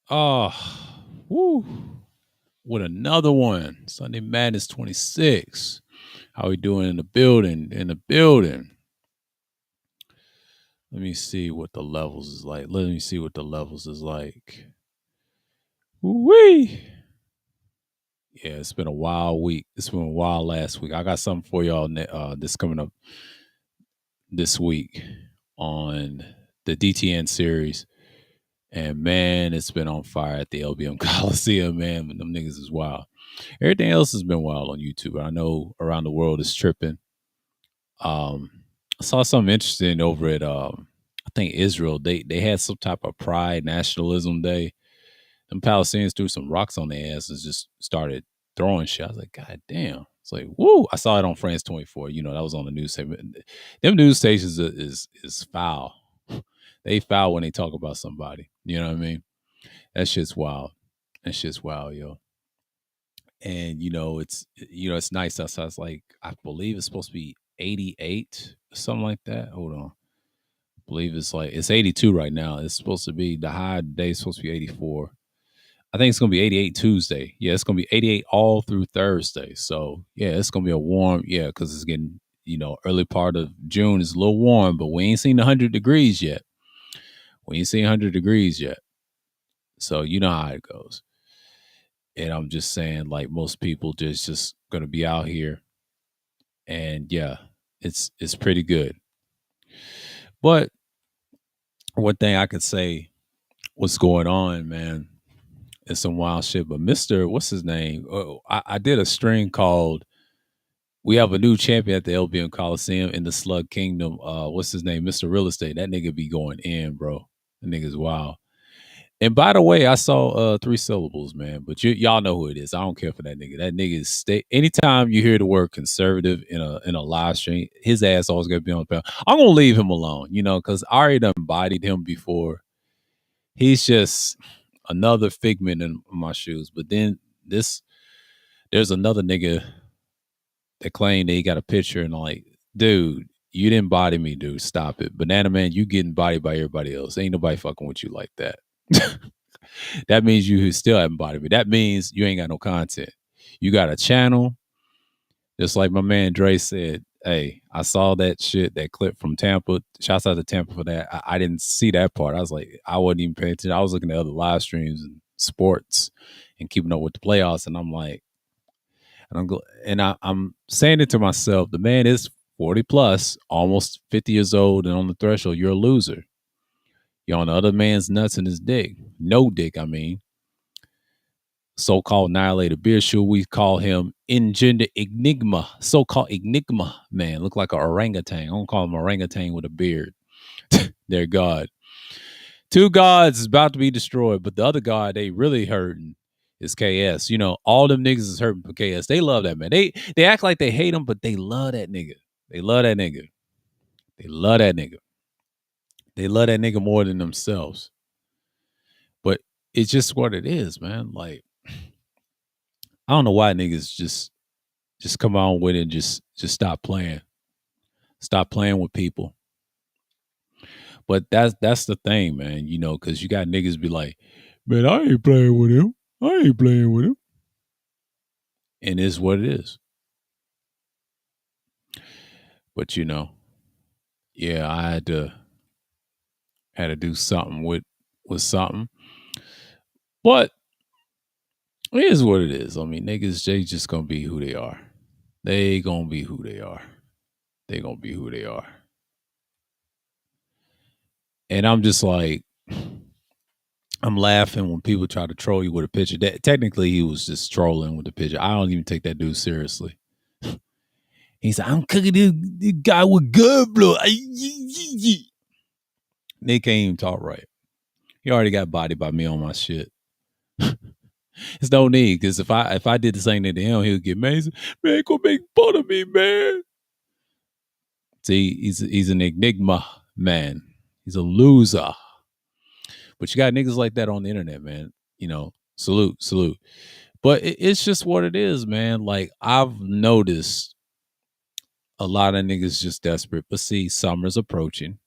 Oh, woo. With another one. Sunday Madness 26. How we doing in the building? In the building. Let me see what the levels is like. Let me see what the levels is like. Wee. Yeah, it's been a wild week. It's been a wild last week. I got something for y'all this coming up this week on the DTN series. And man, it's been on fire at the LBM Coliseum, man. Them niggas is wild. Everything else has been wild on YouTube. I know around the world is tripping. Um, I saw something interesting over at I think Israel. They had some type of pride nationalism day. Them Palestinians threw some rocks on their ass and just started throwing shit. I was like, God damn. It's like, woo. I saw it on France 24. You know, that was on the news segment. Them news stations is foul. They foul when they talk about somebody. You know what I mean? That shit's wild. That shit's wild, yo. And it's nice outside. It's like I believe it's supposed to be 88, something like that. Hold on. I believe it's 82 right now. It's supposed to be the high day is supposed to be 84. I think it's gonna be 88 Tuesday. Yeah, it's gonna be 88 all through Thursday. So yeah, it's gonna be a warm, yeah, because it's getting, early part of June is a little warm, but we ain't seen 100 degrees yet. We ain't seen 100 degrees yet. So you know how it goes. And I'm just saying, like most people just gonna be out here, and yeah, it's pretty good. But one thing I could say, what's going on, man, is some wild shit. But Mister, what's his name? Oh, I did a string called "We Have a New Champion at the LBM Coliseum in the Slug Kingdom." What's his name? Mister Real Estate. That nigga be going in, bro. That nigga's wild. And by the way, I saw three syllables, man. But y'all know who it is. I don't care for that nigga. That nigga is anytime you hear the word conservative in a live stream, his ass always gonna be on the panel. I'm gonna leave him alone, because I already done bodied him before. He's just another figment in my shoes. But then there's another nigga that claimed that he got a picture and like, dude, you didn't body me, dude. Stop it. Banana Man, you getting bodied by everybody else. Ain't nobody fucking with you like that. That means you still haven't bodied me. That means you ain't got no content. You got a channel, just like my man Dre said. Hey, I saw that shit, that clip from Tampa. Shouts out to Tampa for that. I didn't see that part. I was like, I wasn't even paying attention. I was looking at other live streams and sports and keeping up with the playoffs. And I'm like, I'm saying it to myself. The man is 40 plus, almost 50 years old, and on the threshold. You're a loser. You're on the other man's nuts and his dick. No dick, I mean. So-called annihilator beer shoe. We call him Engender Enigma. So-called Enigma man. Look like an orangutan. I don't call him orangutan with a beard. Their God. Two gods is about to be destroyed, but the other god they really hurting is KS. All them niggas is hurting for KS. They love that man. They act like they hate him, but they love that nigga. They love that nigga. They love that nigga. They love that nigga more than themselves. But it's just what it is, man. Like, I don't know why niggas just come on with it and just stop playing. Stop playing with people. But that's the thing, man, because you got niggas be like, man, I ain't playing with him. I ain't playing with him. And it's what it is. But yeah, I had to do something with something. But it is what it is. I mean, niggas, they just gonna be who they are. They gonna be who they are. They gonna be who they are. And I'm just like, I'm laughing when people try to troll you with a picture. That technically he was just trolling with the picture. I don't even take that dude seriously. He's like, I'm cooking this guy with good blood. They can't even talk right. He already got bodied by me on my shit. It's no need, because if I did the same thing to him, he would get mad. Man, go make fun of me, man. See, he's an enigma man. He's a loser. But you got niggas like that on the internet, man. Salute. But it's just what it is, man. Like, I've noticed a lot of niggas just desperate. But see, summer's approaching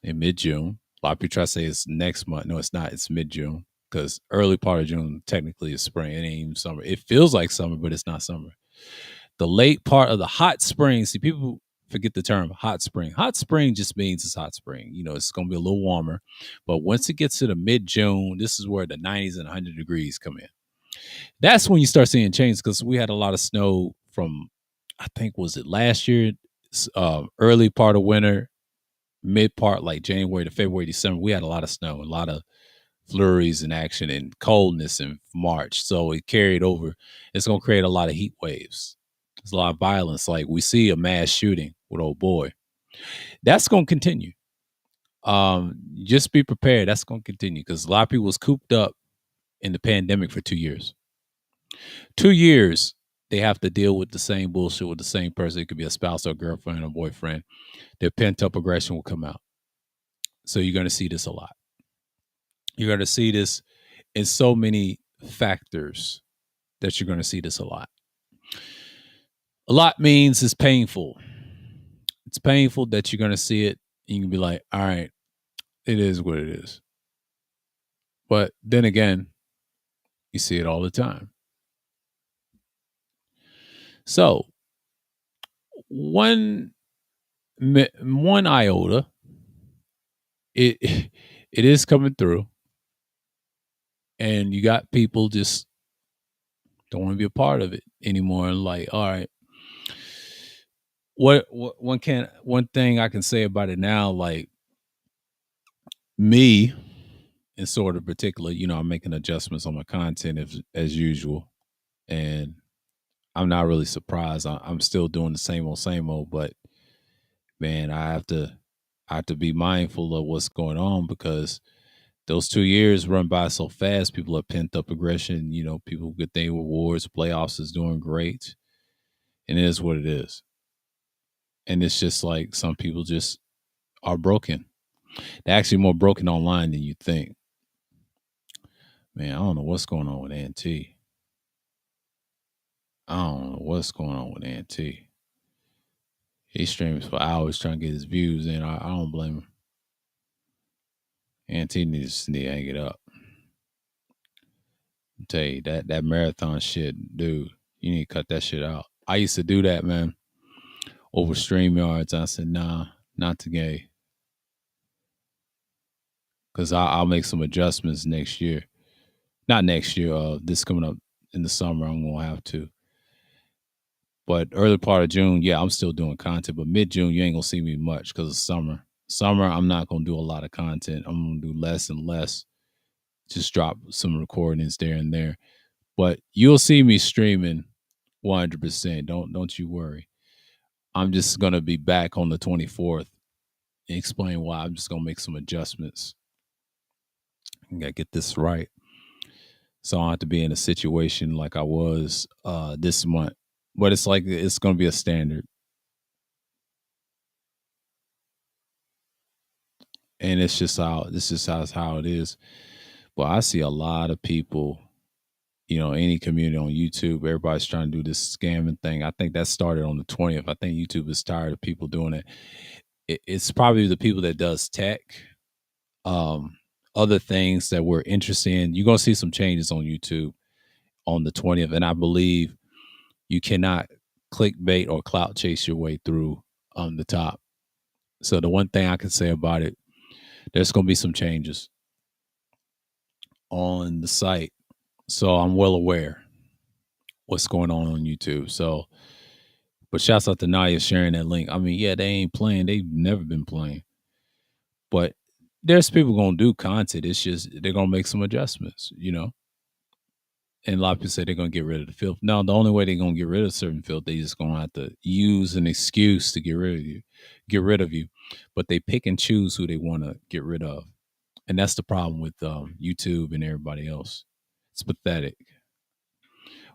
in mid-June. A lot of people try to say it's next month. No, it's not. It's mid-June. because early part of June technically is spring. It ain't even summer. It feels like summer, but it's not summer. The late part of the hot spring. See, people forget the term hot spring. Hot spring just means it's hot spring. It's going to be a little warmer. But once it gets to the mid June, this is where the 90s and 100 degrees come in. That's when you start seeing change because we had a lot of snow from, I think, was it last year, early part of winter, mid part, like January to February, December. We had a lot of snow, a lot of flurries and action and coldness in March. So it carried over. It's going to create a lot of heat waves. There's a lot of violence. Like we see a mass shooting with old boy. That's going to continue. Just be prepared. That's going to continue because a lot of people was cooped up in the pandemic for 2 years. 2 years, they have to deal with the same bullshit with the same person. It could be a spouse or a girlfriend or boyfriend. Their pent up aggression will come out. So you're going to see this a lot. You're going to see this in so many factors that you're going to see this a lot. A lot means it's painful. It's painful that you're going to see it. And you can be like, all right, it is what it is. But then again, you see it all the time. So one iota, it it is coming through, and you got people just don't want to be a part of it anymore. Like, all right, what one thing I can say about it now, like me, in sort of particular, I'm making adjustments on my content as usual, and I'm not really surprised. I'm still doing the same old, but man, I have to be mindful of what's going on because those 2 years run by so fast. People have pent up aggression. People get their rewards. Playoffs is doing great, and it is what it is. And it's just like some people just are broken. They're actually more broken online than you think. Man, I don't know what's going on with NT. I don't know what's going on with NT. He streams for hours trying to get his views in. I don't blame him. NT needs to hang it up. I tell you that marathon shit, dude. You need to cut that shit out. I used to do that, man, over StreamYards. I said, nah, not today, because I'll make some adjustments next year. Not next year. This coming up in the summer, I'm gonna have to. But early part of June, yeah, I'm still doing content. But mid June, you ain't gonna see me much because it's summer. Summer, I'm not gonna do a lot of content. I'm gonna do less and less. Just drop some recordings there and there. But you'll see me streaming 100%. Don't you worry. I'm just gonna be back on the 24th and explain why. I'm just gonna make some adjustments. I gotta get this right, so I don't have to be in a situation like I was this month. But it's like it's gonna be a standard, and it's just how it is. But I see a lot of people, any community on YouTube, everybody's trying to do this scamming thing. I think that started on the 20th. I think YouTube is tired of people doing it. It's probably the people that does tech, other things that we're interested in. You're gonna see some changes on YouTube on the 20th, and I believe you cannot clickbait or clout chase your way through on the top. So the one thing I can say about it, there's gonna be some changes on the site. So I'm well aware what's going on YouTube. So, but shouts out to Naya sharing that link. I mean, yeah, they ain't playing. They've never been playing. But there's people gonna do content. It's just they're gonna make some adjustments, And a lot of people say they're gonna get rid of the filth. No, the only way they're gonna get rid of certain filth, they just gonna have to use an excuse to get rid of you. But they pick and choose who they want to get rid of, and that's the problem with YouTube and everybody else. It's pathetic.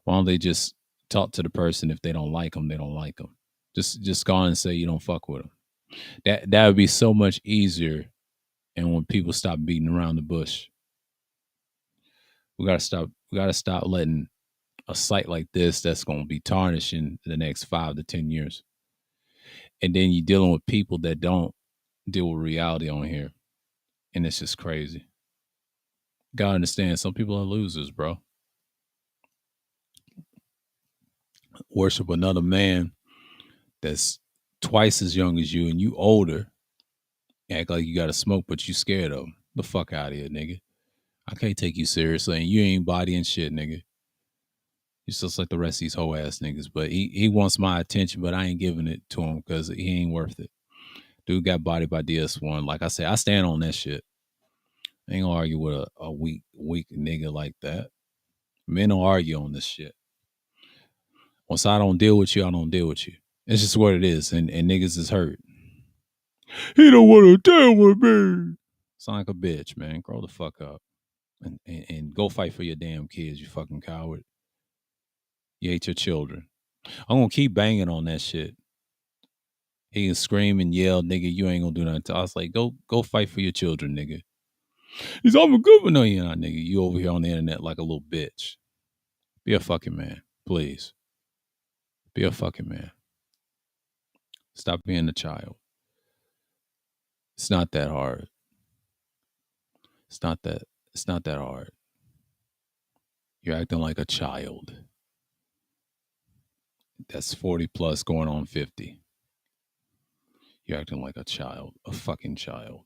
Why don't they just talk to the person? If they don't like them, they don't like them. Just go on and say you don't fuck with them. That would be so much easier. And when people stop beating around the bush, we gotta stop. We gotta stop letting a site like this that's gonna be tarnishing the next 5 to 10 years. And then you're dealing with people that don't deal with reality on here, and it's just crazy. Gotta understand, some people are losers, bro. Worship another man that's twice as young as you and you older, act like you got to smoke, but you scared of him. The fuck out of here, nigga. I can't take you seriously, and you ain't bodying shit, nigga. You're just like the rest of these hoe ass niggas. But he wants my attention, but I ain't giving it to him because he ain't worth it. Dude got bodied by DS1. Like I said, I stand on that shit. I ain't gonna argue with a weak nigga like that. Men don't argue on this shit. Once I don't deal with you, I don't deal with you. It's just what it is, and niggas is hurt. He don't want to deal with me. Sound like a bitch, man. Grow the fuck up. And go fight for your damn kids, you fucking coward. You hate your children. I'm gonna keep banging on that shit. He can scream and yell, nigga, you ain't gonna do nothing. I was like, go fight for your children, nigga. He's I'm a good one. No, you're not, nigga. You over here on the internet like a little bitch. Be a fucking man, please. Be a fucking man. Stop being a child. It's not that hard. It's not that. It's not that hard. You're acting like a child. That's 40 plus going on 50. You're acting like a child, a fucking child.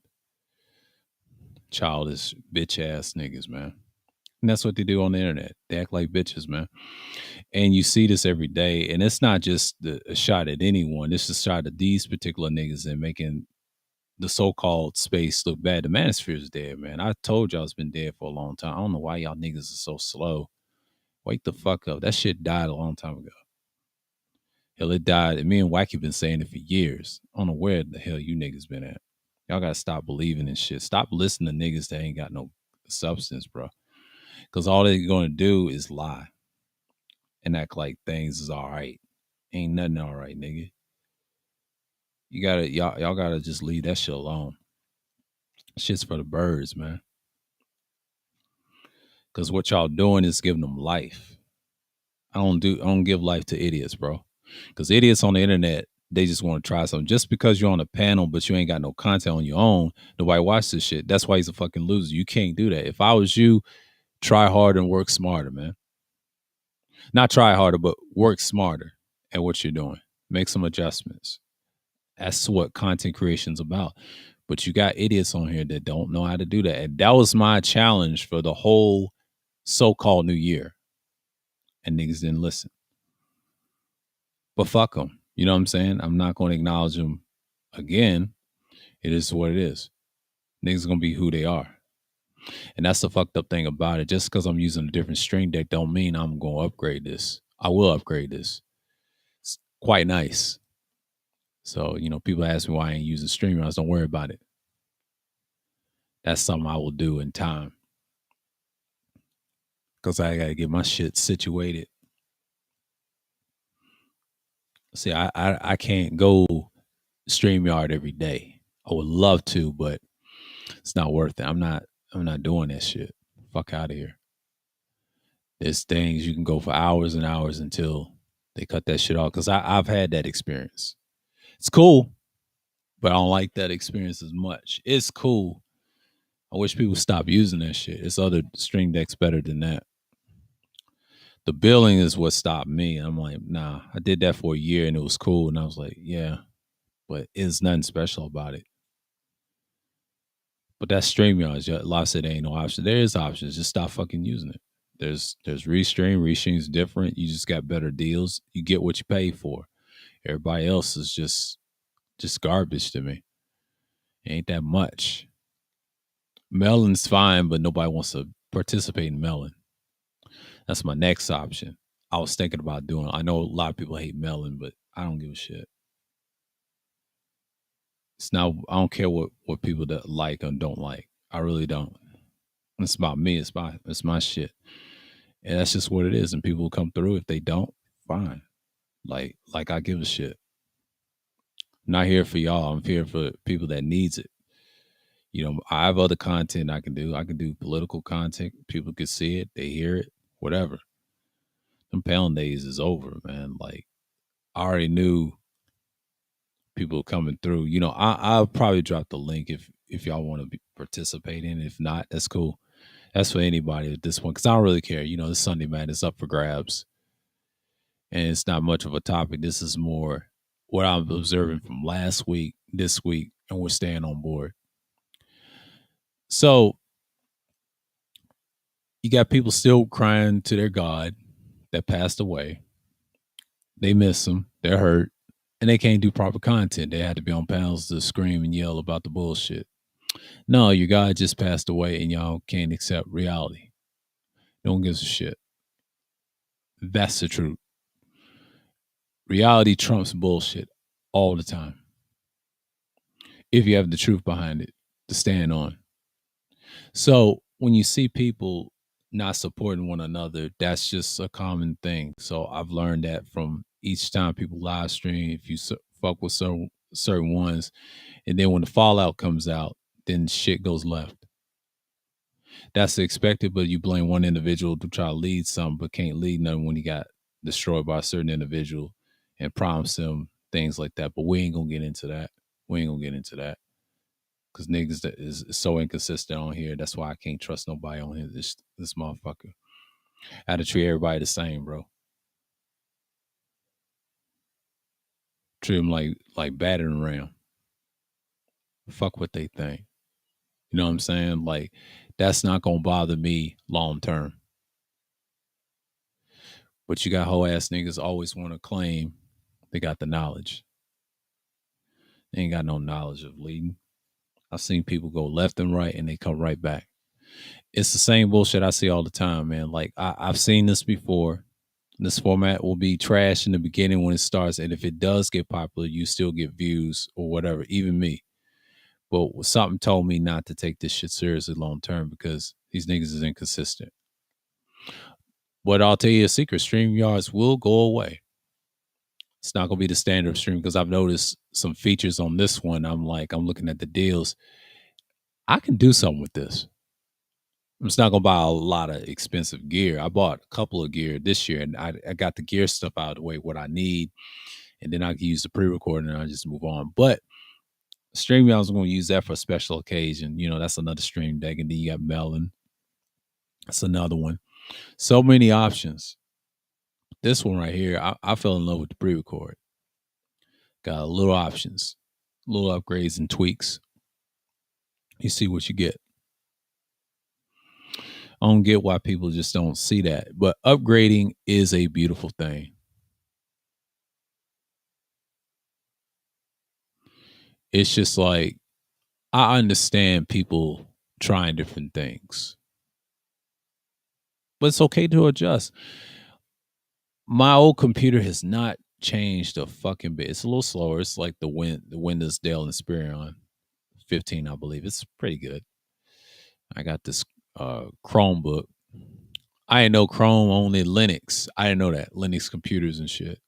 Childish bitch ass niggas, man. And that's what they do on the internet. They act like bitches, man. And you see this every day. And it's not just a shot at anyone. It's a shot at these particular niggas and making the so-called space look bad. The manosphere is dead, man. I told y'all it's been dead for a long time. I don't know why y'all niggas are so slow. Wake the fuck up. That shit died a long time ago. Hell, it died. And me and Wacky been saying it for years. I don't know where the hell you niggas been at. Y'all gotta stop believing in shit. Stop listening to niggas that ain't got no substance, bro. Because all they're gonna do is lie and act like things is all right. Ain't nothing all right, nigga. You gotta y'all gotta just leave that shit alone. Shit's for the birds, man. Because what y'all doing is giving them life. I don't give life to idiots, bro. Because idiots on the internet, they just want to try something. Just because you're on a panel, but you ain't got no content on your own, nobody watch this shit. That's why he's a fucking loser. You can't do that. If I was you, try harder and work smarter, man. Not try harder, but work smarter at what you're doing. Make some adjustments. That's what content creation's about. But you got idiots on here that don't know how to do that. And that was my challenge for the whole so-called new year. And niggas didn't listen. But fuck them. You know what I'm saying? I'm not going to acknowledge them again. It is what it is. Niggas going to be who they are. And that's the fucked up thing about it. Just because I'm using a different stream deck don't mean I'm going to upgrade this. I will upgrade this. It's quite nice. So, people ask me why I ain't using StreamYards. Don't worry about it. That's something I will do in time. Because I got to get my shit situated. See, I can't go StreamYard every day. I would love to, but it's not worth it. I'm not doing that shit. Fuck out of here. There's things you can go for hours and hours until they cut that shit off. Because I've had that experience. It's cool, but I don't like that experience as much. It's cool. I wish people stop using that shit. It's other stream decks better than that. The billing is what stopped me. I'm like, nah, I did that for a year and it was cool. And I was like, yeah, but it's nothing special about it. But that's StreamYards. Lot said there ain't no option. There is options. Just stop fucking using it. There's Restream. Restream's different. You just got better deals. You get what you pay for. Everybody else is just garbage to me. It ain't that much. Melon's fine, but nobody wants to participate in Melon. That's my next option. I was thinking about doing. I know a lot of people hate Melon, but I don't give a shit. It's not. I don't care what people that like and don't like. I really don't. It's about me. It's my shit, and that's just what it is. And people will come through. If they don't, fine. Like I give a shit. I'm not here for y'all. I'm here for people that needs it. I have other content I can do. I can do political content. People can see it. They hear it. Whatever. Them pound days is over, man. Like I already knew people coming through. I'll probably drop the link if y'all want to participate in. If not, that's cool. That's for anybody at this point because I don't really care. This Sunday man is up for grabs, and it's not much of a topic. This is more what I'm observing from last week, this week, and we're staying on board. So you got people still crying to their God that passed away. They miss him. They're hurt. And they can't do proper content. They had to be on panels to scream and yell about the bullshit. No, your God just passed away and y'all can't accept reality. No one gives a shit. That's the truth. Reality trumps bullshit all the time. If you have the truth behind it to stand on. So when you see people not supporting one another, that's just a common thing. So I've learned that from each time people live stream, if you fuck with certain ones, and then when the fallout comes out, then shit goes left. That's expected, but you blame one individual to try to lead something, but can't lead nothing when he got destroyed by a certain individual and promise him things like that. But we ain't gonna get into that. We ain't gonna get into that because niggas that is so inconsistent on here. That's why I can't trust nobody on here. This motherfucker. I had to treat everybody the same, bro. Treat them like battering ram. Fuck what they think. You know what I'm saying? Like that's not gonna bother me long term. But you got whole ass niggas always want to claim they got the knowledge. They ain't got no knowledge of leading. I've seen people go left and right and they come right back. It's the same bullshit I see all the time, man. Like I've seen this before. This format will be trash in the beginning when it starts, and if it does get popular, you still get views or whatever. Even me, but something told me not to take this shit seriously long term because these niggas is inconsistent. But I'll tell you a secret: StreamYards will go away. It's not gonna be the standard stream because I've noticed some features on this one. I'm looking at the deals. I can do something with this. I'm just not gonna buy a lot of expensive gear. I bought a couple of gear this year, and I got the gear stuff out of the way, what I need, and then I can use the pre-recording and I just move on. But StreamYard, I was gonna use that for a special occasion. That's another stream deck, and then you got Melon. That's another one. So many options. This one right here, I fell in love with the pre-record. Got a little options, little upgrades and tweaks. You see what you get. I don't get why people just don't see that. But upgrading is a beautiful thing. It's just like I understand people trying different things. But it's okay to adjust. My old computer has not changed a fucking bit. It's a little slower. It's like the Windows Dell Inspiron 15, I believe. It's pretty good. I got this Chromebook. I didn't know Chrome only Linux. I didn't know that. Linux computers and shit.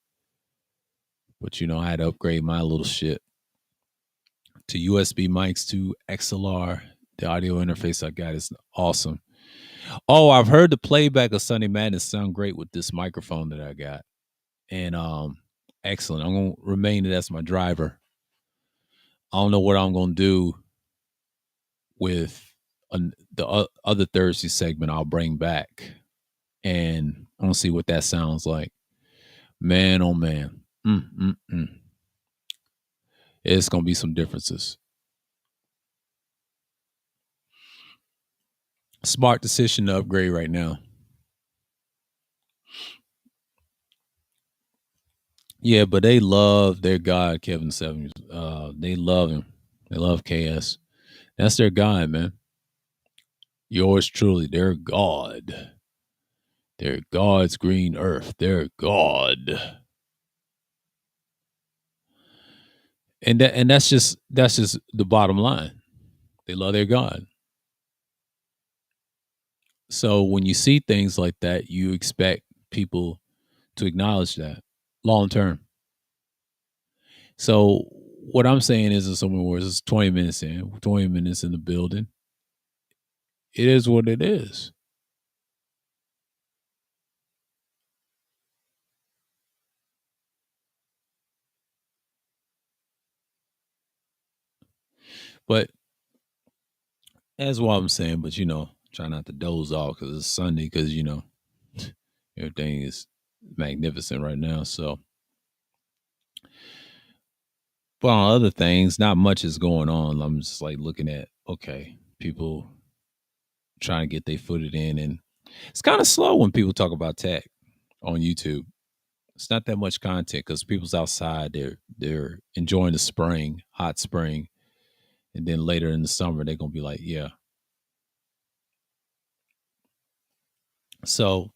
But I had to upgrade my little shit to USB mics to XLR. The audio interface I got is awesome. Oh, I've heard the playback of Sunday Madness sound great with this microphone that I got. And excellent. I'm gonna remain it as my driver. I don't know what I'm gonna do with the other Thursday segment I'll bring back. And I'm gonna see what that sounds like. Man, oh man. It's gonna be some differences. Smart decision to upgrade right now. Yeah, but they love their God, Kevin Sevens. They love him. They love KS. That's their guy, man. Yours truly, their God. Their God's green earth. Their God. And that's just the bottom line. They love their God. So when you see things like that, you expect people to acknowledge that long term. So what I'm saying is, in so many words, it's 20 minutes in, 20 minutes in the building. It is what it is. But that's what I'm saying. But Try not to doze off because it's Sunday. Because everything is magnificent right now. So, but on other things, not much is going on. I'm just like looking at people trying to get their footed in, and it's kind of slow when people talk about tech on YouTube. It's not that much content because people's outside. They're enjoying the spring, hot spring, and then later in the summer they're gonna be like, yeah. So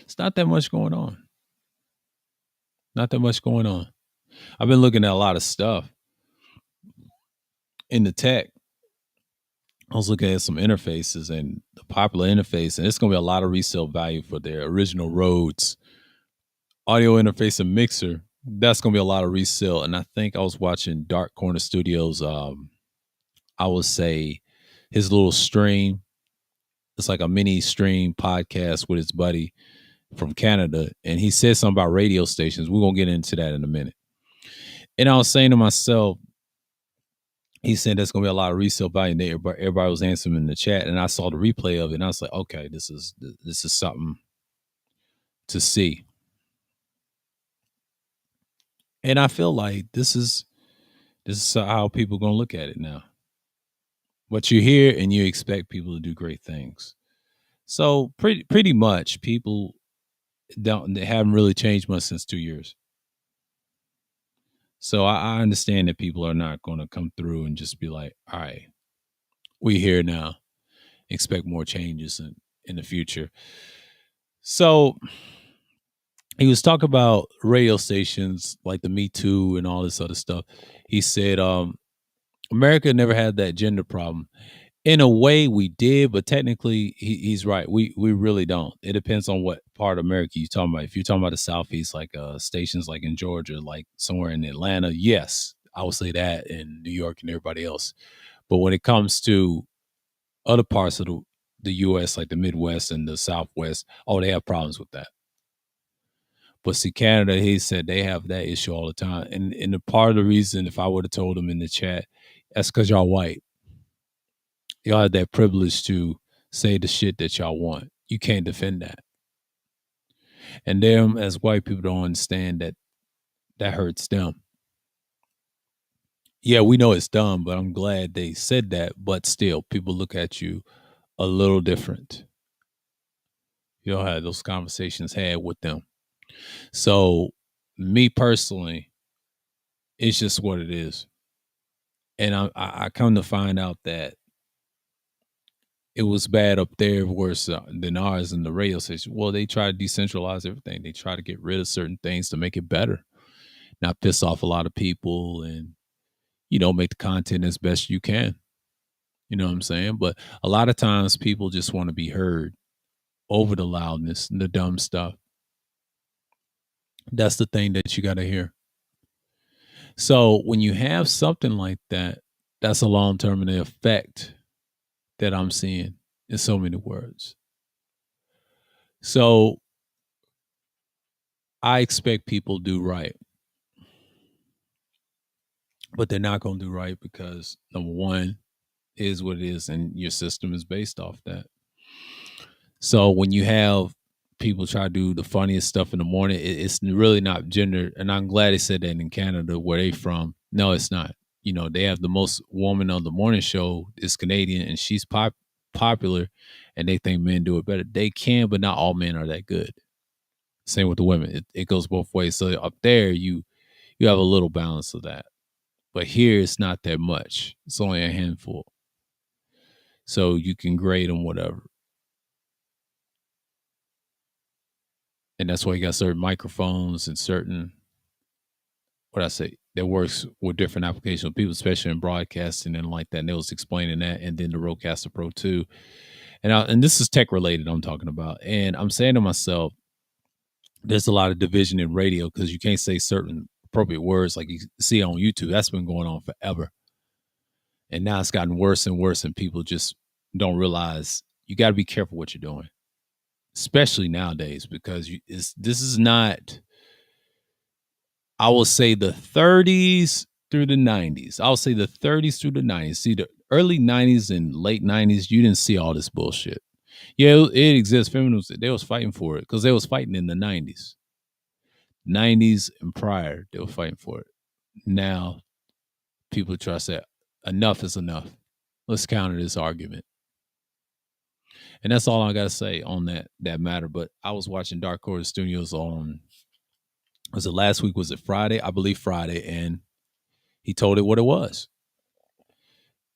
it's not that much going on. Not that much going on. I've been looking at a lot of stuff in the tech. I was looking at some interfaces and the popular interface, and it's going to be a lot of resale value for their original Rhodes audio interface and mixer. That's going to be a lot of resale. And I think I was watching Dark Corner Studios. I would say his little stream. It's like a mini stream podcast with his buddy from Canada, and he said something about radio stations. We're going to get into that in a minute. And I was saying to myself, he said there's going to be a lot of resale value. And everybody was answering in the chat, and I saw the replay of it, and I was like, okay, this is something to see. And I feel like this is how people are going to look at it now. What you hear and you expect people to do great things. So pretty much people they haven't really changed much since 2 years. So I understand that people are not going to come through and just be like, all right, we here now. Expect more changes in the future. So he was talking about radio stations like the Me Too and all this other stuff. He said, America never had that gender problem. In a way, we did, but technically, he's right. We really don't. It depends on what part of America you're talking about. If you're talking about the Southeast, like stations like in Georgia, like somewhere in Atlanta, yes, I would say that, in New York and everybody else. But when it comes to other parts of the U.S., like the Midwest and the Southwest, they have problems with that. But see, Canada, he said they have that issue all the time. And the part of the reason, if I would have told him in the chat, that's because y'all white. Y'all have that privilege to say the shit that y'all want. You can't defend that. And them, as white people, don't understand that hurts them. Yeah, we know it's dumb, but I'm glad they said that. But still, people look at you a little different. You don't have those conversations had with them. So, me personally, it's just what it is. And I come to find out that it was bad up there, worse than ours in the radio station. Well, they try to decentralize everything. They try to get rid of certain things to make it better, not piss off a lot of people, and make the content as best you can. You know what I'm saying? But a lot of times people just want to be heard over the loudness and the dumb stuff. That's the thing that you got to hear. So when you have something like that, that's a long-term effect that I'm seeing in so many words. So I expect people to do right, but they're not going to do right because number one is what it is, and your system is based off that. So when you have people try to do the funniest stuff in the morning, it's really not gender. And I'm glad they said that in Canada, where they from. No, it's not. They have the most woman on the morning show is Canadian, and she's popular, and they think men do it better. They can, but not all men are that good. Same with the women. It goes both ways. So up there, you have a little balance of that. But here, it's not that much. It's only a handful. So you can grade them, whatever. And that's why you got certain microphones and certain, that works with different applications of people, especially in broadcasting and like that. And they was explaining that. And then the Rodecaster Pro 2. And this is tech related I'm talking about. And I'm saying to myself, there's a lot of division in radio because you can't say certain appropriate words like you see on YouTube. That's been going on forever. And now it's gotten worse and worse, and people just don't realize you got to be careful what you're doing, especially nowadays, because this is not, I will say, the 30s through the 90s. I'll say the 30s through the 90s. See, the early 90s and late 90s, you didn't see all this bullshit. Yeah, it exists. Feminism, they was fighting for it because they was fighting in the 90s. 90s and prior, they were fighting for it. Now, people try to say, enough is enough. Let's counter this argument. And that's all I got to say on that matter. But I was watching Dark Horse Studios on, was it last week? Was it Friday? I believe Friday. And he told it what it was.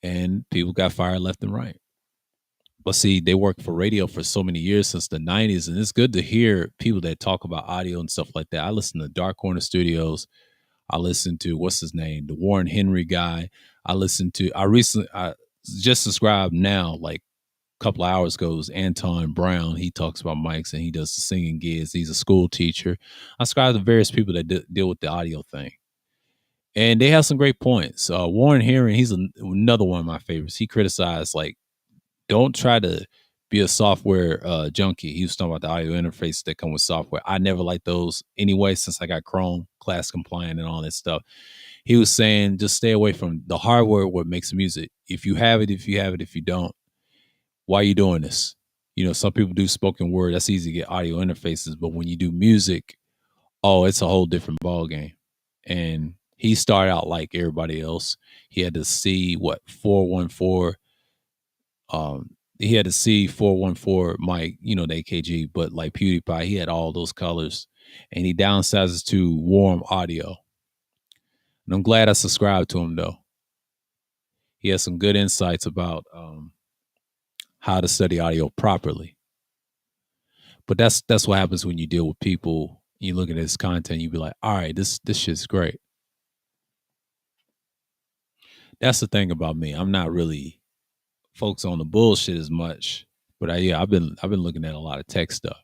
And people got fired left and right. But see, they worked for radio for so many years since the 90s. And it's good to hear people that talk about audio and stuff like that. I listen to Dark Corner Studios. I listen to, what's his name? The Warren Henry guy. I just subscribed now, like a couple of hours ago, is Anton Brown. He talks about mics and he does the singing gigs. He's a school teacher. I subscribe to various people that deal with the audio thing. And they have some great points. Warren Henry, he's another one of my favorites. He criticized, like, don't try to be a software junkie. He was talking about the audio interfaces that come with software. I never liked those anyway, since I got Chrome, class compliant and all that stuff. He was saying, just stay away from the hardware, what makes music. If you have it, if you don't, why are you doing this? You know, some people do spoken word. That's easy to get audio interfaces. But when you do music, oh, it's a whole different ballgame. And he started out like everybody else. He had to see 414. He had a C414 mic, you know, the AKG, but like PewDiePie, he had all those colors, and he downsizes to warm audio. And I'm glad I subscribed to him though. He has some good insights about how to study audio properly. But that's what happens when you deal with people. You look at his content, you be like, all right, this shit's great. That's the thing about me. I'm not really focused on the bullshit as much, but I've been looking at a lot of tech stuff.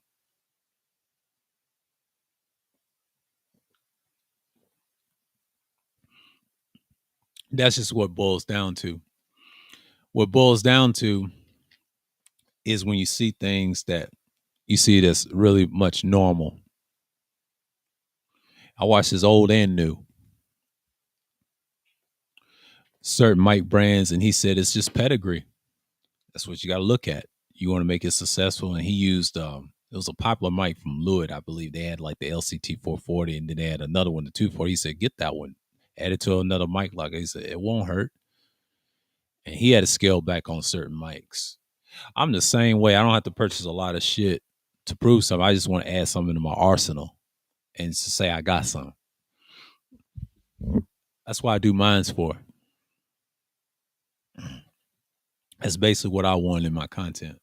That's just what boils down to. What boils down to is when you see things that you see that's really much normal. I watched this old and new, certain mic brands, and he said it's just pedigree. That's what you got to look at. You want to make it successful. And he used it was a popular mic from Lewitt, I believe. They had like the LCT 440, and then they had another one, the 240. He said, get that one, add it to another mic. Like he said, it won't hurt. And he had to scale back on certain mics. I'm the same way. I don't have to purchase a lot of shit to prove something. I just want to add something to my arsenal and to say I got some. That's why I do mines for. That's basically what I want in my content.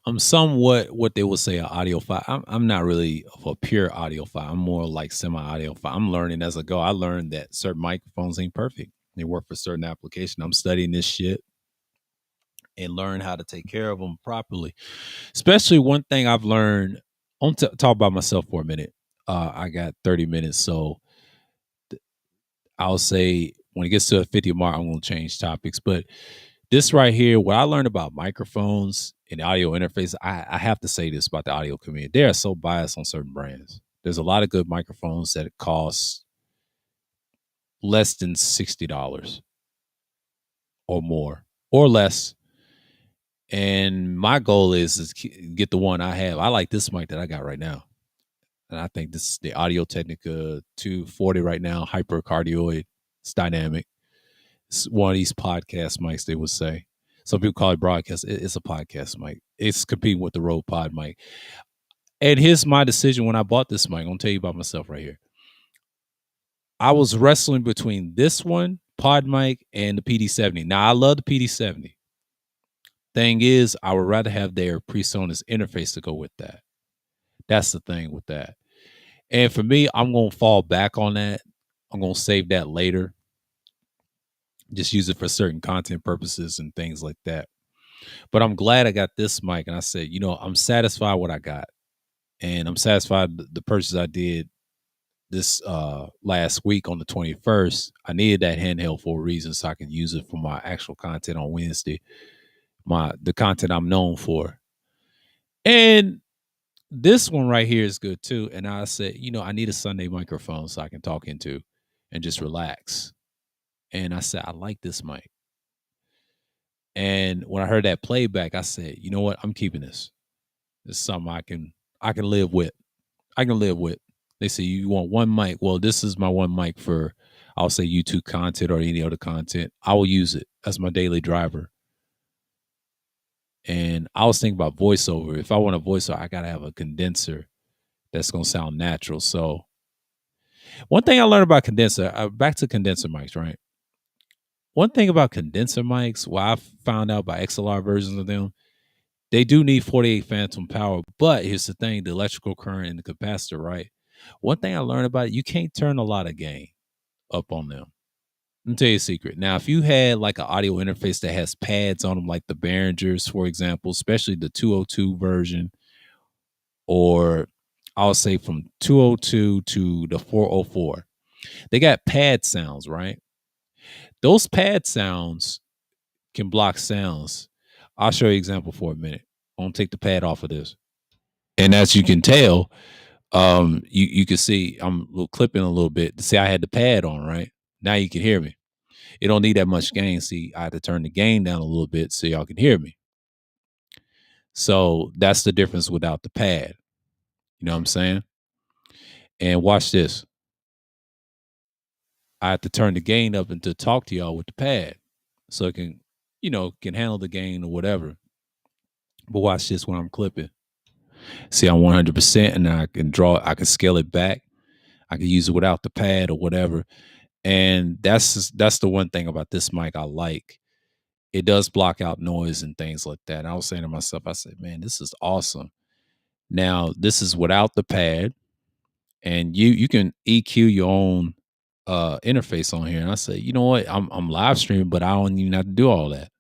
I'm somewhat what they would say an audiophile. I'm not really a pure audiophile. I'm more like semi-audiophile. I'm learning as I go. I learned that certain microphones ain't perfect. They work for certain applications. I'm studying this shit and learn how to take care of them properly. Especially one thing I've learned. I'm talk about myself for a minute. I got 30 minutes, so I'll say when it gets to a 50 mark, I'm going to change topics. But this right here, what I learned about microphones and audio interface, I have to say this about the audio community. They are so biased on certain brands. There's a lot of good microphones that cost less than $60 or more or less. And my goal is to get the one I have. I like this mic that I got right now. And I think this is the Audio Technica 240 right now, hypercardioid. It's dynamic. It's one of these podcast mics, they would say. Some people call it broadcast. It's a podcast mic. It's competing with the Rode Pod mic. And here's my decision when I bought this mic. I'm going to tell you about myself right here. I was wrestling between this one, Pod mic, and the PD70. Now, I love the PD70. Thing is, I would rather have their PreSonus interface to go with that. That's the thing with that. And for me, I'm gonna fall back on that. I'm gonna save that later. Just use it for certain content purposes and things like that. But I'm glad I got this mic, and I said, I'm satisfied with what I got, and I'm satisfied the purchase I did this last week on the 21st. I needed that handheld for a reason, so I can use it for my actual content on Wednesday, the content I'm known for. And this one right here is good too. And I said, I need a Sunday microphone so I can talk into and just relax. And I said, I like this mic. And when I heard that playback, I said, you know what? I'm keeping this. It's something I can live with. I can live with. They say you want one mic. Well, this is my one mic for, I'll say, YouTube content or any other content. I will use it as my daily driver. And I was thinking about voiceover. If I want a voiceover, I gotta have a condenser that's gonna sound natural. So one thing I learned about condenser, back to condenser mics, right? One thing about condenser mics, what I found out by XLR versions of them, they do need 48 phantom power. But here's the thing, the electrical current and the capacitor, right? One thing I learned about it, you can't turn a lot of gain up on them. Let me tell you a secret. Now, if you had like an audio interface that has pads on them, like the Behringers, for example, especially the 202 version, or I'll say from 202 to the 404, they got pad sounds, right? Those pad sounds can block sounds. I'll show you an example for a minute. I'm gonna take the pad off of this. And as you can tell, you can see I'm clipping a little bit. See, I had the pad on, right? Now you can hear me. It don't need that much gain. See, I had to turn the gain down a little bit so y'all can hear me. So that's the difference without the pad. You know what I'm saying? And watch this. I have to turn the gain up and to talk to y'all with the pad. So it can, can handle the gain or whatever. But watch this when I'm clipping. See, I'm 100% and I can scale it back. I can use it without the pad or whatever. And that's the one thing about this mic I like. It does block out noise and things like that. And I was saying to myself, I said, man, this is awesome. Now, this is without the pad. And you can EQ your own interface on here. And I said, you know what? I'm live streaming, but I don't even have to do all that.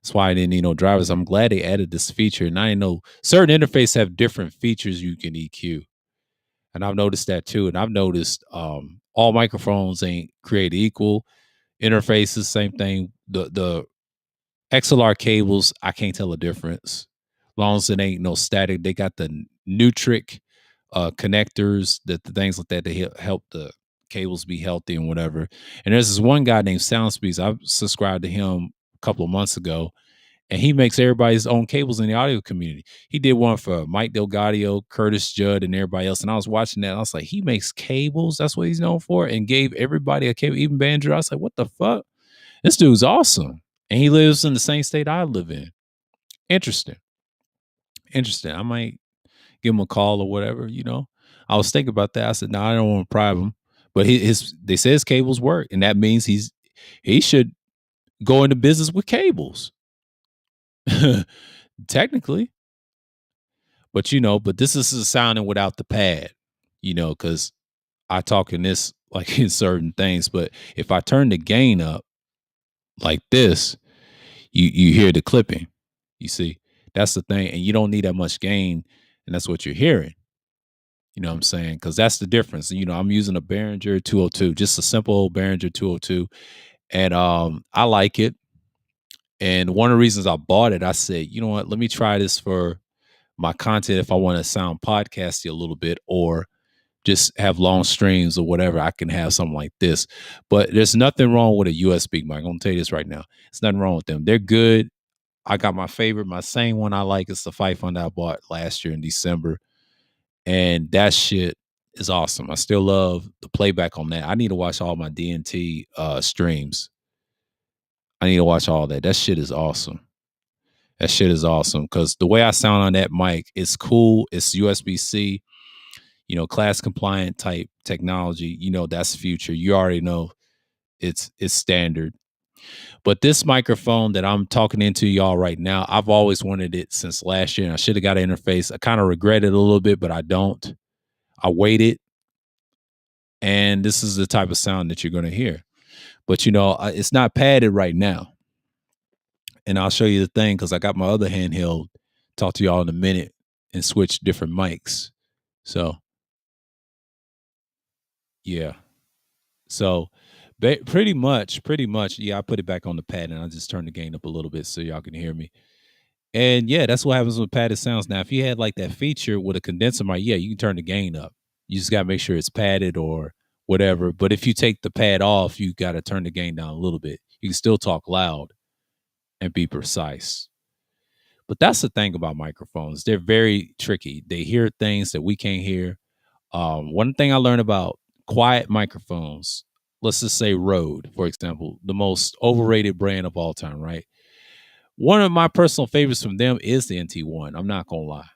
That's why I didn't need no drivers. I'm glad they added this feature. And I didn't know certain interfaces have different features you can EQ. And I've noticed that too. And I've noticed all microphones ain't created equal. Interfaces, same thing. The XLR cables, I can't tell a difference. As long as it ain't no static. They got the Nutric connectors, the things like that. They help the cables be healthy and whatever. And there's this one guy named Soundspeeds. I subscribed to him a couple of months ago, and he makes everybody's own cables in the audio community. He did one for Mike Delgadio, Curtis Judd, and everybody else. And I was watching that. And I was like, he makes cables. That's what he's known for. And gave everybody a cable, even Banjo. I was like, what the fuck? This dude's awesome. And he lives in the same state I live in. Interesting. I might give him a call or whatever, I was thinking about that. I said, no, I don't want to bribe him. But they say his cables work. And that means he should go into business with cables. Technically. But but this is sounding without the pad, because I talk in this like in certain things. But if I turn the gain up like this, you hear the clipping. You see, that's the thing. And you don't need that much gain. And that's what you're hearing. You know what I'm saying? Because that's the difference. I'm using a Behringer 202, just a simple old Behringer 202. And I like it. And one of the reasons I bought it, I said, you know what, let me try this for my content if I want to sound podcasty a little bit or just have long streams or whatever. I can have something like this. But there's nothing wrong with a USB mic. I'm going to tell you this right now. There's nothing wrong with them. They're good. I got my favorite. My same one I like is the 500 I bought last year in December. And that shit is awesome. I still love the playback on that. I need to watch all my DNT streams. I need to watch all that. That shit is awesome. That shit is awesome because the way I sound on that mic, it's cool. It's USB-C, class compliant type technology. That's the future. You already know it's standard. But this microphone that I'm talking into y'all right now, I've always wanted it since last year. And I should have got an interface. I kind of regret it a little bit, but I don't. I waited and this is the type of sound that you're going to hear. But it's not padded right now, and I'll show you the thing because I got my other handheld. Talk to y'all in a minute and switch different mics. So yeah, so pretty much, yeah. I put it back on the pad and I just turned the gain up a little bit so y'all can hear me. And yeah, that's what happens with padded sounds. Now, if you had like that feature with a condenser mic, yeah, you can turn the gain up. You just gotta make sure it's padded or whatever. But if you take the pad off, you gotta turn the gain down a little bit. You can still talk loud and be precise. But that's the thing about microphones. They're very tricky. They hear things that we can't hear. One thing I learned about quiet microphones, let's just say Rode, for example, the most overrated brand of all time, right? One of my personal favorites from them is the NT1. I'm not gonna lie.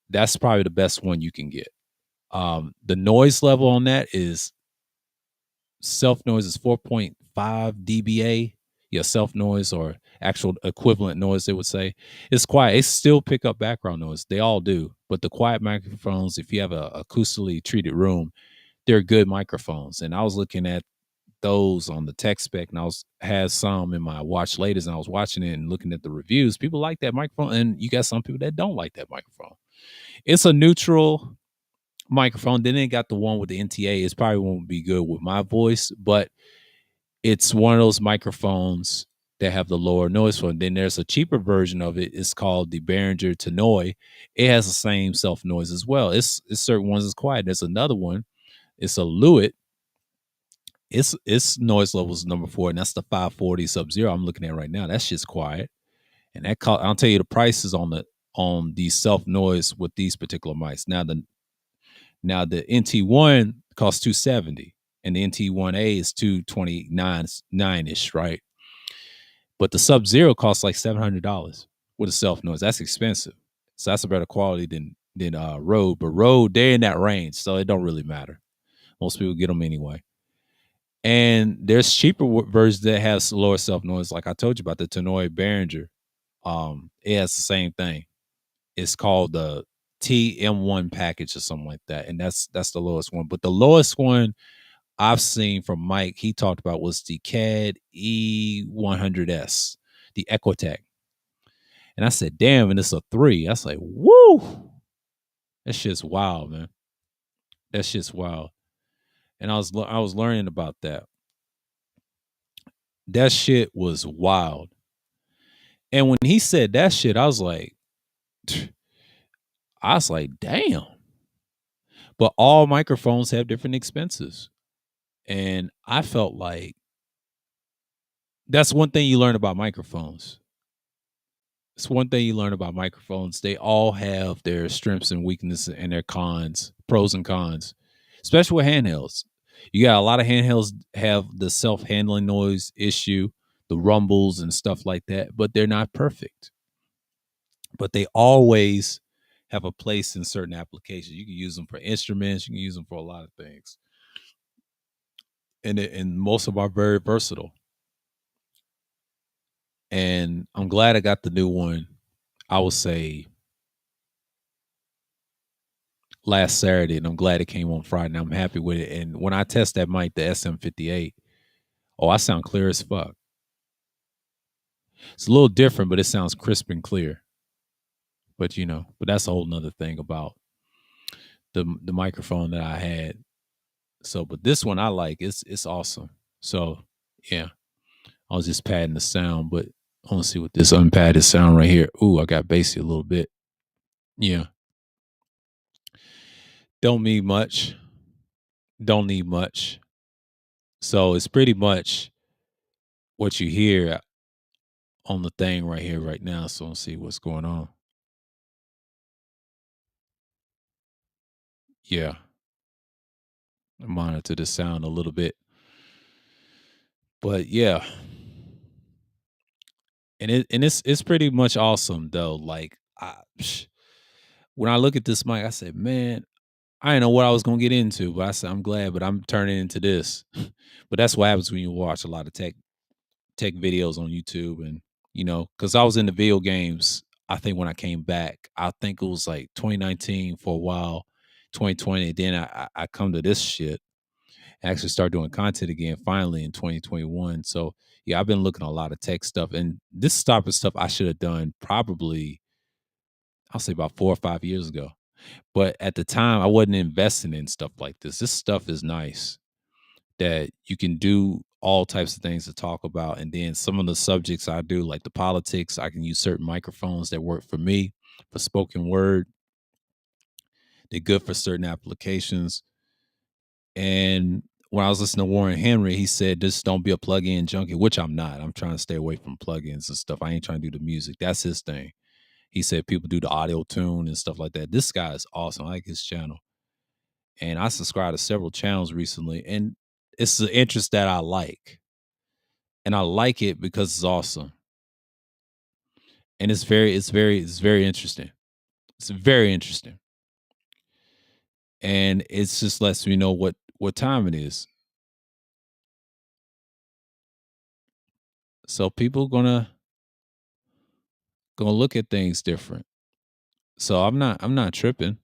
That's probably the best one you can get. The noise level on that is self noise is 4.5 dBA. Yeah, self noise or actual equivalent noise, they would say. It's quiet. It still pick up background noise. They all do. But the quiet microphones, if you have a acoustically treated room, they're good microphones. And I was looking at those on the tech spec, and I had some in my watch latest, and I was watching it and looking at the reviews. People like that microphone, and you got some people that don't like that microphone. It's a neutral microphone. Then they got the one with the NTA. It's probably won't be good with my voice, but it's one of those microphones that have the lower noise floor. And then there's a cheaper version of it. It's called the Behringer Tannoy. It has the same self noise as well. It's certain ones is quiet. There's another one. It's a Lewitt. Its noise level is number 4, and that's the 540 Sub Zero I'm looking at right now. That shit's quiet, and I'll tell you the prices on the self noise with these particular mics. Now the NT1 costs 270, and the NT1A is 229 ish, right? But the Sub Zero costs like $700 with a self noise. That's expensive, so that's a better quality than Rode. But Rode, they're in that range, so it don't really matter. Most people get them anyway. And there's cheaper versions that has lower self noise, like I told you about the Tannoy Behringer. It has the same thing. It's called the TM1 package or something like that, and that's the lowest one. But the lowest one I've seen from Mike, he talked about, was the CAD E100S, the Equitech. And I said, damn, and it's a 3. I was like, woo, that shit's wild, man. That shit's wild. And I was learning about that. That shit was wild. And when he said that shit, I was like, damn. But all microphones have different expenses. And I felt like that's one thing you learn about microphones. It's one thing you learn about microphones. They all have their strengths and weaknesses and their cons, pros and cons, especially with handhelds. You got a lot of handhelds have the self-handling noise issue, the rumbles and stuff like that, but they're not perfect. But they always have a place in certain applications. You can use them for instruments. You can use them for a lot of things. And most of them are very versatile. And I'm glad I got the new one. I would say last Saturday, and I'm glad it came on Friday. And I'm happy with it. And when I test that mic, the SM58, oh, I sound clear as fuck. It's a little different, but it sounds crisp and clear. But but that's a whole nother thing about the microphone that I had. So, but this one I like. It's awesome. So yeah, I was just padding the sound, but I want to see what this unpadded sound right here. Ooh, I got bassy a little bit. Yeah, don't need much. Don't need much. So it's pretty much what you hear on the thing right here, right now. So let's see what's going on. Yeah, monitor the sound a little bit, but yeah, and it's pretty much awesome though. Like when I look at this mic, I said, man, I didn't know what I was gonna get into, but I said I'm glad, but I'm turning into this. But that's what happens when you watch a lot of tech videos on YouTube, and because I was in the video games. I think when I came back, I think it was like 2019 for a while, 2020. Then I come to this shit. actually start doing content again finally in 2021. So yeah, I've been looking at a lot of tech stuff, and this type of stuff I should have done probably, I'll say about 4 or 5 years ago. But at the time, I wasn't investing in stuff like this. This stuff is nice that you can do all types of things to talk about. And then some of the subjects I do, like the politics, I can use certain microphones that work for me for spoken word. They're good for certain applications. And when I was listening to Warren Henry, he said, just don't be a plug-in junkie, which I'm not. I'm trying to stay away from plugins and stuff. I ain't trying to do the music. That's his thing. He said people do the audio tune and stuff like that. This guy is awesome. I like his channel. And I subscribed to several channels recently. And it's an interest that I like. And I like it because it's awesome. And it's very interesting. It's very interesting. And it's just lets me know what time it is. So people gonna look at things different. So I'm not tripping.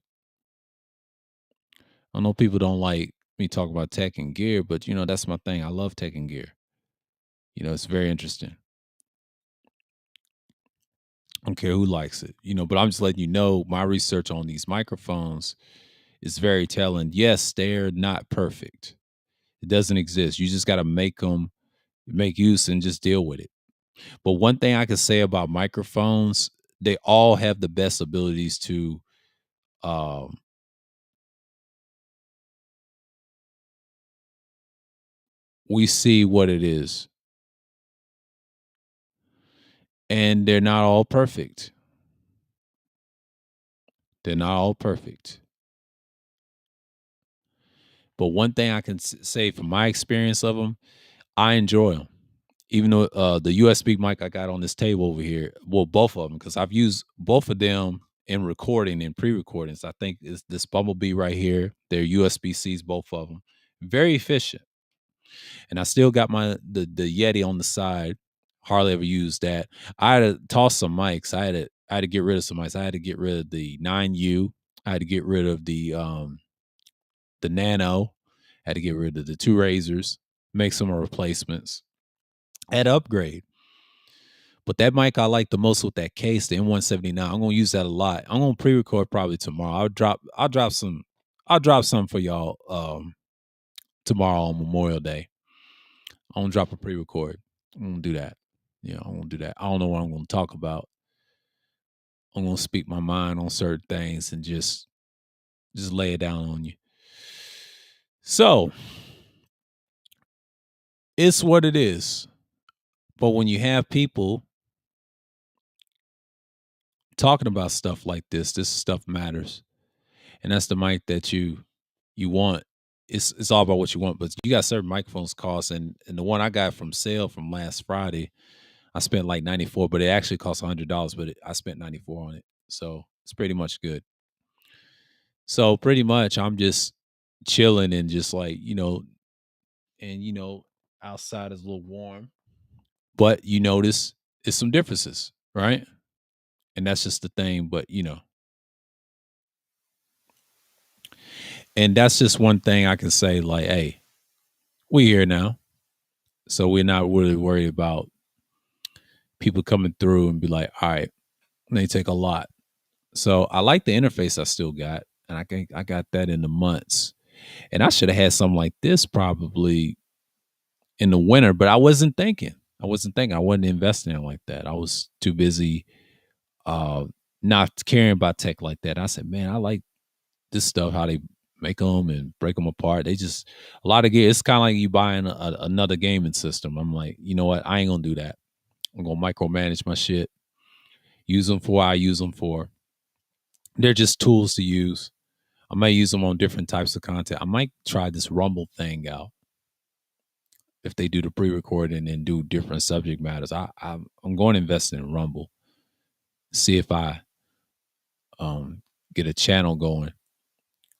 I know people don't like me talk about tech and gear, but that's my thing. I love tech and gear. It's very interesting. I don't care who likes it, but I'm just letting you know my research on these microphones is very telling. Yes, they're not perfect. It doesn't exist. You just got to make them, make use, and just deal with it. But one thing I can say about microphones, they all have the best abilities to, um, we see what it is, and they're not all perfect. They're not all perfect. But one thing I can say from my experience of them, I enjoy them. Even though the USB mic I got on this table over here, well, both of them, because I've used both of them in recording and pre-recordings. I think it's this Bumblebee right here. They're USB Cs, both of them, very efficient. And I still got the Yeti on the side. Hardly ever used that. I had to toss some mics. I had to get rid of some mics. I had to get rid of the 9U. I had to get rid of the Nano. I had to get rid of the two razors, make some replacements. I had to upgrade. But that mic I like the most with that case, the M179. I'm gonna use that a lot. I'm gonna pre-record probably tomorrow. I'll drop some for y'all tomorrow on Memorial Day. I'm gonna drop a pre-record. I'm gonna do that. Yeah, I'm gonna do that. I don't know what I'm gonna talk about. I'm gonna speak my mind on certain things and just lay it down on you. So it's what it is. But when you have people talking about stuff like this stuff matters. And that's the mic that you want. It's all about what you want, but you got certain microphones cost, and the one I got from sale from last Friday, I spent like 94, but it actually cost $100, but I spent 94 on it. So it's pretty much good. So pretty much I'm just chilling and just like, and outside is a little warm, but you notice it's some differences, right? And that's just the thing, but and that's just one thing I can say, like, hey, we here now. So we're not really worried about people coming through and be like, all right, they take a lot. So I like the interface I still got. And I think I got that in the months. And I should have had something like this probably in the winter, but I wasn't thinking. I wasn't investing in it like that. I was too busy uh not caring about tech like that. I said, man, I like this stuff, how they make them and break them apart. They just a lot of gear. It's kind of like you buying another gaming system. I'm like, you know what? I ain't gonna do that. I'm gonna micromanage my shit. Use them for what I use them for. They're just tools to use. I might use them on different types of content. I might try this Rumble thing out if they do the pre-recording and do different subject matters. I'm going to invest in Rumble. See if I get a channel going.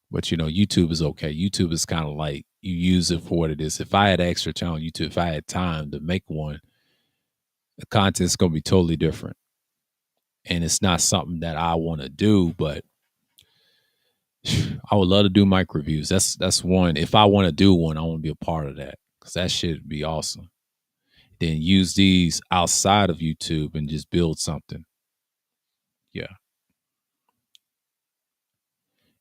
But YouTube is okay. YouTube is kind of like you use it for what it is. If I had an extra channel on YouTube, if I had time to make one, the content's gonna be totally different. And it's not something that I want to do, but I would love to do mic reviews. That's one. If I want to do one, I want to be a part of that because that should be awesome. Then use these outside of YouTube and just build something. Yeah.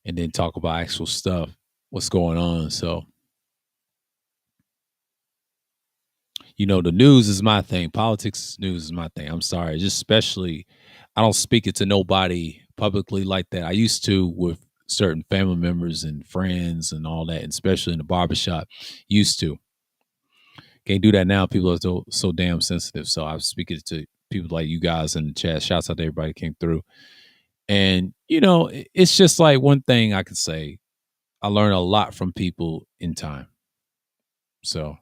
And then talk about actual stuff, what's going on. So, the news is my thing. Politics news is my thing. I'm sorry. Just especially, I don't speak it to nobody publicly like that. I used to with certain family members and friends and all that, and especially in the barbershop. Used to. Can't do that now. People are so damn sensitive. So I speak it to people like you guys in the chat. Shouts out to everybody who came through. And, it's just like one thing I could say. I learned a lot from people in time. So,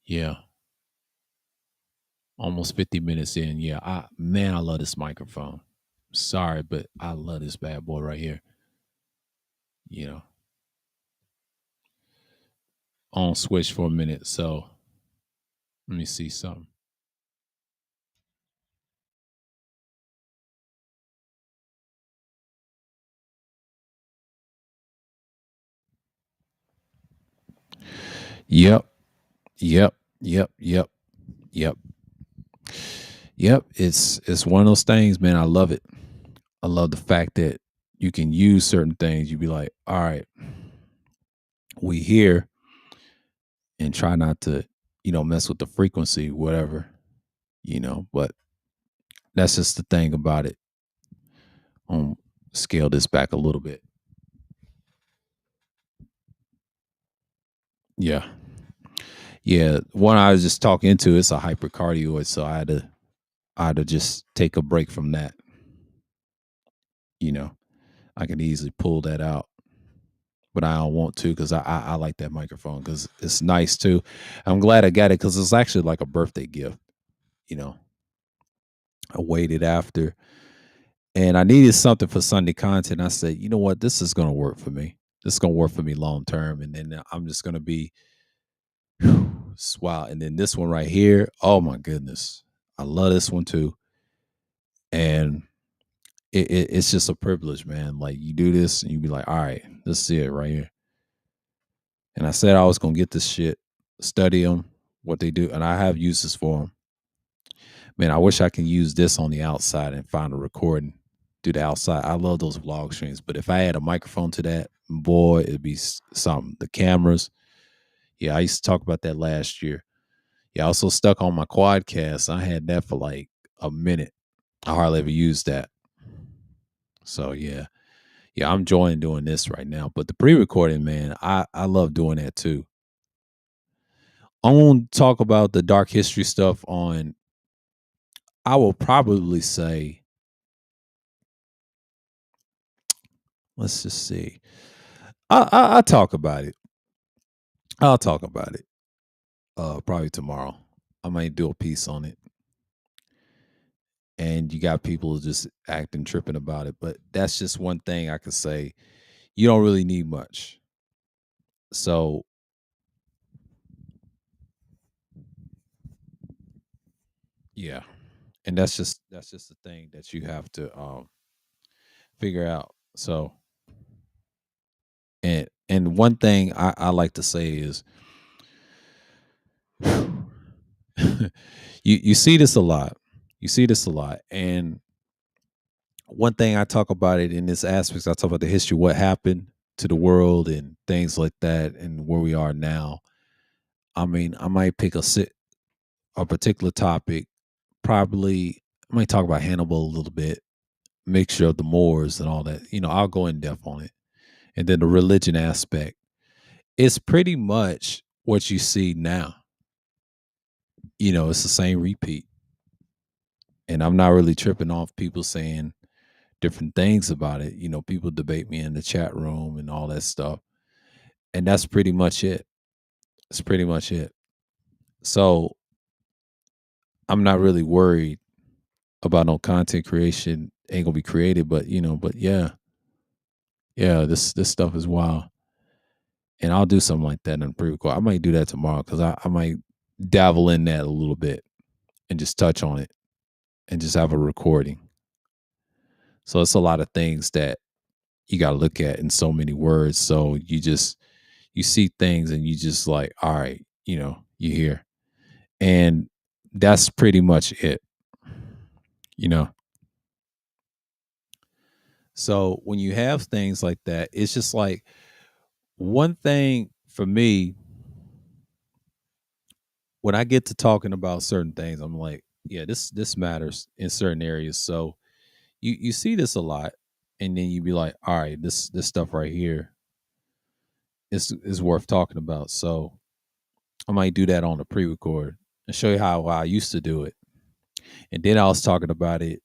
yeah, almost 50 minutes in. Yeah, I love this microphone. Sorry, but I love this bad boy right here. You know, on switch for a minute. So let me see something. Yep, yep, yep, yep, yep, yep. It's one of those things, man. I love it. I love the fact that you can use certain things. You be like, all right, we here, and try not to, mess with the frequency, whatever, but that's just the thing about it. Scale this back a little bit. Yeah. Yeah. One I was just talking to, it's a hypercardioid, so I had to just take a break from that. You know, I can easily pull that out, but I don't want to because I like that microphone because it's nice too. I'm glad I got it because it's actually like a birthday gift. You know, I waited after and I needed something for Sunday content. I said, you know what, this is gonna work for me. This is gonna work for me long term, and then I'm just gonna be wow. And then this one right here, oh my goodness, I love this one too. And it's just a privilege, man. Like you do this and you be like, all right, this is it right here. And I said I was gonna get this shit, study them, what they do, and I have uses for them. Man, I wish I can use this on the outside and find a recording, do the outside. I love those vlog streams, but if I had a microphone to that, boy, it'd be something. The cameras, yeah, I used to talk about that last year. Yeah, I also stuck on my quadcast. I had that for like a minute. I hardly ever used that. So yeah, I'm enjoying doing this right now. But the pre-recording, man, I love doing that too. I want to talk about the dark history stuff on. I will probably say, let's just see. I'll talk about it. I'll talk about it. Probably tomorrow. I might do a piece on it. And you got people just acting tripping about it, but that's just one thing I could say. You don't really need much. So yeah, and that's just the thing that you have to figure out. So and one thing I like to say is you see this a lot. You see this a lot. And one thing I talk about it in this aspect, I talk about the history, what happened to the world and things like that and where we are now. I mean, I might pick a particular topic. Probably I might talk about Hannibal a little bit, mixture of the Moors and all that. I'll go in depth on it. And then the religion aspect. It's pretty much what you see now. It's the same repeat. And I'm not really tripping off people saying different things about it. People debate me in the chat room and all that stuff. And that's pretty much it. That's pretty much it. So I'm not really worried about no content creation ain't gonna be created, but yeah, yeah, this stuff is wild. And I'll do something like that in the pre-record. I might do that tomorrow because I might dabble in that a little bit and just touch on it and just have a recording. So it's a lot of things that, you got to look at in so many words. So you see things and you just like, all right, you hear. And that's pretty much it, you know. So when you have things like that, it's just like one thing for me when I get to talking about certain things, I'm like, yeah, this matters in certain areas. So you see this a lot, and then you be like, all right, this stuff right here is worth talking about. So I might do that on the pre-record and show you how I used to do it, and then I was talking about it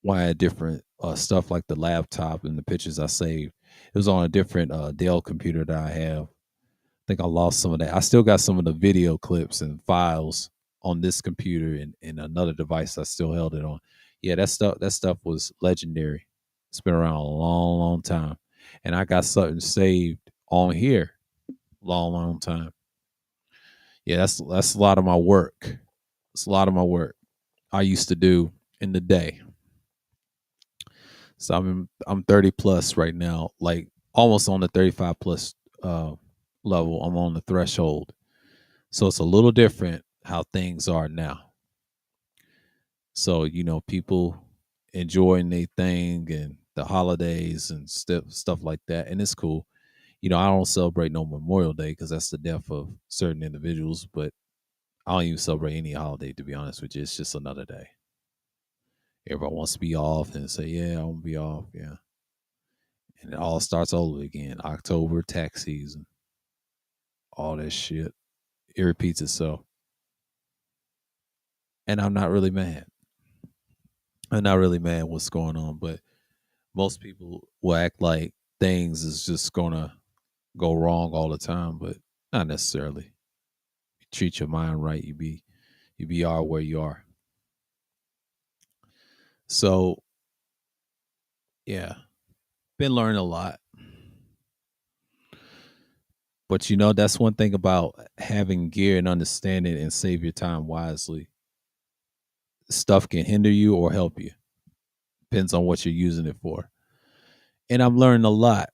when I had different stuff like the laptop and the pictures I saved. It was on a different Dell computer that I have. I think I lost some of that. I still got some of the video clips and files on this computer and another device I still held it on. Yeah, that stuff was legendary. It's been around a long, long time. And I got something saved on here long, long time. Yeah, that's a lot of my work. It's a lot of my work I used to do in the day. So I'm 30 plus right now, like almost on the 35 plus level. I'm on the threshold. So it's a little different how things are now. So, people enjoying their thing and the holidays and stuff like that. And it's cool. I don't celebrate no Memorial Day because that's the death of certain individuals, but I don't even celebrate any holiday, to be honest with you. It's just another day. Everybody wants to be off and say, yeah, I want to be off. Yeah. And it all starts over again. October, tax season, all that shit. It repeats itself. And I'm not really mad. I'm not really mad what's going on, but most people will act like things is just gonna go wrong all the time, but not necessarily. You treat your mind right, you be are where you are. So yeah, been learning a lot. But that's one thing about having gear and understanding and save your time wisely. Stuff can hinder you or help you. Depends on what you're using it for. And I'm learning a lot.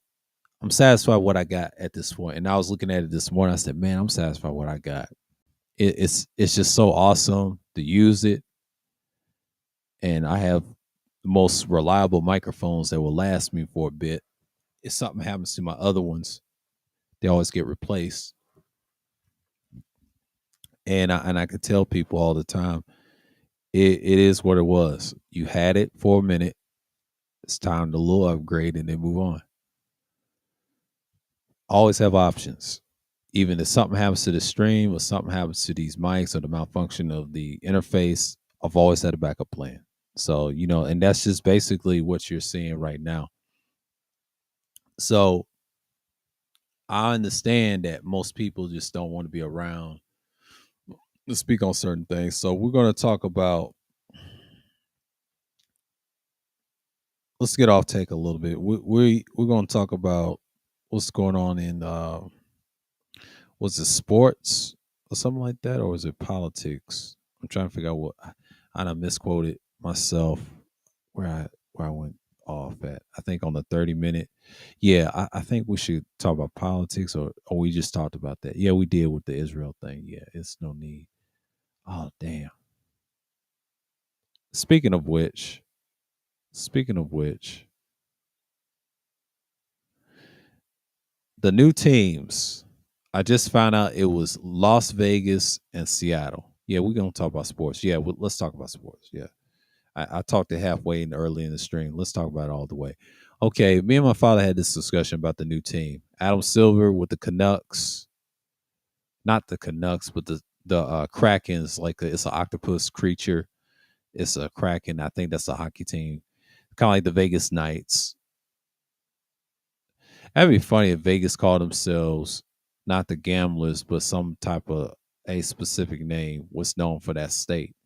I'm satisfied with what I got at this point. And I was looking at it this morning. I said, man, I'm satisfied with what I got. It's just so awesome to use it. And I have the most reliable microphones that will last me for a bit. If something happens to my other ones, they always get replaced. And I could tell people all the time, it is what it was. You had it for a minute. It's time to little upgrade and then move on. Always have options. Even if something happens to the stream or something happens to these mics or the malfunction of the interface, I've always had a backup plan. So, and that's just basically what you're seeing right now. So I understand that most people just don't want to be around to speak on certain things. So we're going to talk about, let's get off take a little bit. We're going to talk about what's going on in, was it sports or something like that? Or is it politics? I'm trying to figure out what I done misquoted myself where I went off at. I think on the 30-minute. Yeah, I think we should talk about politics or we just talked about that. Yeah, we did with the Israel thing. Yeah, it's no need. Oh damn. Speaking of which, speaking of which, the new teams. I just found out it was Las Vegas and Seattle. Yeah, we're gonna talk about sports. Yeah, let's talk about sports. Yeah, I talked it halfway in early in the stream. Let's talk about it all the way. Okay, me and my father had this discussion about the new team. Adam Silver with the Canucks, not the Canucks, but the Krakens. Like it's an octopus creature. It's a Kraken. I think that's a hockey team, kind of like the Vegas Knights. That'd be funny if Vegas called themselves not the Gamblers, but some type of a specific name was known for that state.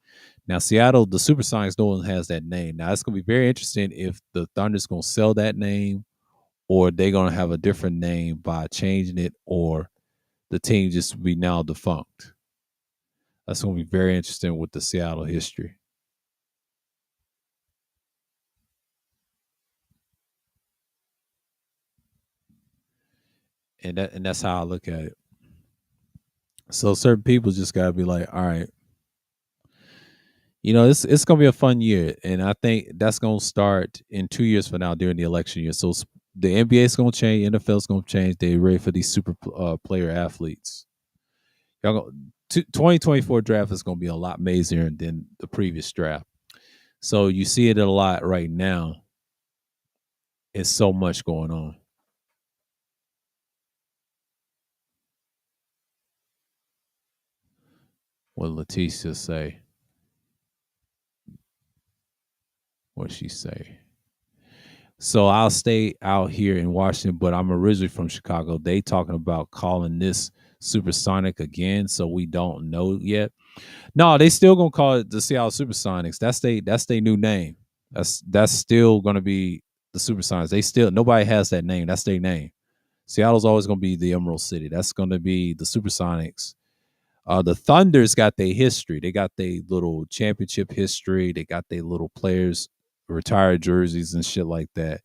Now, Seattle, the Supersonics, no one has that name. Now, it's going to be very interesting if the Thunder's going to sell that name or they're going to have a different name by changing it or the team just be now defunct. That's going to be very interesting with the Seattle history. and that's how I look at it. So certain people just gotta be like, all right, it's gonna be a fun year, and I think that's gonna start in 2 years from now during the election year. So the NBA is gonna change, NFL is gonna change. They ready for these super player athletes. Y'all go, 2024 draft is gonna be a lot mazier than the previous draft. So you see it a lot right now. It's so much going on. What Leticia say? What she say? So I'll stay out here in Washington, but I'm originally from Chicago. They talking about calling this Supersonic again, so we don't know yet. No, they still gonna call it the Seattle Supersonics. That's their new name. That's still gonna be the Supersonics. They still nobody has that name. That's their name. Seattle's always gonna be the Emerald City. That's gonna be the Supersonics. The Thunder's got their history. They got their little championship history. They got their little players retired jerseys and shit like that.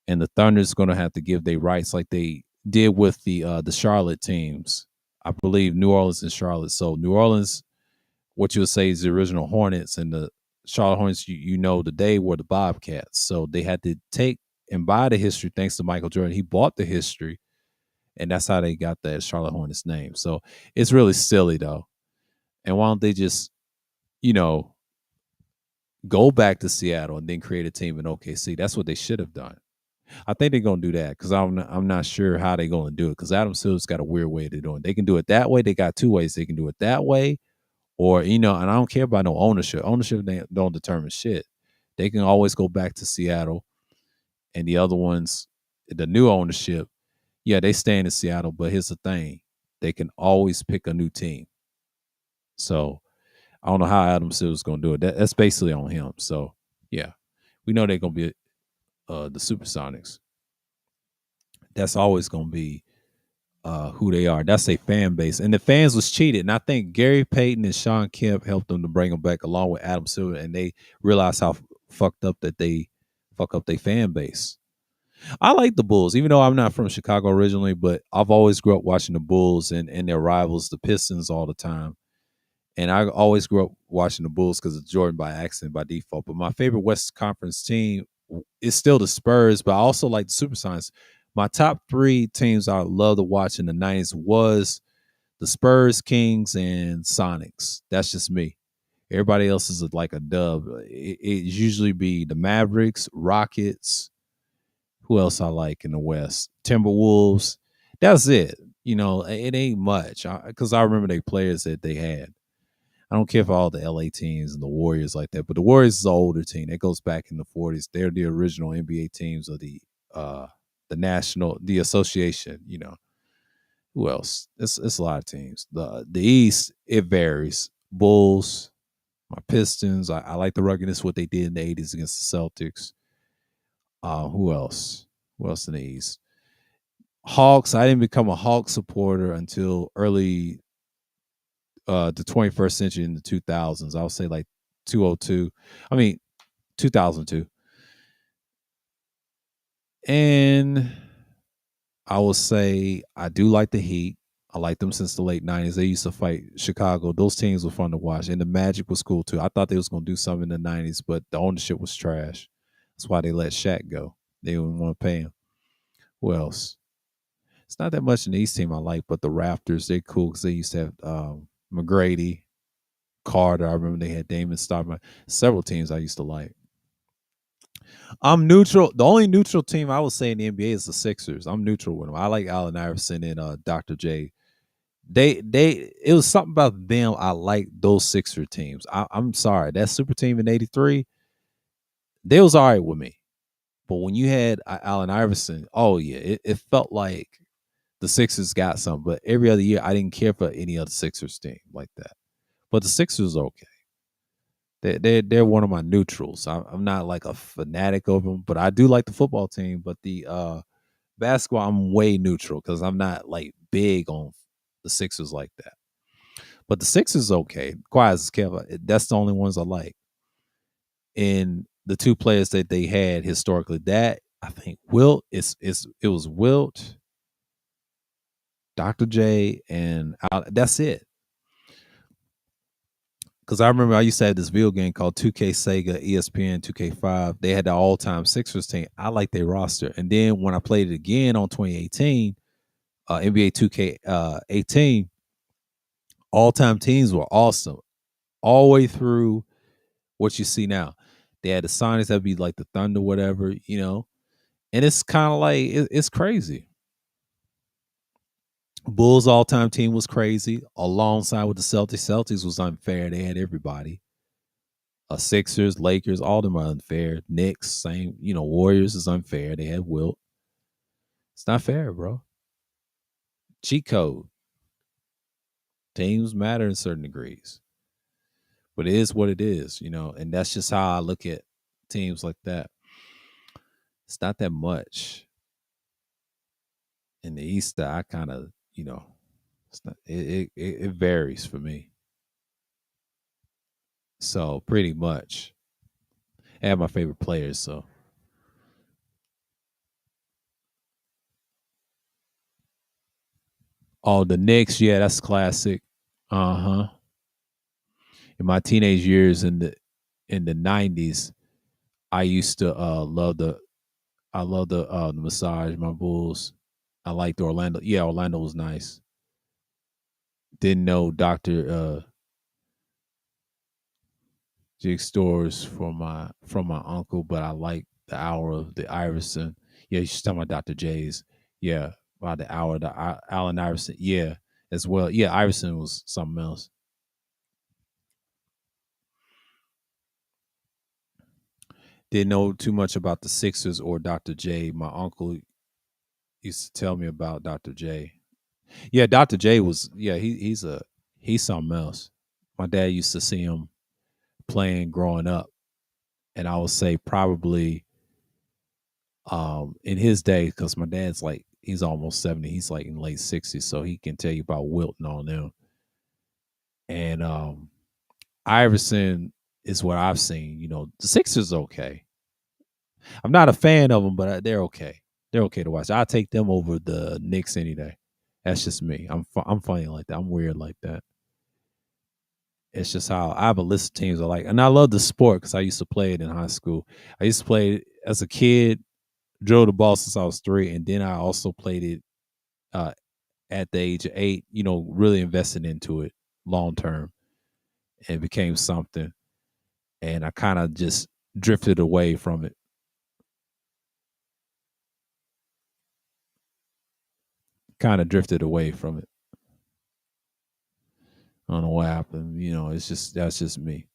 And the Thunder's going to have to give their rights like they did with the Charlotte teams. I believe New Orleans and Charlotte. So New Orleans, what you would say is the original Hornets, and the Charlotte Hornets, today were the Bobcats. So they had to take and buy the history thanks to Michael Jordan. He bought the history, and that's how they got that Charlotte Hornets name. So it's really silly though. And why don't they just, you know, go back to Seattle and then create a team in OKC? That's what they should have done. I think they're gonna do that because I'm not sure how they're gonna do it because Adam Silver's got a weird way to do it. They can do it that way. They got two ways. They can do it that way, or and I don't care about no ownership. Ownership they don't determine shit. They can always go back to Seattle, and the other ones, the new ownership, yeah, they stay in Seattle. But here's the thing: they can always pick a new team. So I don't know how Adam Silver's gonna do it. That's basically on him. So yeah, we know they're gonna be the Supersonics. That's always gonna be who they are. That's a fan base, and the fans was cheated. And I think Gary Payton and Sean Kemp helped them to bring them back, along with Adam Silver, and they realized how fucked up that they fuck up their fan base. I like the Bulls, even though I'm not from Chicago originally, but I've always grew up watching the Bulls and their rivals, the Pistons, all the time. And I always grew up watching the Bulls because of Jordan by accident, by default. But my favorite West Conference team is still the Spurs, but I also like the Supersonics. My top three teams I love to watch in the 90s was the Spurs, Kings, and Sonics. That's just me. Everybody else is like a dub. It usually be the Mavericks, Rockets. Who else I like in the West? Timberwolves. That's it. It ain't much because I remember they players that they had. I don't care for all the LA teams and the Warriors like that, but the Warriors is an older team. That goes back in the 40s. They're the original NBA teams of the association. Who else? It's a lot of teams. The East, it varies. Bulls, my Pistons. I like the ruggedness what they did in the 80s against the Celtics. Who else? Who else in the East? Hawks. I didn't become a Hawks supporter until early the 21st century in the 2000s. I would say like 202. I mean 2002. And I will say I do like the Heat. I like them since the late 90s. They used to fight Chicago. Those teams were fun to watch. And the Magic was cool too. I thought they was going to do something in the 90s, but the ownership was trash. That's why they let Shaq go. They didn't want to pay him. Who else? It's not that much in the East team I like, but the Raptors, they're cool because they used to have McGrady, Carter. I remember they had Damon Stoudemire. Several teams I used to like. I'm neutral. The only neutral team I would say in the NBA is the Sixers. I'm neutral with them. I like Allen Iverson and Dr. J. It was something about them. I like those Sixer teams. I'm sorry, that super team in '83, they was all right with me. But when you had Allen Iverson, oh yeah, it felt like the Sixers got something. But every other year, I didn't care for any other Sixers team like that. But the Sixers are okay. They're one of my neutrals. I'm not like a fanatic of them, but I do like the football team. But the basketball, I'm way neutral because I'm not like big on the Sixers like that. But the Sixers okay. Quiet as Kev, that's the only ones I like. And the two players that they had historically, that I think Wilt it was Wilt Dr. J, and that's it. Because I remember I used to have this video game called 2K Sega ESPN 2K5. They had the all time Sixers team. I like their roster. And then when I played it again on 2018, NBA 2K 18, all time teams were awesome. All the way through what you see now. They had the Sonics that'd be like the Thunder, whatever, you know. And it's kind of like, it's crazy. Bulls all time team was crazy. Alongside with the Celtics. Celtics was unfair. They had everybody. Sixers, Lakers, all them are unfair. Knicks, same. You know, Warriors is unfair. They had Wilt. It's not fair, bro. Cheat code. Teams matter in certain degrees, but it is what it is, you know. And that's just how I look at teams like that. It's not that much in the East that I kind of, you know, it's not, it varies for me. So pretty much, I have my favorite players. So, oh, the Knicks, yeah, that's classic. Uh huh. In my teenage years in the '90s, I used to love the massage my Bulls. I liked Orlando. Yeah, Orlando was nice. Didn't know Doctor Jig stores from my uncle, but I like the hour of the Iverson. Yeah, you should talk about Dr. J's. Yeah, about the hour the Allen Iverson. Yeah, as well. Yeah, Iverson was something else. Didn't know too much about the Sixers or Dr. J. My uncle used to tell me about Dr. J. Yeah, Dr. J was he's something else. My dad used to see him playing growing up, and I would say probably in his day, because my dad's like he's almost 70, he's like in late 60s, so he can tell you about Wilt and all them. And Iverson is what I've seen. You know, the Sixers okay. I'm not a fan of them, but they're okay. They're okay to watch. I take them over the Knicks any day. That's just me. I'm funny like that. I'm weird like that. It's just how I have a list of teams I like, and I love the sport because I used to play it in high school. I used to play it as a kid, drove the ball since I was 3, and then I also played it uh, at the age of 8. You know, really invested into it long term, and it became something. And I kind of just drifted away from it. Kind of drifted away from it. I don't know what happened. You know, it's just that's just me.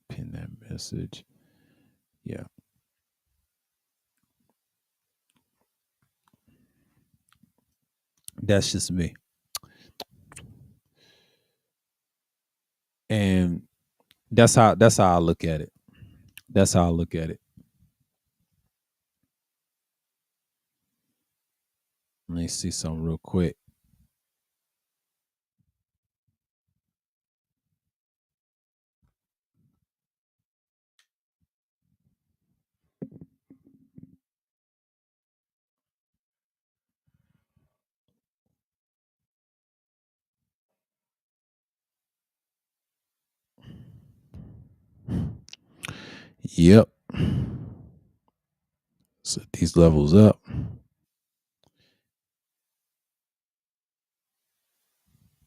Pin that message. Yeah, that's just me. And that's how I look at it. That's how I look at it. Let me see something real quick. Yep. So these levels up.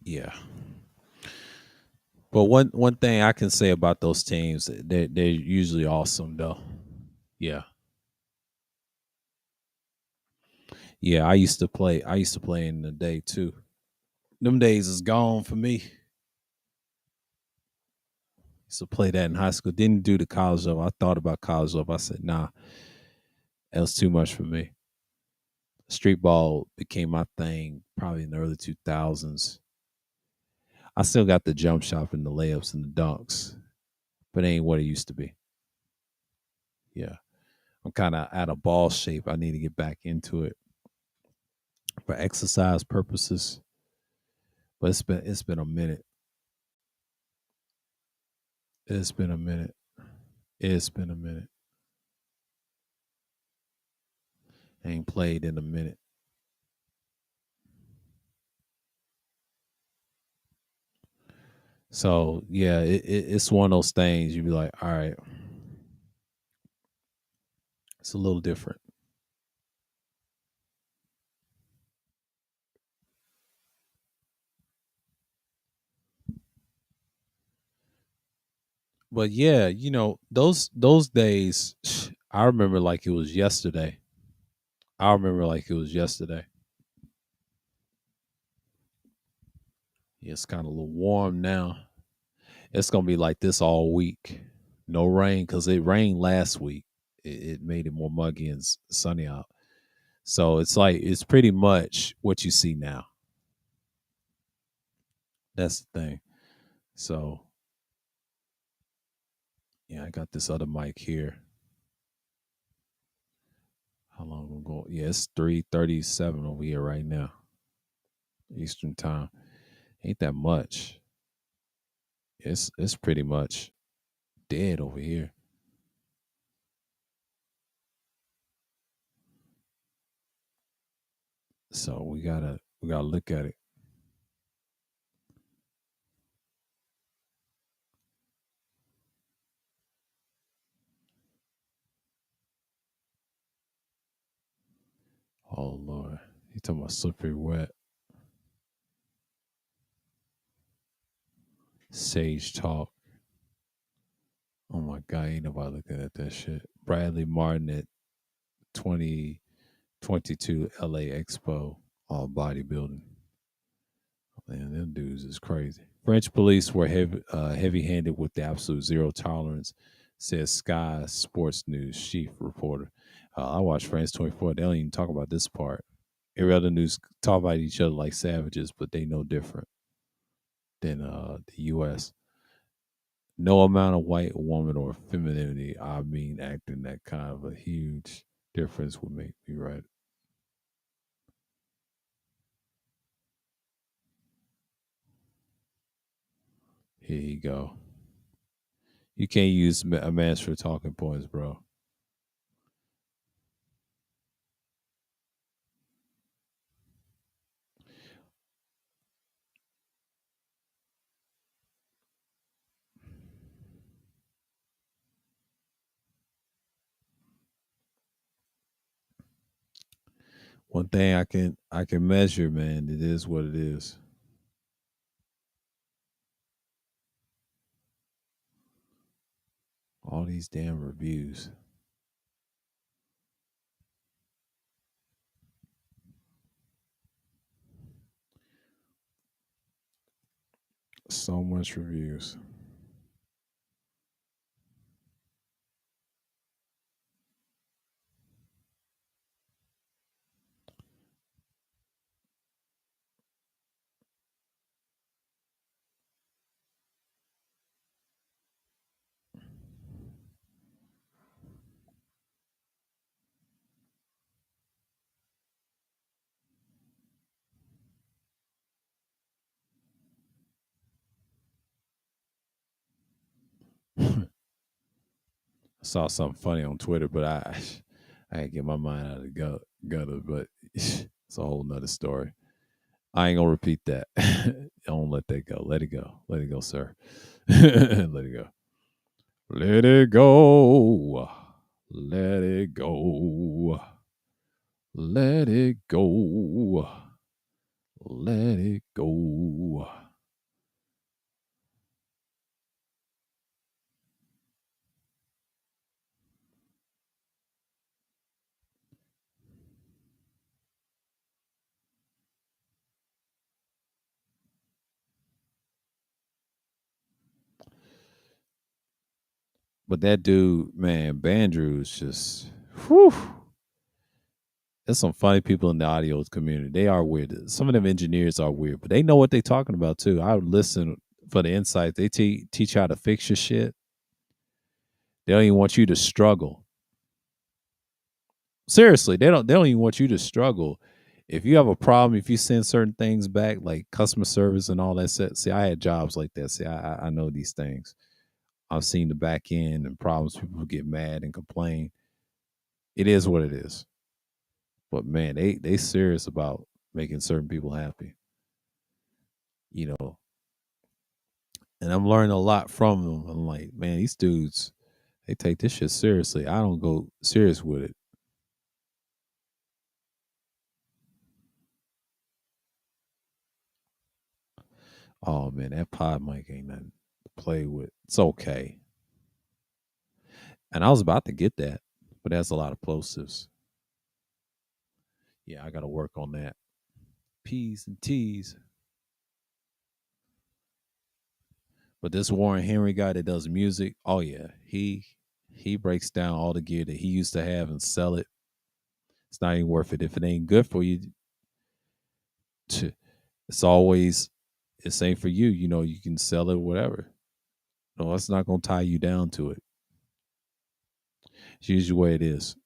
Yeah. But one thing I can say about those teams, they're usually awesome though. Yeah. Yeah, I used to play in the day too. Them days is gone for me. Used to play that in high school. Didn't do the college level. I thought about college level. I said, nah, that was too much for me. Street ball became my thing probably in the early 2000s. I still got the jump shot and the layups and the dunks, but it ain't what it used to be. Yeah. I'm kind of out of ball shape. I need to get back into it for exercise purposes. But it's been a minute. It's been a minute. It's been a minute. Ain't played in a minute. So yeah, it's one of those things you be like, all right, it's a little different. But yeah, those days, I remember like it was yesterday. I remember like it was yesterday. Yeah, it's kind of a little warm now. It's gonna be like this all week. No rain because it rained last week. It made it more muggy and sunny out. So it's like it's pretty much what you see now. That's the thing. So yeah, I got this other mic here. How long ago? Yeah, it's 3:37 over here right now, Eastern time. Ain't that much. It's pretty much dead over here. So we gotta look at it. Oh Lord. You talking about slippery wet. Sage talk. Oh my god, ain't nobody looking at that shit. Bradley Martin at 2022 LA Expo, all bodybuilding. Man, them dudes is crazy. French police were heavy-handed with the absolute zero tolerance, says Sky Sports News chief reporter. I watch France 24. They don't even talk about this part. Every other news talk about each other like savages, but they no different than the U.S. No amount of white woman or femininity, I mean, acting that kind of a huge difference would make me right. Here you go. You can't use a man's for talking points, bro. One thing I can measure, man, it is what it is. All these damn reviews. So much reviews. I saw something funny on Twitter, but I can't get my mind out of the gutter, but it's a whole nother story. I ain't gonna repeat that. Don't let that go. Let it go. Let it go, sir. Let it go. Let it go. Let it go. Let it go. Let it go. But that dude, man, Bandrew is just whew. There's some funny people in the audio community. They are weird. Some of them engineers are weird, but they know what they're talking about too. I would listen for the insight. They teach how to fix your shit. They don't even want you to struggle. Seriously, they don't even want you to struggle. If you have a problem, if you send certain things back, like customer service and all that, see, I had jobs like that. See, I know these things. I've seen the back end and problems. People get mad and complain. It is what it is. But man, they serious about making certain people happy. You know, and I'm learning a lot from them. I'm like, man, these dudes, they take this shit seriously. I don't go serious with it. Oh man, that pod mic ain't nothing to play with. It's okay. And I was about to get that, but that's a lot of plosives. Yeah, I got to work on that. P's and T's. But this Warren Henry guy that does music, oh yeah, he breaks down all the gear that he used to have and sell it. It's not even worth it if it ain't good for you. To, it's always it's ain't for you. You know, you can sell it, whatever. No, it's not gonna tie you down to it. It's usually the way it is.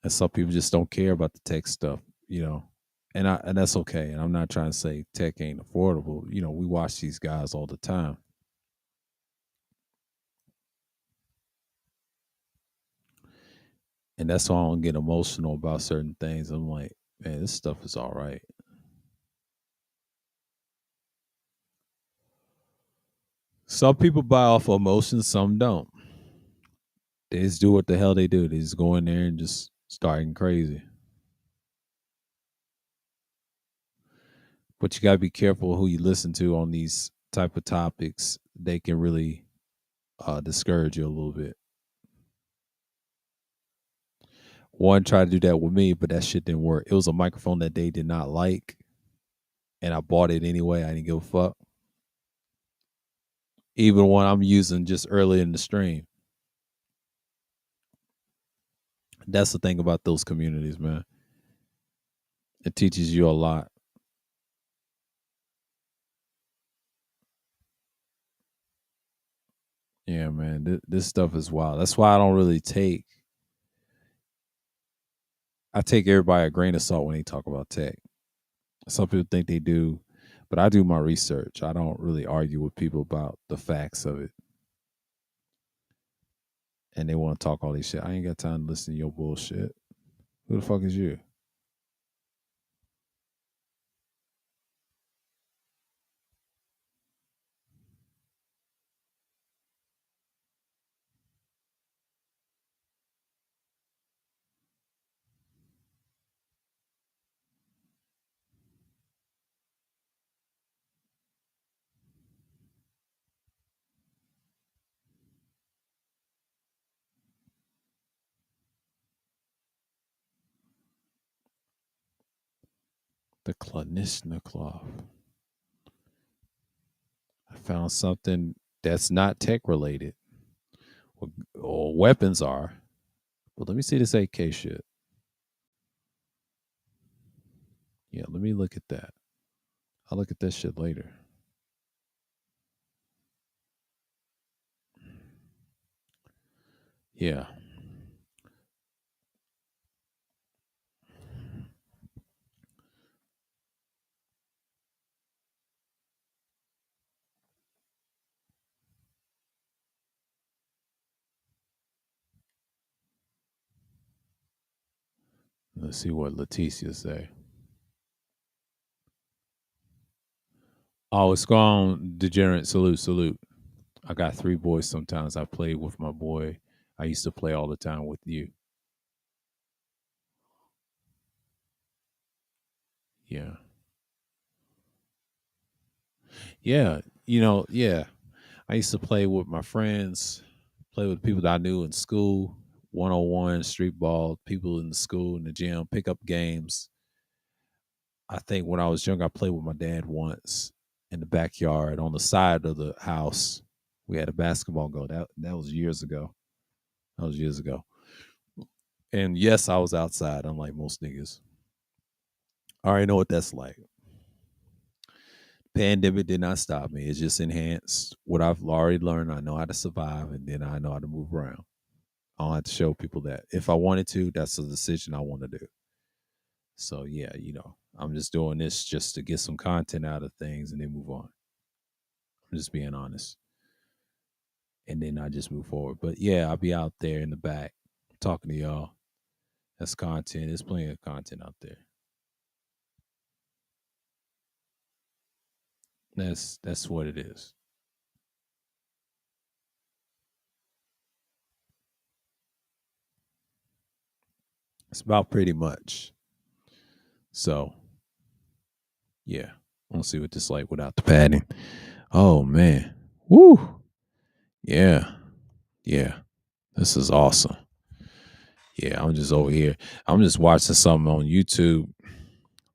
And some people just don't care about the tech stuff, you know. And that's okay. And I'm not trying to say tech ain't affordable. You know, we watch these guys all the time. And that's why I don't get emotional about certain things. I'm like, man, this stuff is all right. Some people buy off of emotions, some don't. They just do what the hell they do. They just go in there and just starting crazy. But you gotta be careful who you listen to on these type of topics. They can really discourage you a little bit. One tried to do that with me, but that shit didn't work. It was a microphone that they did not like, and I bought it anyway. I didn't give a fuck. Even one I'm using just early in the stream. That's the thing about those communities, man. It teaches you a lot. Yeah, man. This stuff is wild. That's why I don't really take. I take everybody a grain of salt when they talk about tech. Some people think they do, but I do my research. I don't really argue with people about the facts of it, and they want to talk all this shit. I ain't got time to listen to your bullshit. Who the fuck is you? The Klanishnikov. I found something that's not tech related. Or weapons are. But let me see this AK shit. Yeah, let me look at that. I'll look at that shit later. Yeah. Let's see what Leticia say. Oh, it's gone. Degenerate. Salute, salute. I got three boys sometimes. I play with my boy. I used to play all the time with you. Yeah. Yeah. Yeah. I used to play with my friends, play with people that I knew in school, 101, street ball, people in the school, in the gym, pick up games. I think when I was young, I played with my dad once in the backyard on the side of the house. We had a basketball goal. That was years ago. That was years ago. And yes, I was outside, unlike most niggas. I already know what that's like. Pandemic did not stop me. It just enhanced what I've already learned. I know how to survive, and then I know how to move around. I don't have to show people that. If I wanted to, that's a decision I want to do. So yeah, I'm just doing this just to get some content out of things and then move on. I'm just being honest. And then I just move forward. But yeah, I'll be out there in the back talking to y'all. That's content. There's plenty of content out there. That's what it is. It's about pretty much. So yeah. We'll see what this like without the padding. Oh man. Woo. Yeah. Yeah. This is awesome. Yeah, I'm just over here. I'm just watching something on YouTube.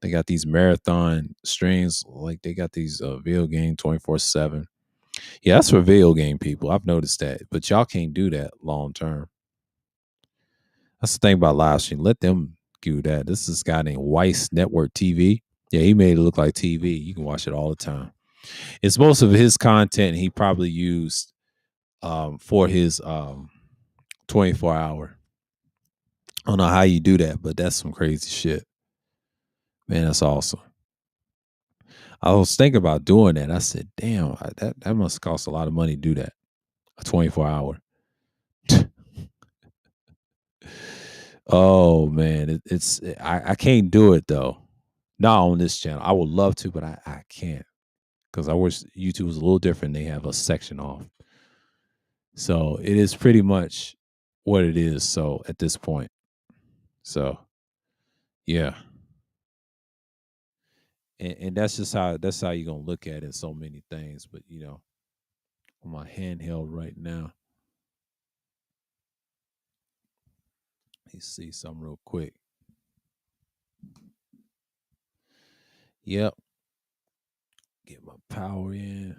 They got these marathon streams, like they got these video game 24/7. Yeah, that's for video game people. I've noticed that, but y'all can't do that long term. That's the thing about live stream. Let them do that. This is this guy named Weiss Network TV. Yeah, he made it look like TV. You can watch it all the time. It's most of his content he probably used for his 24 hour. I don't know how you do that, but that's some crazy shit. Man, that's awesome. I was thinking about doing that. I said, damn, that must cost a lot of money to do that. A 24 hour. Oh man, I can't do it though. Not on this channel. I would love to, but I can't because I wish YouTube was a little different. They have a section off, so it is pretty much what it is. So at this point, so yeah, and that's how you're gonna look at it. So many things, but on my handheld right now, let's see something real quick. Yep, get my power in.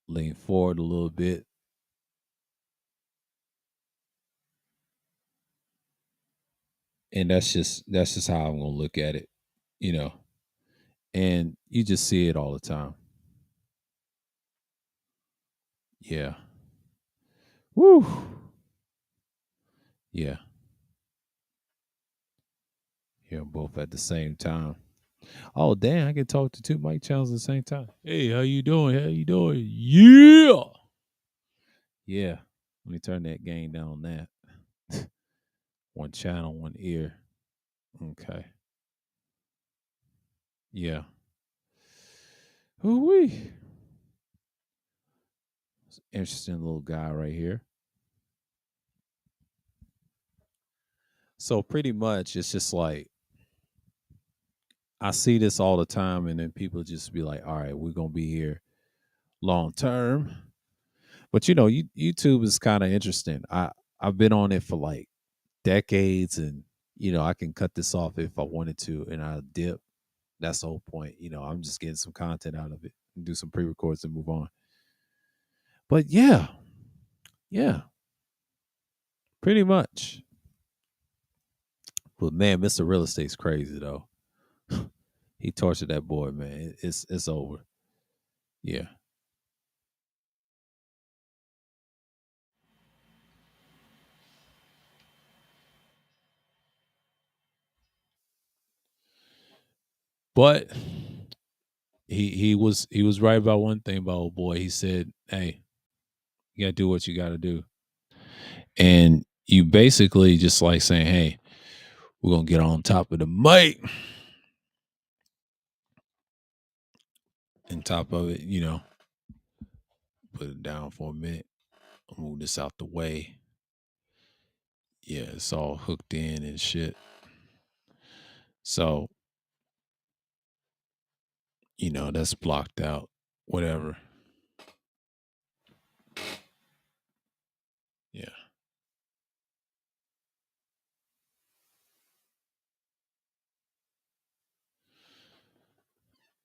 Lean forward a little bit. And that's just how I'm gonna look at it, you know. And you just see it all the time. Yeah. Woo. Yeah. Yeah, both at the same time. Oh damn, I can talk to two mic channels at the same time. Hey, how you doing? How you doing? Yeah. Yeah. Let me turn that gain down on that. One channel, one ear. Okay. Yeah. Whoo-wee. Interesting little guy right here. So pretty much it's just like I see this all the time, and then people just be like, all right, we're gonna be here long term. But YouTube is kind of interesting. I've been on it for like decades, and I can cut this off if I wanted to, and I dip. That's the whole point. I'm just getting some content out of it, and do some pre-records and move on. But yeah, yeah, pretty much. But man, Mr. Real Estate's crazy though. He tortured that boy, man. It's over. Yeah. But he was right about one thing about old boy. He said, "Hey, you gotta do what you gotta do," and you basically just like saying, "Hey, we're gonna get on top of the mic, and top of it, put it down for a minute, move this out the way. Yeah, it's all hooked in and shit. So that's blocked out. Whatever. Yeah.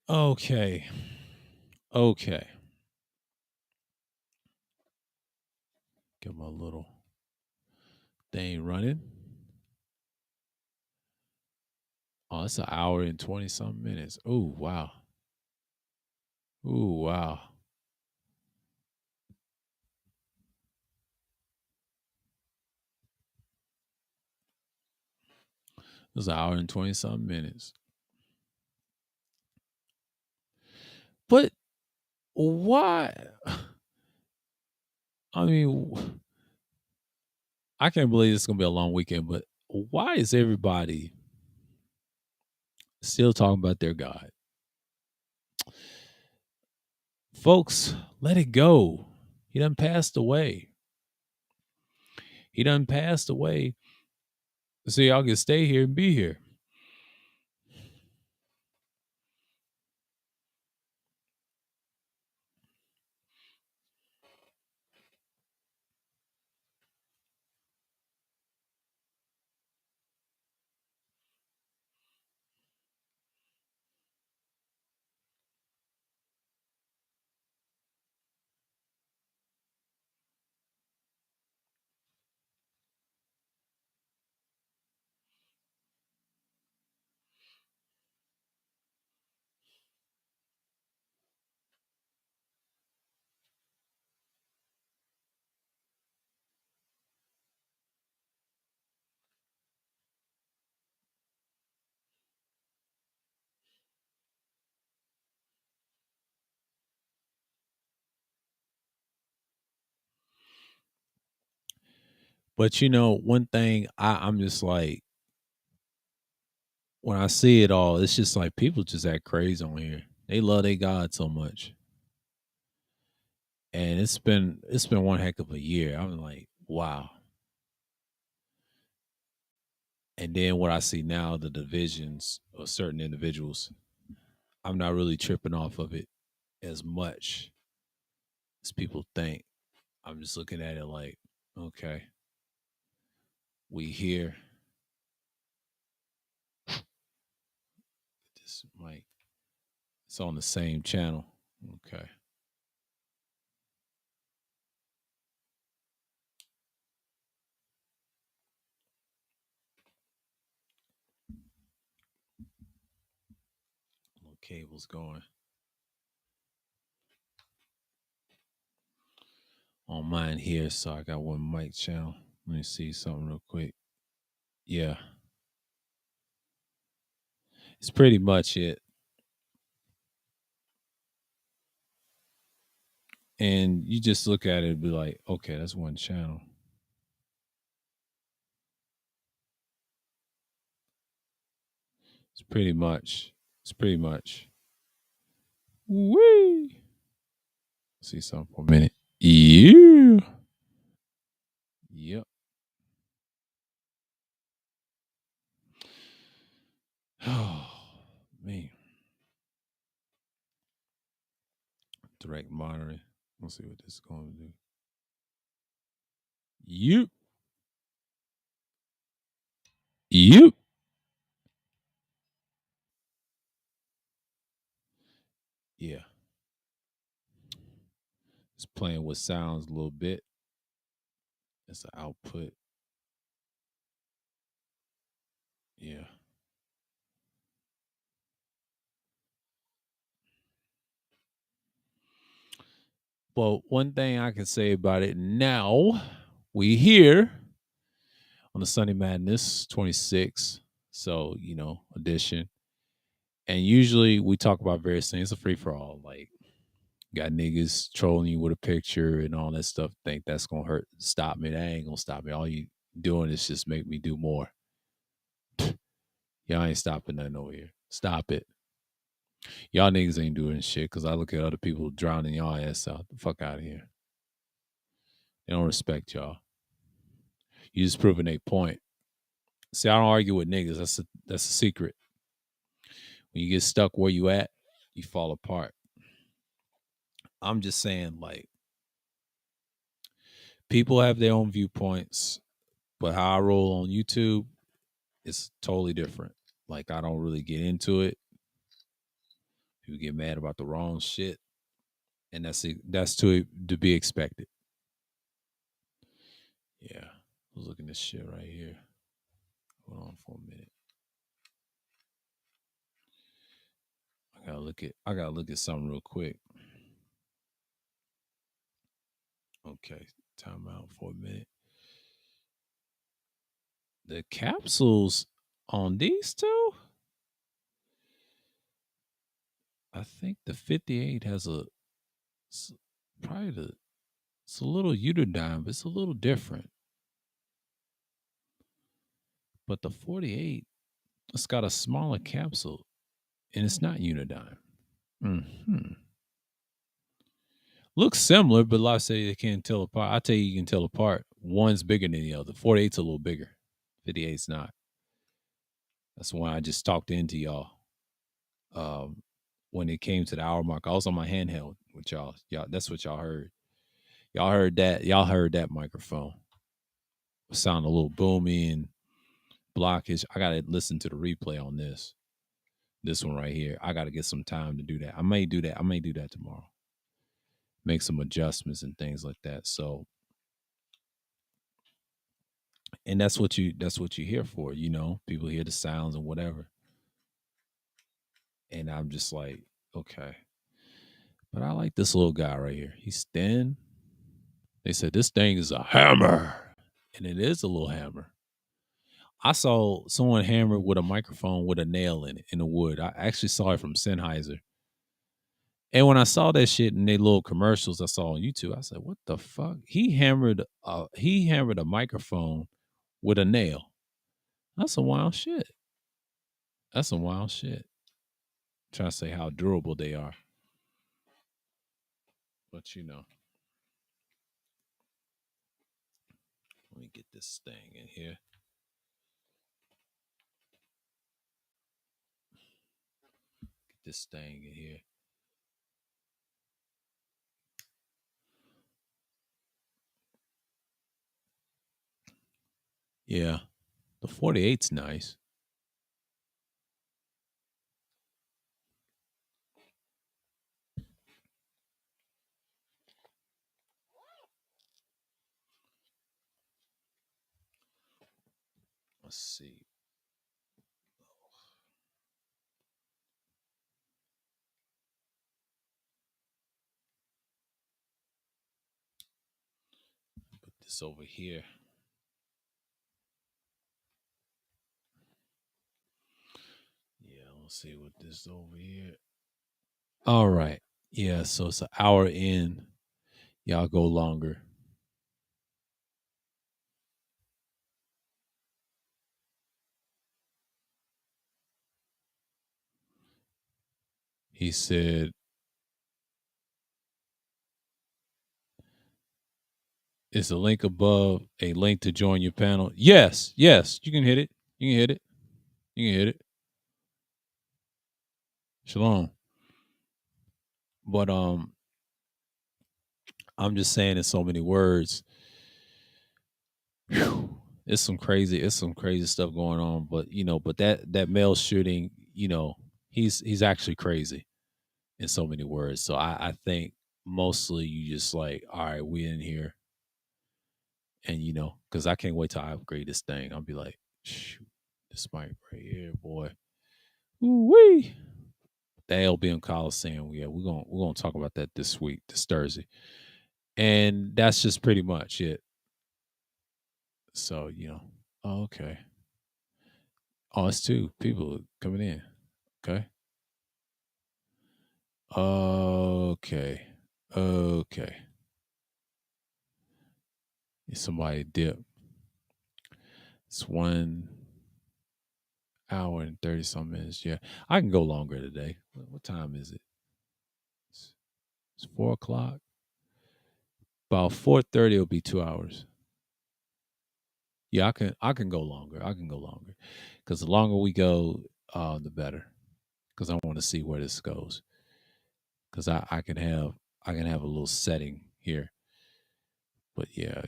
Okay. Okay. Get my little thing running. Oh, it's an hour and 20 something minutes. Oh, wow. Oh, wow. was an hour and 20 something minutes. But why? I mean, I can't believe it's gonna be a long weekend, but why is everybody still talking about their God? Folks, let it go. He done passed away. He done passed away. So y'all can stay here and be here. But one thing I'm just like, when I see it all, it's just like people just act crazy on here. They love their God so much. And it's been one heck of a year. I'm like, wow. And then what I see now, the divisions of certain individuals, I'm not really tripping off of it as much as people think. I'm just looking at it like, okay, we here. This mic, it's on the same channel. Okay. Little cables going on mine here. So I got one mic channel. Let me see something real quick. Yeah. It's pretty much it. And you just look at it and be like, okay, that's one channel. It's pretty much. It's pretty much. Wee. See something for a minute. Yeah. Yep. Oh man. Direct monitoring. Let's see what this is going to do. Yep. Yep. Yeah. It's playing with sounds a little bit. It's the output. Yeah. Well, one thing I can say about it now, we here on the Sunday Madness 26. So, edition. And usually we talk about various things. It's a free for all. Like, got niggas trolling you with a picture and all that stuff. Think that's gonna hurt? Stop me. That ain't gonna stop me. All you doing is just make me do more. Y'all ain't stopping nothing over here. Stop it. Y'all niggas ain't doing shit because I look at other people drowning y'all ass out. The fuck out of here. They don't respect y'all. You just proving a point. See, I don't argue with niggas. That's a secret. When you get stuck where you at, you fall apart. I'm just saying, like, people have their own viewpoints, but how I roll on YouTube is totally different. Like, I don't really get into it. People get mad about the wrong shit, and that's to be expected. Yeah, I was looking at this shit right here. Hold on for a minute. I gotta look at something real quick. Okay, time out for a minute. The capsules On these two, I think the 58 has s- probably it's a little Uterdyne, but it's a little different. But the 48, it's got a smaller capsule, and it's not Unidyne. Hmm. Looks similar, but like I say, they can't tell apart. I tell you, you can tell apart. One's bigger than the other. 48's a little bigger. 58's not. That's why I just talked into y'all. When it came to the hour mark, I was on my handheld with y'all. Y'all, that's what y'all heard. Y'all heard that. Y'all heard that microphone. It sound a little boomy and blockage. I gotta listen to the replay on this. This one right here. I gotta get some time to do that. I may do that. I may do that tomorrow. Make some adjustments and things like that. So, and that's what you here for. People hear the sounds and whatever. And I'm just like, okay. But I like this little guy right here. He's thin. They said this thing is a hammer, and it is a little hammer. I saw someone hammer with a microphone with a nail in it in the wood. I actually saw it from Sennheiser. And when I saw that shit in their little commercials I saw on YouTube, I said, "What the fuck?" He hammered a microphone with a nail. That's some wild shit. That's some wild shit. Trying to say how durable they are, but let me get this thing in here. Get this thing in here. Yeah, the 48's nice. Let's see. Put this over here. Yeah, let's see what this over here. All right. Yeah, so it's an hour in. Y'all go longer. He said, "Is the link above a link to join your panel?" Yes, yes, you can hit it. You can hit it. You can hit it. Shalom. But I'm just saying in so many words. Whew, it's some crazy stuff going on. But that male shooting, he's actually crazy in so many words. So I think mostly you just like, all right, we in here, and because I can't wait till I upgrade this thing. I'll be like, shoot, this mic right here, boy. Ooh wee. The LBM Coliseum. Yeah, we're gonna talk about that this week, this Thursday, and that's just pretty much it. So oh, okay. Oh, it's two people coming in. Okay, okay, okay. Somebody dip. It's 1 hour and 30 some minutes. Yeah, I can go longer today. What time is it? It's 4 o'clock. About 4:30 will be 2 hours. Yeah, I can go longer. I can go longer because the longer we go, the better. Because I want to see where this goes. Because I can have a little setting here. But yeah,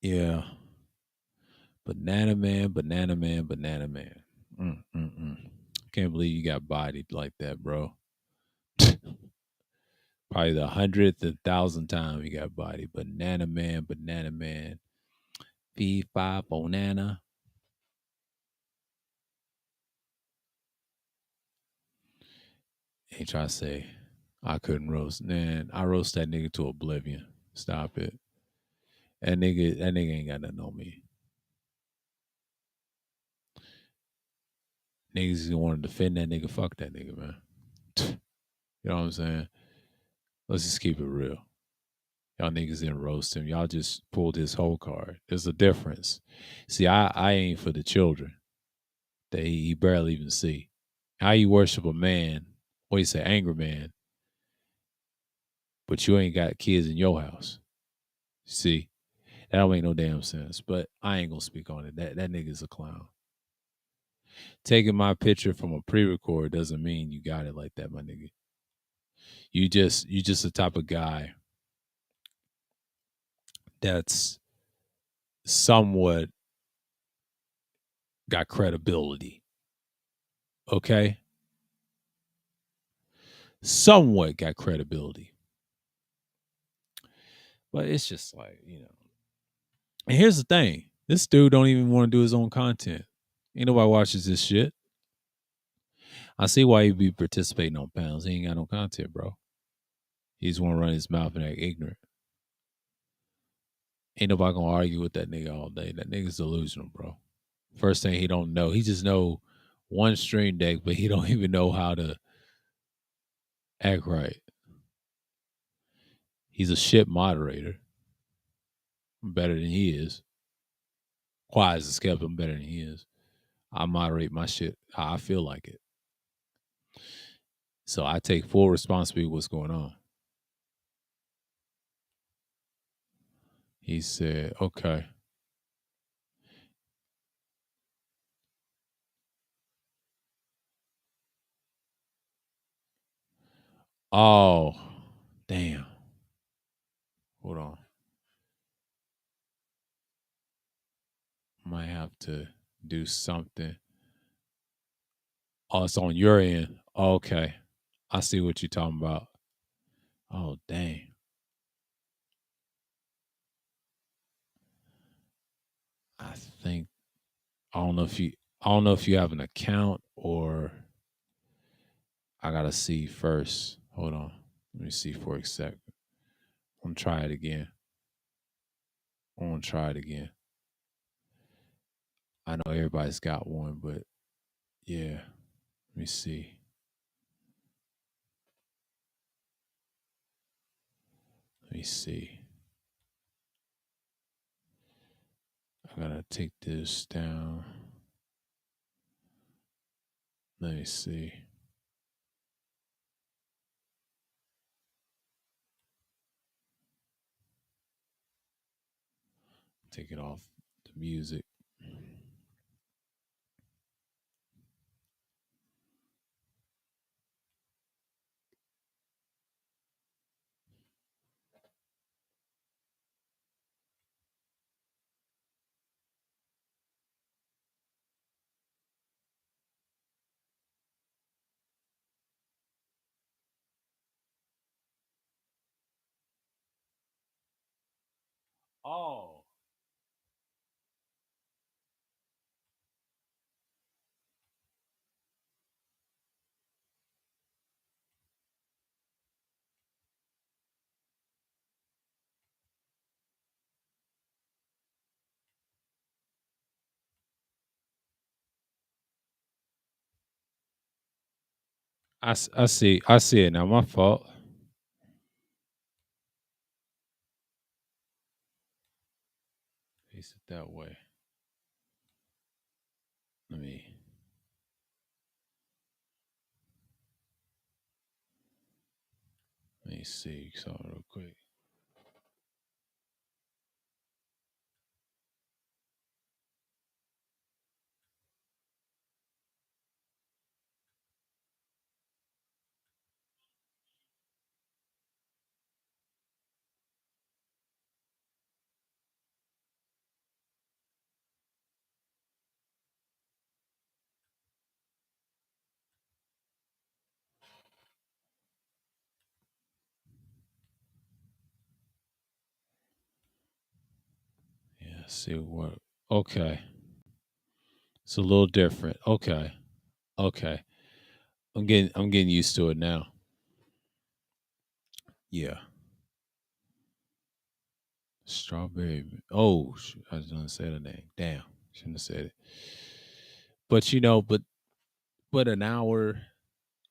yeah. Banana man, banana man, banana man. Can't believe you got bodied like that, bro. Probably the hundredth and thousandth time you got bodied. Banana man, banana man. Fee fi banana. Ain't trying to say I couldn't roast. Man, I roast that nigga to oblivion. Stop it. That nigga ain't got nothing on me. Niggas gonna want to defend that nigga. Fuck that nigga, man. You know what I'm saying? Let's just keep it real. Y'all niggas didn't roast him. Y'all just pulled his whole card. There's a difference. See, I ain't for the children that he barely even see. How you worship a man, what you say, angry man, but you ain't got kids in your house. See, that don't make no damn sense. But I ain't gonna speak on it. That nigga's a clown. Taking my picture from a pre-record doesn't mean you got it like that, my nigga. You just the type of guy that's somewhat got credibility. Okay? Somewhat got credibility. But it's just like, And here's the thing. This dude don't even want to do his own content. Ain't nobody watches this shit. I see why he be participating on panels. He ain't got no content, bro. He just want to run his mouth and act ignorant. Ain't nobody gonna argue with that nigga all day. That nigga's delusional, bro. First thing he don't know, he just know one stream deck, but he don't even know how to act right. He's a shit moderator. I'm better than he is. Quiet as a skeptic, I'm better than he is. I moderate my shit how I feel like it. So I take full responsibility of what's going on. He said, okay. Oh, damn. Hold on. Might have to do something. Oh, it's on your end. Okay. I see what you're talking about. Oh, dang. I think I don't know if you have an account or I gotta see first. Hold on. Let me see for a sec. I'm gonna try it again. I'm gonna try it again. I know everybody's got one, but yeah. Let me see. Let me see. I gotta take this down. Let me see. Take it off the music. Oh. I see. I see it now. My fault. Face it that way. Let me see something real quick. Yeah, see what. Okay, it's a little different. Okay, okay. I'm getting used to it now. Yeah, strawberry. Oh, I was gonna say the name. Damn, shouldn't have said it. But but an hour,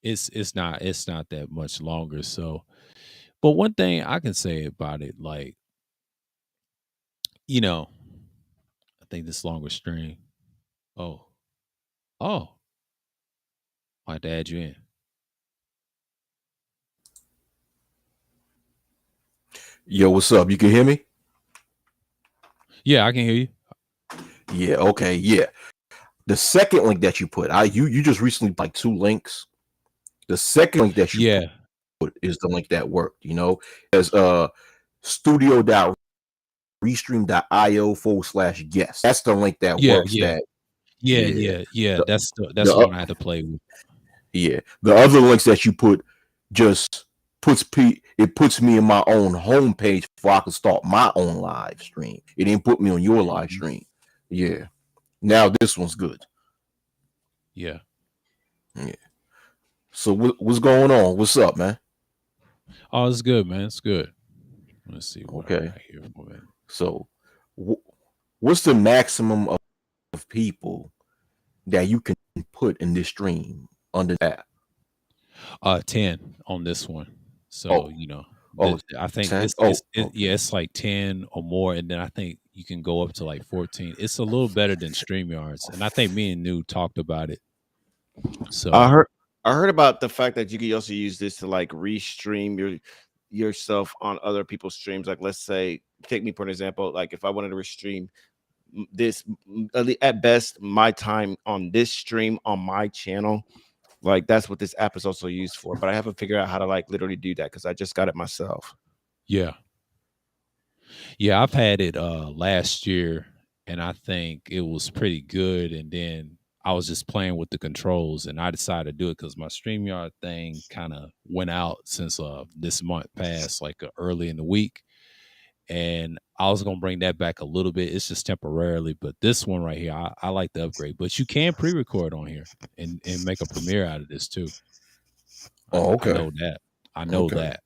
it's not that much longer. So, but one thing I can say about it, like, you know, I think this longer stream. Oh, oh, I had to add you in. Yo, what's up? You can hear me? Yeah, I can hear you. Yeah, okay, yeah. The second link that you put, you just recently like two links. The second link that you Yeah, put is the link that worked, as studio.restream.io/guest. That's the link that yeah, works. yeah, That yeah, yeah. yeah, yeah. The That's the the one I had to play with. the other links that you put just puts me in my own homepage before I can start my own live stream. It didn't put me on your live Mhm. stream. Yeah. Now this one's good. Yeah. Yeah. So what's going on? What's up, man? Oh, it's good, man. It's good. Let's see what I Okay. got here for a minute. So what's the maximum of people that you can put in this stream under that? 10 on this one. Oh, So, oh, I think 10. Oh, yeah, okay. it's like 10 or more, and then I think you can go up to like 14. It's a little better than StreamYards, and I think me and New talked about it. I So, heard I heard about the fact that you could also use this to like restream yourself on other people's streams. Like, let's say, take me for an example. Like, if I wanted to restream this, at best, my time on this stream on my channel, like that's what this app is also used for. But I haven't figured out how to like literally do that because I just got it myself. yeah. Yeah, I've had it last year, and I think it was pretty good, and then I was just playing with the controls, and I decided to do it because my StreamYard thing kind of went out since this month passed, like early in the week, and I was gonna bring that back a little bit. It's just temporarily, but this one right here, I like the upgrade. But you can pre-record on here and make a premiere out of this too. Oh, I okay. know that. I know Okay. that.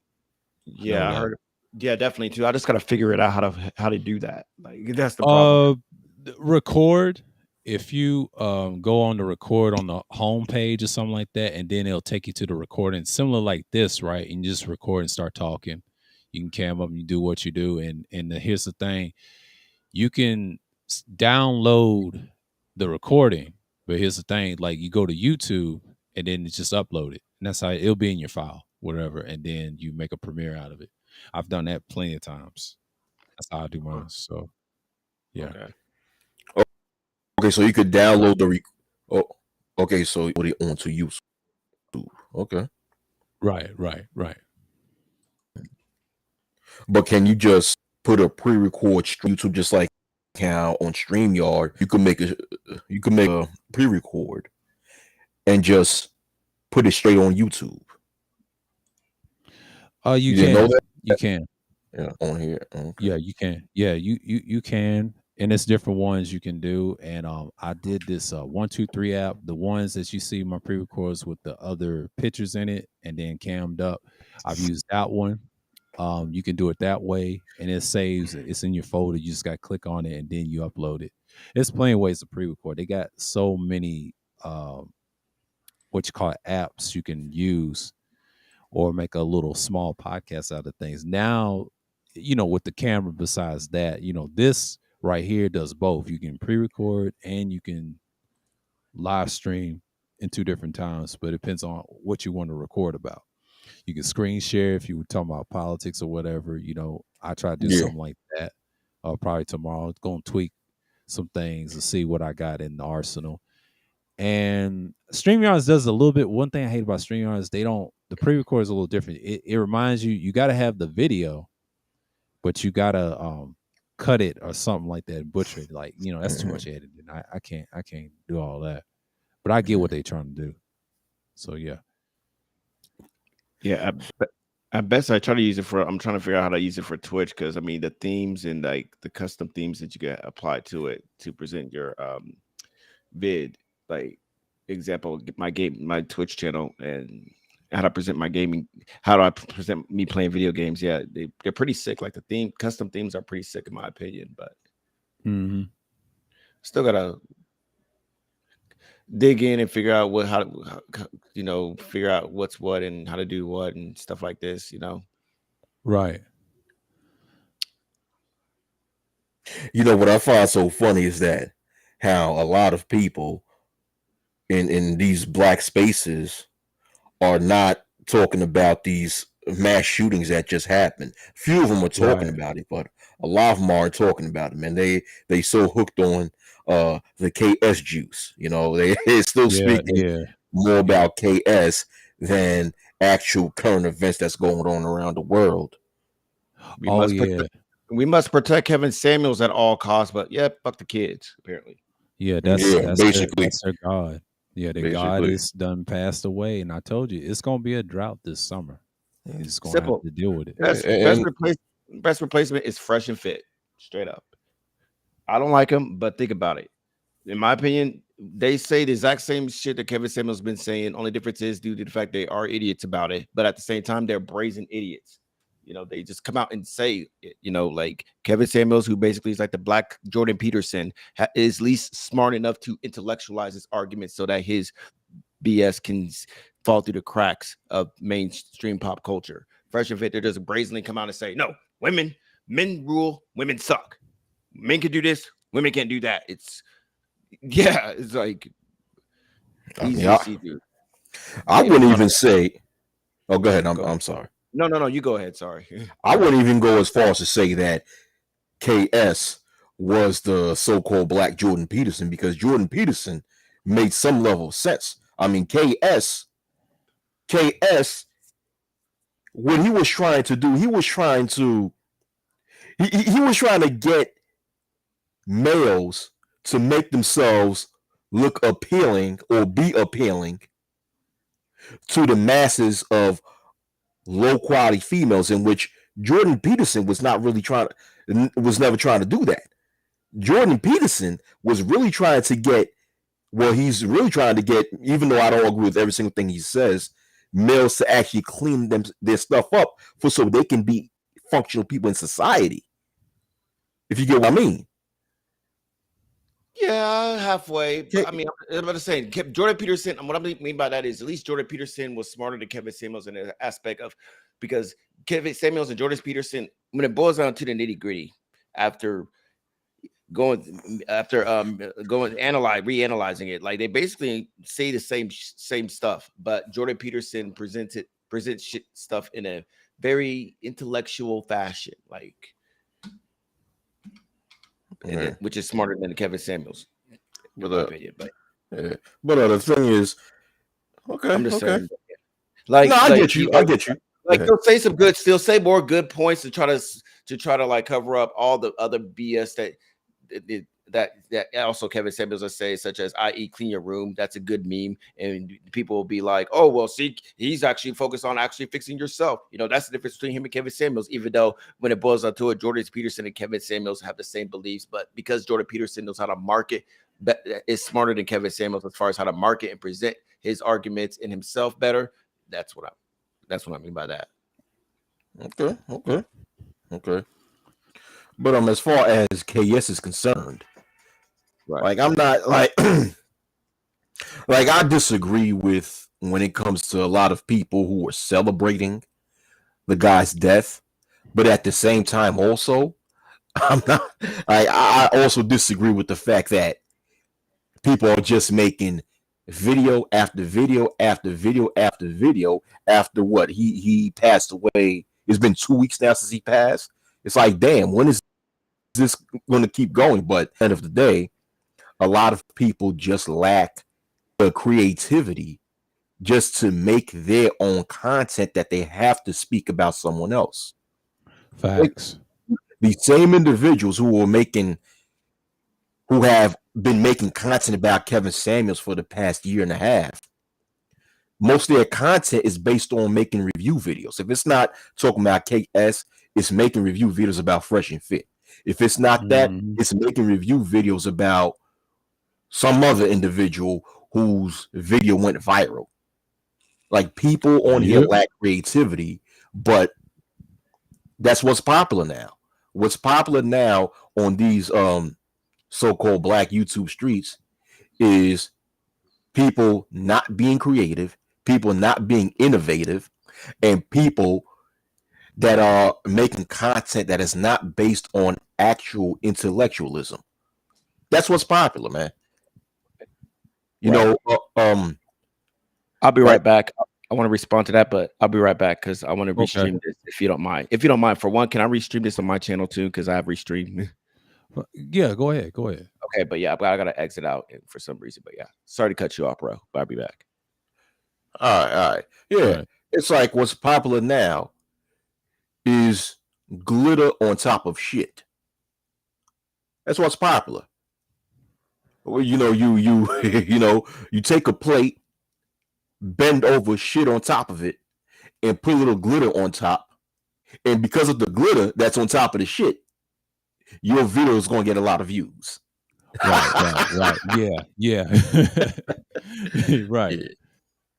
I know Yeah, I that. heard. Yeah, definitely too. I just gotta figure it out how to do that. Like that's the problem. Uh, record. If you go on the record on the home page or something like that, and then it'll take you to the recording, similar like this, right? And you just record and start talking. You can cam up and you do what you do, and here's the thing: you can download the recording, but here's the thing: like you go to YouTube and then it's just upload it, and that's how it'll be in your file, whatever, and then you make a premiere out of it. I've done that plenty of times. That's how I do Huh. mine. So yeah. Okay. Okay, so you could download oh, okay, so put it onto YouTube. Okay. Right, right, right. But can you just put a pre-record YouTube just like how on StreamYard? You can make a pre-record and just put it straight on YouTube. You You didn't know can. that? You can. Yeah, on here. Okay. Yeah, you can. Yeah, you can. And it's different ones you can do. And I did this 123 app, the ones that you see my pre-records with the other pictures in it and then cammed up. I've used that one. You can do it that way, and it saves it. It's in your folder. You just got to click on it and then you upload it. There's plenty of ways to pre-record. They got so many what you call it, apps you can use or make a little small podcast out of things. Now, with the camera, besides that, this right here does both. You can pre-record and you can live stream in two different times, but it depends on what you want to record about. You can screen share if you were talking about politics or whatever. I try to do Yeah. something like that. Probably tomorrow. Going to tweak some things to see what I got in the arsenal. And StreamYards does a little bit. One thing I hate about StreamYards is the pre-record is a little different. It reminds you got to have the video, but you got to cut it or something like that and butcher it. Like, that's too Mm-hmm. much editing. I can't do all that. But I get what they're trying to do. So yeah. Yeah, at best I try to use it for. I'm trying to figure out how to use it for Twitch because I mean the themes and like the custom themes that you can apply to it to present your vid. Like example, my Twitch channel and how to present my gaming. How do I present me playing video games? Yeah, they're pretty sick. Like the custom themes are pretty sick in my opinion, but Mm-hmm. still gotta dig in and figure out figure out what's what and how to do what and stuff like this. Right. What I find so funny is that how a lot of people in these black spaces are not talking about these mass shootings that just happened. Few of them are talking Right. about it, but a lot of them aren't talking about it, man. They so hooked on the KS juice. They're still Yeah. speaking Yeah. more about KS than actual current events that's going on around the world. We Oh must yeah. protect Kevin Samuels at all costs, but yeah, fuck the kids. Apparently, Yeah. That's Yeah, that's their basically, that's their God. Yeah, their God basically. is done passed away, and I told you it's gonna be a drought this summer. You're just gonna have simple. to deal with it. And Best replacement is fresh and fit. Straight up. I don't like him, but think about it. In my opinion, they say the exact same shit that Kevin Samuels been saying. Only difference is due to the fact they are idiots about it, but at the same time, they're brazen idiots. They just come out and say it, like Kevin Samuels, who basically is like the black Jordan Peterson, is at least smart enough to intellectualize his arguments so that his BS can fall through the cracks of mainstream pop culture. Fresh and fit, they're just brazenly come out and say, no, men rule, women suck. Men can do this, women can't do that. It's like easy to see through. I wouldn't even say. Oh, go ahead. I'm sorry. No, you go ahead. Sorry. I wouldn't even go as far as to say that KS was the so-called black Jordan Peterson, because Jordan Peterson made some level of sense. I mean, KS, what he was trying to do, he was trying to get males to make themselves look appealing or be appealing to the masses of low quality females, in which Jordan Peterson was never trying to do that. Jordan Peterson was really trying to get, he's really trying to get, even though I don't agree with every single thing he says, males to actually clean their stuff up so they can be functional people in society. If you get what I mean. Yeah, halfway. But, I mean, I'm about to say, Jordan Peterson, and what I mean by that is at least Jordan Peterson was smarter than Kevin Samuels in the aspect of, because Kevin Samuels and Jordan Peterson, when it boils down to the nitty gritty, after reanalyzing it, like they basically say the same stuff, but Jordan Peterson presents stuff in a very intellectual fashion, like. Right. Which is smarter than Kevin Samuels, in my opinion. But the thing is, okay, I'm just saying, I get you. Like they'll say they'll say more good points to try to like cover up all the other BS that also Kevin Samuels will say, such as "i.e. clean your room." That's a good meme, and people will be like, "Oh, well, see, he's actually focused on actually fixing yourself." That's the difference between him and Kevin Samuels. Even though when it boils down to it, Jordan Peterson and Kevin Samuels have the same beliefs, but because Jordan Peterson knows how to market, is smarter than Kevin Samuels as far as how to market and present his arguments and himself better. That's what I mean by that. Okay. But as far as KS is concerned. Right. Like I'm not like I disagree with when it comes to a lot of people who are celebrating the guy's death, but at the same time also I'm not I also disagree with the fact that people are just making video after video after video after video after what he passed away. It's been 2 weeks now since he passed. It's like, damn, when is this going to keep going? But at the end of the day, a lot of people just lack the creativity just to make their own content that they have to speak about someone else. Facts. The same individuals who have been making content about Kevin Samuels for the past year and a half, most of their content is based on making review videos. If it's not talking about KS, it's making review videos about Fresh and Fit. If it's not that, it's making review videos about some other individual whose video went viral. Like, people on here lack creativity, but that's what's popular now. What's popular now on these so-called black YouTube streets is people not being creative, people not being innovative, and people that are making content that is not based on actual intellectualism. That's what's popular, man. You Right. know, I'll be like right back. I want to respond to that, but I'll be right back because I want to Okay. restream this if you don't mind. If you don't mind, for one, can I restream this on my channel too? Because I have restreamed. Yeah, go ahead. Go ahead. Okay, but yeah, I gotta exit out for some reason. But yeah, sorry to cut you off, bro. But I'll be back. all right, All yeah. right. It's like what's popular now is glitter on top of shit. That's what's popular. Well, you take a plate, bend over shit on top of it, and put a little glitter on top. And because of the glitter that's on top of the shit, your video is gonna get a lot of views. Right. Yeah. Right. Yeah,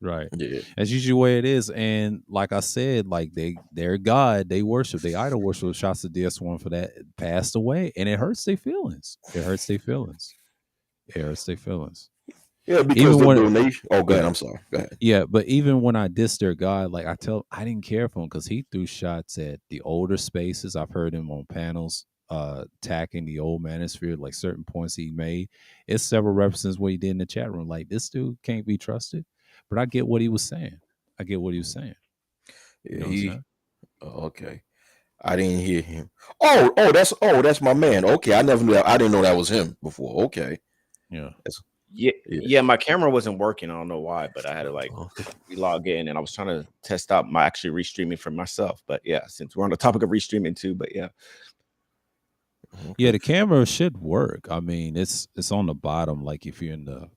Right. yeah, That's usually the way it is. And like I said, like they're God, they worship, they idol worship. Shots to DS1 for that passed away. And it hurts their feelings. It hurts their feelings. It hurts their feelings. yeah. Because Even the when donation. Oh, go ahead. yeah, I'm sorry. Go ahead. yeah, but even when I diss their God, like I didn't care for him because he threw shots at the older spaces. I've heard him on panels attacking the old manosphere, like certain points he made. It's several references what he did in the chat room. Like this dude can't be trusted. But I get what he was saying. I get what he was saying. You Yeah, know what I'm saying? okay. I didn't hear him. That's my man. Okay, I never knew that. I didn't know that was him before. Okay, Yeah. that's Yeah, yeah. yeah, my camera wasn't working. I don't know why, but I had to like Okay. log in, and I was trying to test out my actually restreaming for myself. But yeah, since we're on the topic of restreaming too, but yeah, Yeah, Okay. the camera should work. I mean, it's on the bottom, like if you're in the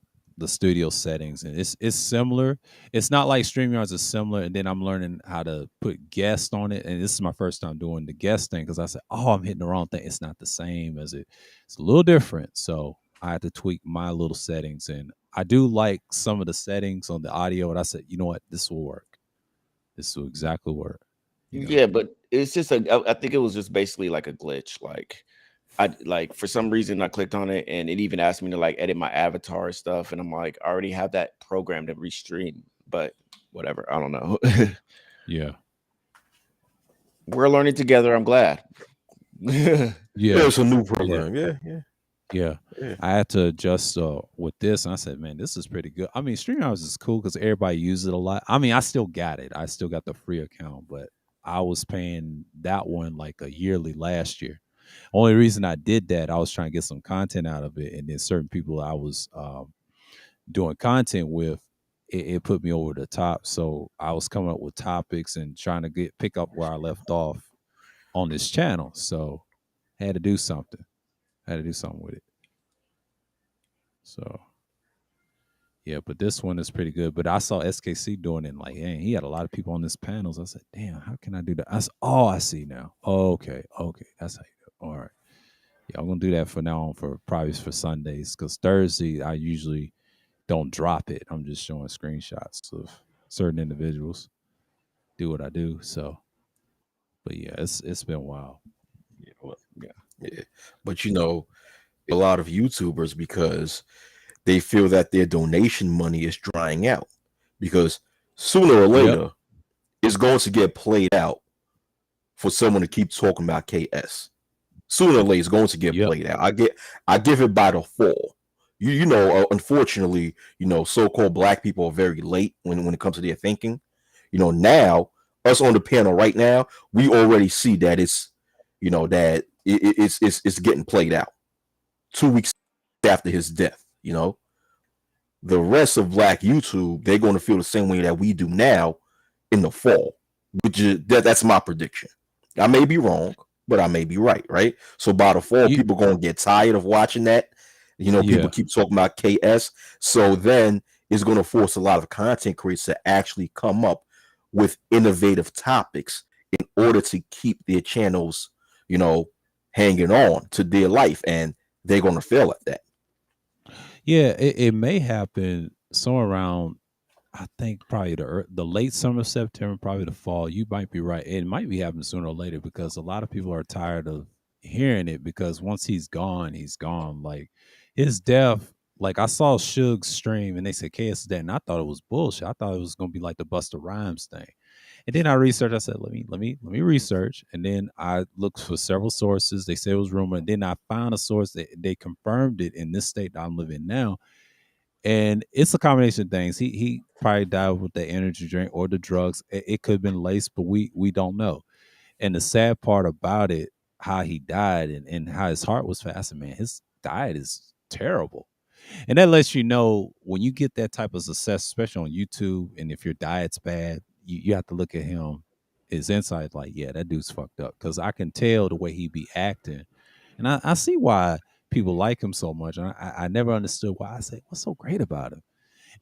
studio settings, and it's similar. It's not like StreamYards is similar, and then I'm learning how to put guest on it. And this is my first time doing the guest thing because I said, oh, I'm hitting the wrong thing. It's not the same as it. It's a little different. So I had to tweak my little settings, and I do like some of the settings on the audio. And I said, you know what, this will work. This will exactly work. You know. yeah, but it's just I think it was just basically like a glitch. Like I like for some reason I clicked on it, and it even asked me to like edit my avatar and stuff, and I'm like, I already have that program to restream, but whatever. I don't know. Yeah. We're learning together. I'm glad. Yeah, Yeah. it's a new Yeah. program. Yeah. Yeah. I had to adjust with this, and I said, "Man, this is pretty good." I mean, StreamYards is cool because everybody uses it a lot. I mean, I still got it. I still got the free account, but I was paying that one like a yearly last year. Only reason I did that, I was trying to get some content out of it, and then certain people I was doing content with, it put me over the top. So I was coming up with topics and trying to pick up where I left off on this channel. So I had to do something. I had to do something with it. So yeah, but this one is pretty good. But I saw SKC doing it, and like, hey, he had a lot of people on this panels. I said, damn, how can I do that? I said, oh, I see now. Okay, that's how you do it. All right. Yeah, I'm gonna do that for now on for probably for Sundays because Thursday I usually don't drop it. I'm just showing screenshots of certain individuals do what I do. So, but yeah, it's been wild. Yeah, well, Yeah. yeah. But a lot of YouTubers because they feel that their donation money is drying out because sooner or Yep, later it's going to get played out for someone to keep talking about KS. Sooner or later, it's going to get yep, played out. I give it by the fall. Unfortunately, so-called black people are very late when it comes to their thinking. Now us on the panel right now, we already see that it's getting played out. 2 weeks after his death, the rest of black YouTube, they're going to feel the same way that we do now in the fall, which is that's my prediction. I may be wrong, but I may be right, right? So by the fall, you, people going to get tired of watching that. People yeah, keep talking about KS. So then it's going to force a lot of content creators to actually come up with innovative topics in order to keep their channels, hanging on to their life. And they're going to fail at that. yeah. It may happen somewhere around. I think probably the late summer, September, probably the fall. You might be right. It might be happening sooner or later because a lot of people are tired of hearing it because once he's gone, he's gone. Like his death, like I saw Suge's stream and they said KS is dead, and I thought it was bullshit. I thought it was gonna be like the Busta Rhymes thing. And then I researched. I said, let me research. And then I looked for several sources. They said it was rumor. And then I found a source that they confirmed it in this state that I'm living now. And it's a combination of things. He probably died with the energy drink or the drugs. It could have been laced, but we don't know. And the sad part about it, how he died and how his heart was fasting, man, his diet is terrible. And that lets you know when you get that type of success, especially on YouTube, and if your diet's bad, you have to look at him, his insight, like, yeah, that dude's fucked up. Because I can tell the way he be acting. And I see why people like him so much. And I never understood why. I say, what's so great about him?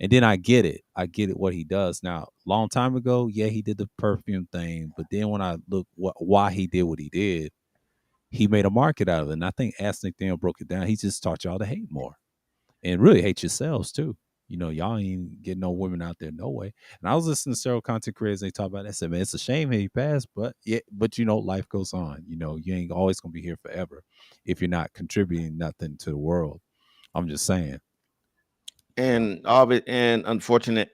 And then I get it. I get it what he does. Now, long time ago, yeah, he did the perfume thing. But then when I look why he did what he did, he made a market out of it. And I think Ask Nick Daniel broke it down. He just taught y'all to hate more and really hate yourselves too. You know, y'all ain't getting no women out there, no way. And I was listening to several content creators. They talk about that. I said, man, it's a shame he passed, but yeah, but you know, life goes on. You know, you ain't always gonna be here forever if you're not contributing nothing to the world. I'm just saying. And all of it, and unfortunate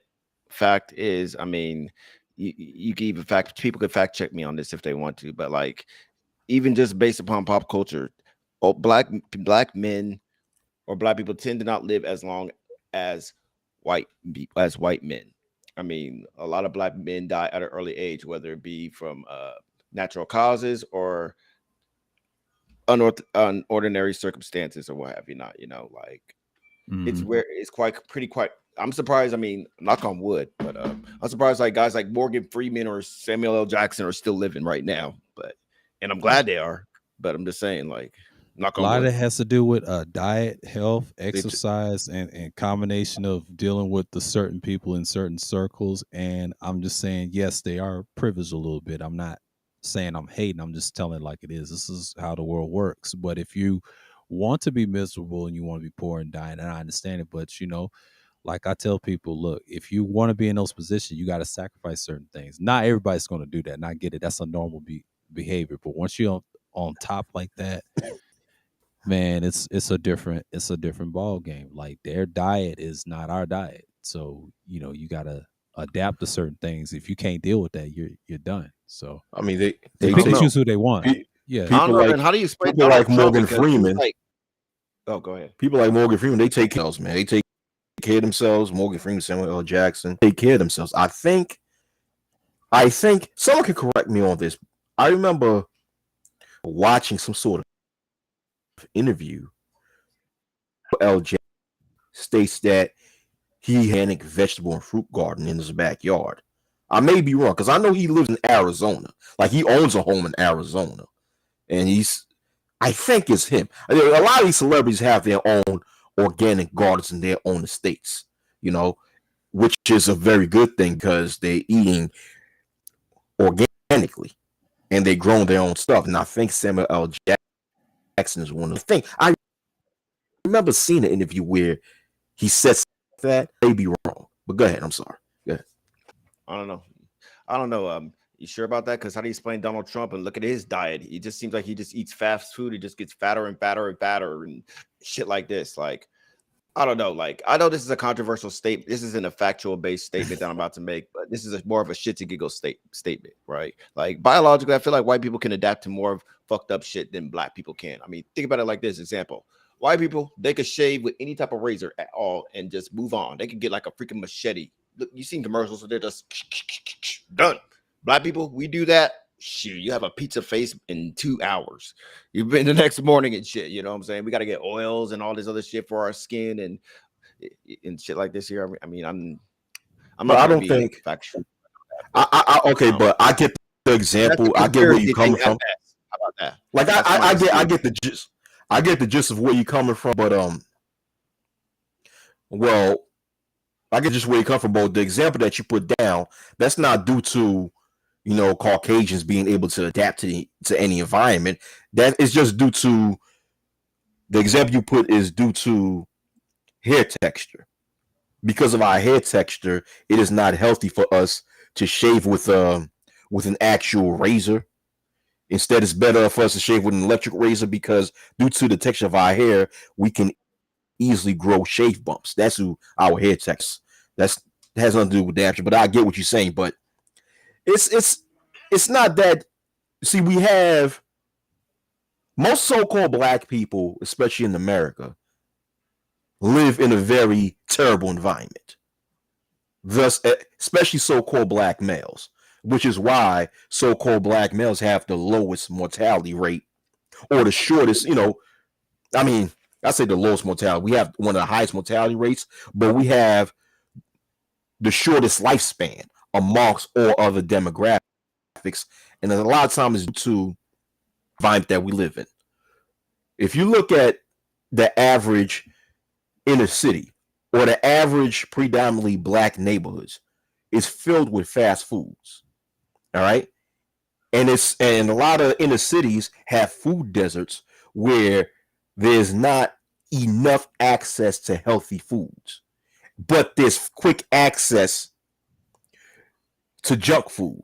fact is, I mean, you can even fact people could fact check me on this if they want to, but like even just based upon pop culture, black men or black people tend to not live as long as white men. I mean, a lot of black men die at an early age, whether it be from natural causes or unordinary circumstances or what have you not. You know, like it's where it's quite. I'm surprised. I mean, knock on wood, but I'm surprised like guys like Morgan Freeman or Samuel L. Jackson are still living right now. But and I'm glad they are. But I'm just saying, like, knock A on lot of wood. it has to do with diet, health, exercise, and combination of dealing with the certain people in certain circles. And I'm just saying, yes, they are privileged a little bit. I'm not saying I'm hating. I'm just telling it like it is. This is how the world works. But if you want to be miserable and you want to be poor and dying, and I understand it, but you know, like I tell people, look, if you want to be in those positions, you got to sacrifice certain things. Not everybody's going to do that, and I get it. That's a normal behavior. But once you're on top like that, man, it's a different ball game. Like their diet is not our diet. So, you know, you gotta adapt to certain things. If you can't deal with that, you're done. So I mean, they they I don't pick and take know. choose who they want. Yeah. I don't people know. like And how do you explain people like Donald Trump? Morgan Because he's Freeman. like, oh, go ahead. People like Morgan Freeman, they take care of themselves, man. They take care of themselves. Morgan Freeman, Samuel L. Jackson, take care of themselves. I think someone can correct me on this. I remember watching some sort of interview. LJ states that he had a vegetable and fruit garden in his backyard. I may be wrong because I know he lives in Arizona. Like he owns a home in Arizona, and I think it's him. A lot of these celebrities have their own organic gardens in their own estates, you know, which is a very good thing because they're eating organically and they grown their own stuff. And I think Samuel L. Jackson is one of the things. I remember seeing an interview where he said that. May be wrong, but go ahead. I'm sorry. Go ahead. I don't know. I don't know. You sure about that? Because how do you explain Donald Trump and look at his diet? He just seems like he just eats fast food. He just gets fatter and fatter and fatter and shit like this. Like, I don't know. Like, I know this is a controversial statement. This isn't a factual based statement that I'm about to make, but this is more of a shit to giggle statement, right? Like, biologically, I feel like white people can adapt to more of fucked up shit than black people can. I mean, think about it like this example. White people, they could shave with any type of razor at all and just move on. They could get like a freaking machete. Look, you've seen commercials where they're just done. Black people, we do that. Shoot, you have a pizza face in 2 hours. You've been the next morning and shit. You know what I'm saying? We got to get oils and all this other shit for our skin and shit like this here. I mean, I'm But not I trying to don't be think factual. okay, but I get the That's a example. I get where conspiracy you're thing coming at from. best. How about that? Like That's my I conspiracy. get the gist. I get the gist of where you're coming from, but well, I get just where you come from. But the example that you put down, that's not due to Caucasians being able to adapt to any environment. That is just due to the example you put is due to hair texture. Because of our hair texture, it is not healthy for us to shave with an actual razor. Instead, it's better for us to shave with an electric razor because due to the texture of our hair, we can easily grow shave bumps. That's who our hair techs. That's has nothing to do with that. But I get what you're saying. But it's not that. See, we have most so-called black people, especially in America, live in a very terrible environment. Thus, especially so-called black males, which is why so-called black males have the lowest mortality rate or the shortest. I mean, I say the lowest mortality. We have one of the highest mortality rates, but we have the shortest lifespan amongst all other demographics, and a lot of times it's due to the environment that we live in. If you look at the average inner city or the average predominantly black neighborhoods, it's filled with fast foods. All right. And a lot of inner cities have food deserts where there's not enough access to healthy foods, but there's quick access to junk food,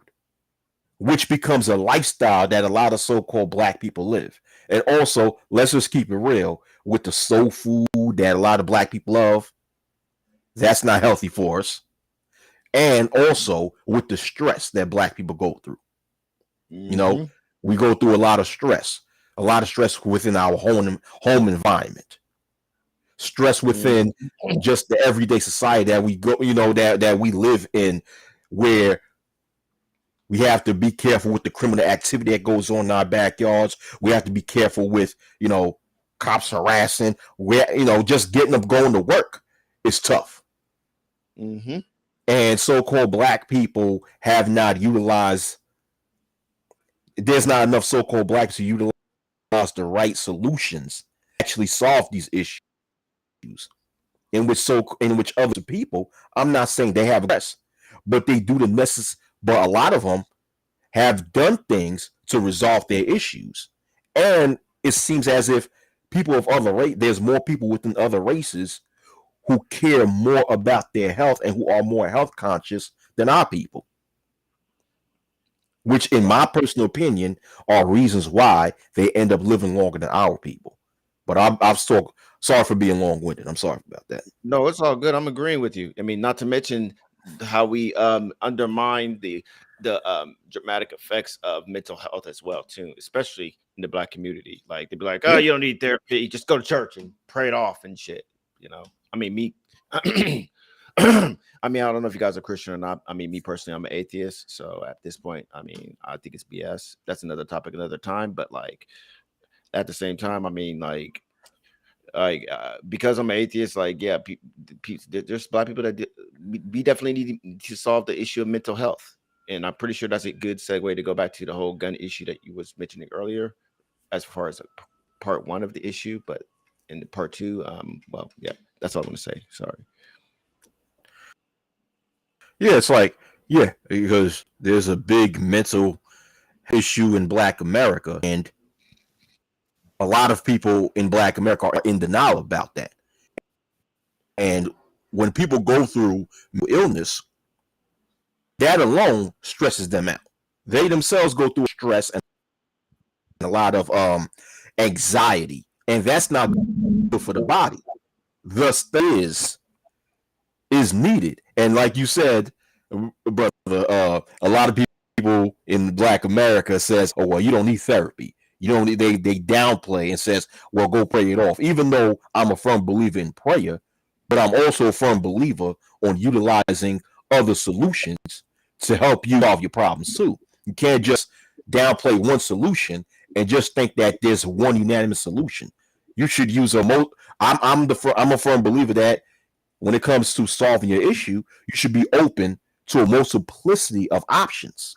which becomes a lifestyle that a lot of so-called black people live. And also, let's just keep it real, with the soul food that a lot of black people love, that's not healthy for us. And also with the stress that black people go through. We go through a lot of stress within our home environment, stress within just the everyday society that we go, that we live in, where we have to be careful with the criminal activity that goes on in our backyards. We have to be careful with, cops harassing, where, just getting up, going to work is tough. And so-called black people have not utilized, there's not enough so-called blacks to utilize the right solutions to actually solve these issues. In which other people, I'm not saying they have less, but they do the necessary. But a lot of them have done things to resolve their issues, and it seems as if people of other race, there's more people within other races who care more about their health and who are more health conscious than our people, which in my personal opinion are reasons why they end up living longer than our people. But I'm sorry for being long-winded. I'm sorry about that. No, it's all good. I'm agreeing with you. I mean, not to mention how we undermine the dramatic effects of mental health as well too, especially in the black community. Like they'd be like, "Oh, you don't need therapy. Just go to church and pray it off and shit." I mean, me. I mean, I don't know if you guys are Christian or not. I mean, me personally, I'm an atheist. So at this point, I mean, I think it's BS. That's another topic, another time. But like, at the same time, I mean, because I'm an atheist, like, yeah, there's black people that we definitely need to solve the issue of mental health. And I'm pretty sure that's a good segue to go back to the whole gun issue that you was mentioning earlier, as far as part one of the issue. But in part two, well, yeah, that's all I'm gonna say. Sorry. Yeah, it's like, yeah, because there's a big mental issue in Black America, and a lot of people in Black America are in denial about that. And when people go through illness, that alone stresses them out. They themselves go through stress and a lot of anxiety, and that's not good for the body. Thus, is needed. And like you said, brother, a lot of people in Black America says, "Oh well, you don't need therapy. You don't need." They downplay and says, "Well, go pray it off." Even though I'm a firm believer in prayer, but I'm also a firm believer on utilizing other solutions to help you solve your problems too. You can't just downplay one solution and just think that there's one unanimous solution. You should use I'm a firm believer that when it comes to solving your issue, you should be open to a multiplicity of options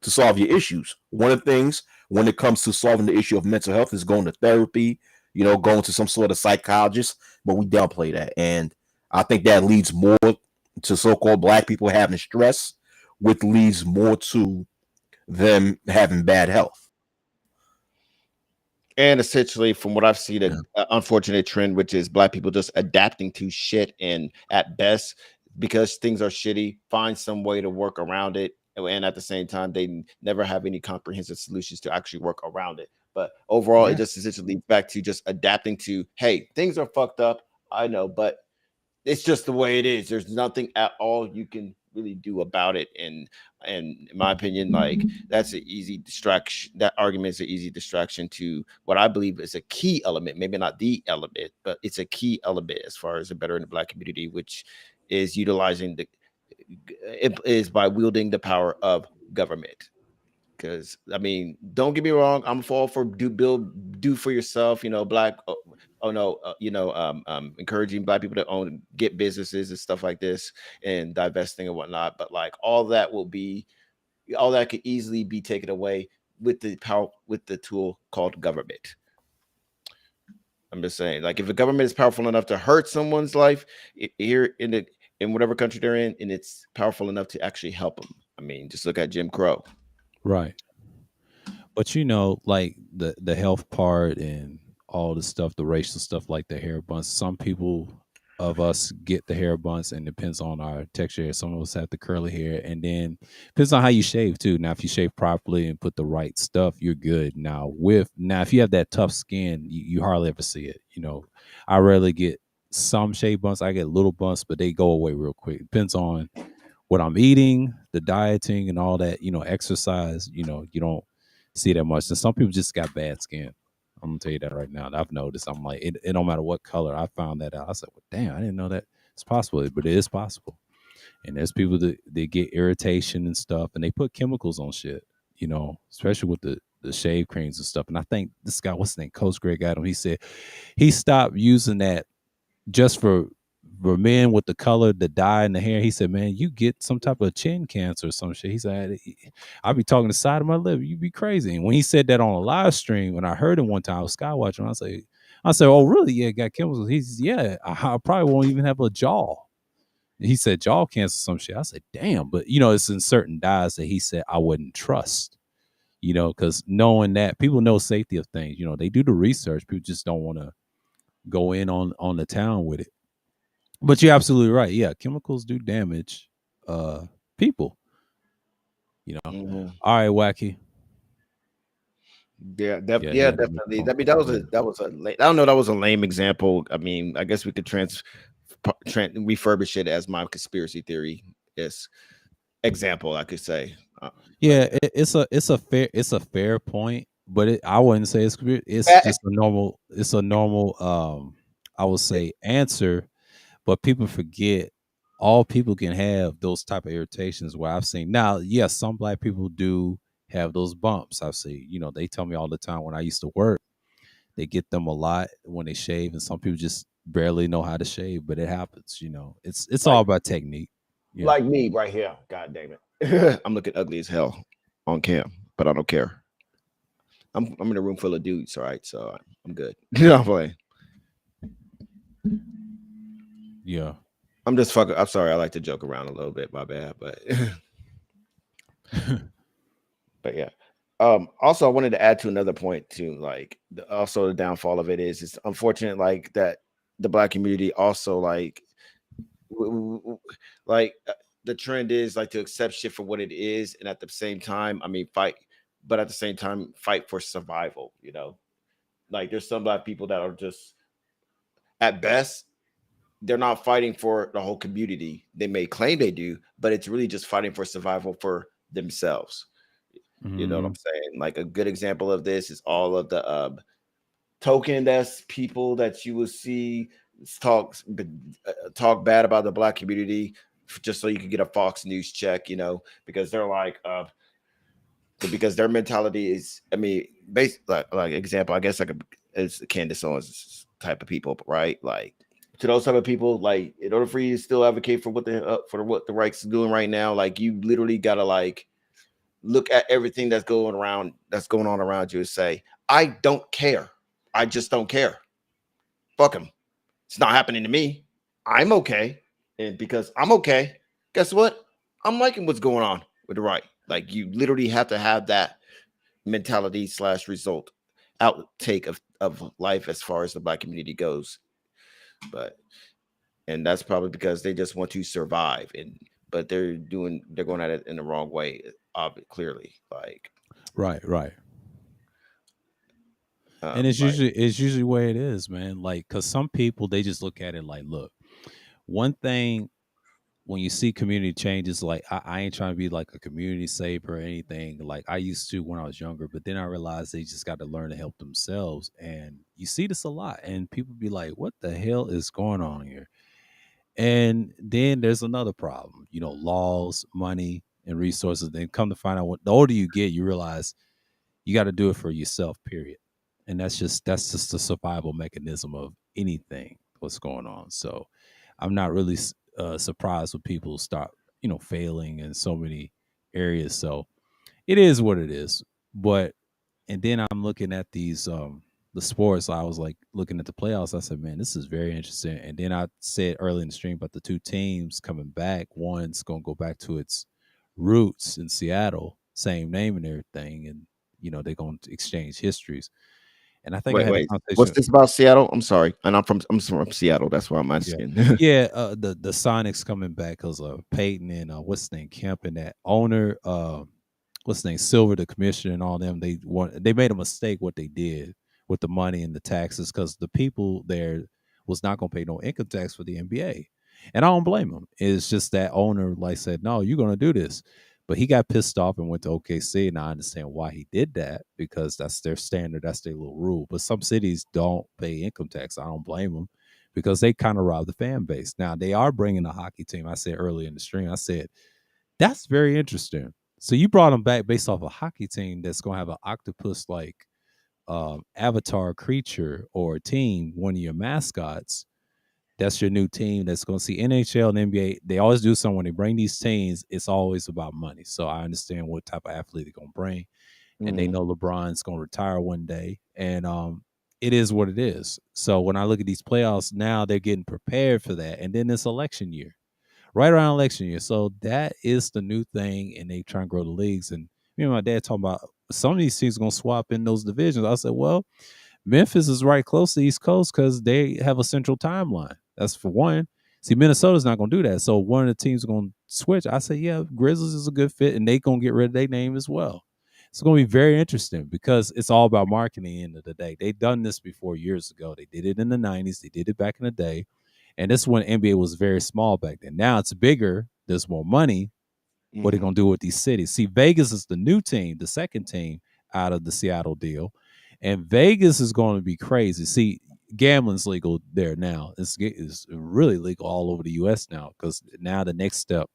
to solve your issues. One of the things when it comes to solving the issue of mental health is going to therapy, going to some sort of psychologist, but we downplay that. And I think that leads more to so-called Black people having stress, which leads more to them having bad health. And essentially, from what I've seen, an unfortunate trend, which is Black people just adapting to shit, and at best, because things are shitty, find some way to work around it. And at the same time, they never have any comprehensive solutions to actually work around it. But overall, it just essentially leads back to just adapting to, hey, things are fucked up. I know, but it's just the way it is. There's nothing at all you can really do about it. And in my opinion, like that's an easy distraction. That argument is an easy distraction to what I believe is a key element, maybe not the element, but it's a key element as far as the better in the black community, which is utilizing the it is by wielding the power of government. Because I mean, don't get me wrong, I'm all for do for yourself, black. Oh no, encouraging black people to own get businesses and stuff like this and divesting and whatnot. But like all that could easily be taken away with the power with the tool called government. I'm just saying, like, if the government is powerful enough to hurt someone's life here in whatever country they're in, and it's powerful enough to actually help them. I mean, just look at Jim Crow. Right. But like the health part and all the stuff, the racial stuff, like the hair buns. Some people of us get the hair buns, and depends on our texture. Some of us have the curly hair, and then depends on how you shave too. Now, if you shave properly and put the right stuff, you're good. Now if you have that tough skin, you hardly ever see it. I rarely get some shave bumps. I get little bumps, but they go away real quick. Depends on what I'm eating, the dieting, and all that. Exercise. You don't see that much. And some people just got bad skin. I'm gonna tell you that right now. I've noticed. I'm like, it don't matter what color. I found that out. I said, well, damn, I didn't know that it's possible, but it is possible. And there's people that they get irritation and stuff, and they put chemicals on shit. Especially with the shave creams and stuff. And I think this guy, what's his name, Coach Greg Adam, he said he stopped using that just for men with the color, the dye in the hair. He said, man, you get some type of chin cancer or some shit. He said, I'll be talking the side of my lip. You be crazy. And when he said that on a live stream, when I heard him one time, I was skywatching, I said, oh, really? Yeah, got chemicals. He says, yeah, I probably won't even have a jaw. He said jaw cancer, some shit. I said, damn. But, it's in certain dyes that he said I wouldn't trust, because knowing that people know safety of things, they do the research. People just don't want to go in on the town with it. But you're absolutely right. Yeah, chemicals do damage people. Mhm. All right, Wacky. Yeah, Yeah, he yeah, had to make a definitely. phone I mean, call. Yeah. I don't know, that was a lame example. I mean, I guess we could refurbish it as my conspiracy theory is example. I could say, but Yeah, it's a fair point, but I wouldn't say it's yeah. just a normal I would say answer, but people forget all people can have those type of irritations where I've seen. Now, yes, some black people do have those bumps. I've seen, they tell me all the time when I used to work. They get them a lot when they shave, and some people just barely know how to shave, but it happens. It's all like about technique. Yeah, like me right here. God damn it, I'm looking ugly as hell on cam, but I don't care. I'm in a room full of dudes, all right, so I'm good. I'm playing. yeah. I'm just fucking. I'm sorry. I like to joke around a little bit. My bad, but but yeah. Also, I wanted to add to another point too. Like, also the downfall of it is it's unfortunate, like that the black community also like the trend is like to accept shit for what it is, and at the same time, I mean, fight, but at the same time, fight for survival. Like there's some black people that are just at best they're not fighting for the whole community. They may claim they do, but it's really just fighting for survival for themselves. You know what I'm Hmm. saying? Like a good example of this is all of the token that's people that you will see talk bad about the black community just so you can get a Fox News check, because they're like because their mentality is, I mean, based like example, I guess like it's Candace Owens type of people, right? Like to those type of people, like in order for you to still advocate for what the right's doing right now, like you literally gotta like look at everything that's going on around you and say, I don't care. I just don't care. Fuck them. It's not happening to me. I'm okay. And because I'm okay, guess what? I'm liking what's going on with the right. Like you literally have to have that mentality slash result outtake of life as far as the black community goes. But and that's probably because they just want to survive, but they're going at it in the wrong way, clearly. Like Right, right. And Like it's usually where it is, man. Like, cause some people they just look at it like, look, one thing when you see community changes, like I ain't trying to be like a community saver or anything. Like I used to when I was younger, but then I realized they just got to learn to help themselves. And you see this a lot, and people be like, "What the hell is going on here?" And then there's another problem, laws, money, and resources. Then come to find out, what the older you get, you realize you got to do it for yourself. Period. And that's just the survival mechanism of anything what's going on. So I'm not really surprised when people start failing in so many areas. So it is what it is. But and then I'm looking at these the sports. I was like looking at the playoffs. I said, man, this is very interesting. And then I said early in the stream about the two teams coming back. One's gonna go back to its roots in Seattle, same name and everything, and they're gonna exchange histories. And I think I wait, had a wait. What's conversation. this about Seattle? I'm sorry, and I'm from Seattle. That's why I'm Yeah, asking. yeah. The Sonics coming back because Peyton and what's his name Kemp and that owner. What's his name Silver, the commissioner, and all them. They made a mistake what they did with the money and the taxes because the people there was not going to pay no income tax for the NBA, and I don't blame them. It's just that owner like said, no, you're going to do this. But he got pissed off and went to OKC, and I understand why he did that because that's their standard, that's their little rule. But some cities don't pay income tax. I don't blame them because they kind of rob the fan base. Now they are bringing a hockey team. I said earlier in the stream, I said that's very interesting. So you brought them back based off a hockey team that's going to have an octopus like avatar creature or team, one of your mascots. That's your new team that's going to see NHL and NBA. They always do something when they bring these teams. It's always about money. So I understand what type of athlete they're going to bring, and they Mhm. know LeBron's going to retire one day, and it is what it is. So when I look at these playoffs now, they're getting prepared for that, and then it's election year, right around election year. So that is the new thing, and they try and grow the leagues. And me and my dad talking about some of these teams going to swap in those divisions. I said, well, Memphis is right close to the East Coast because they have a central timeline. That's for one. See, Minnesota's not going to do that. So one of the teams are going to switch. I say, yeah, Grizzlies is a good fit, and they going to get rid of their name as well. It's going to be very interesting because it's all about marketing at the end of the day. They've done this before years ago. They did it in the 90s. They did it back in the day. And this is when NBA was very small back then. Now it's bigger. There's more money. What are they Mhm. going to do with these cities? See, Vegas is the new team, the second team out of the Seattle deal. And Vegas is going to be crazy. See, gambling's legal there now. It's really legal all over the U.S. now because now the next step,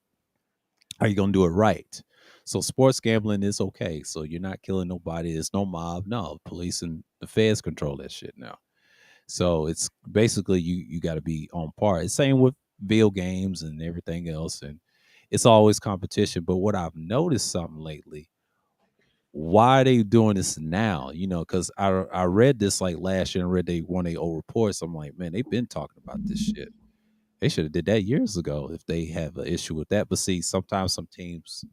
are you going to do it right? So sports gambling is okay. So you're not killing nobody. There's no mob. No, police and the feds control that shit now. So it's basically you got to be on par. It's same with video games and everything else, and it's always competition. But what I've noticed something lately, why are they doing this now? Because I read this like last year and read one of their old reports. I'm like, man, they've been talking about this shit. They should have did that years ago if they have an issue with that. But see, sometimes some teams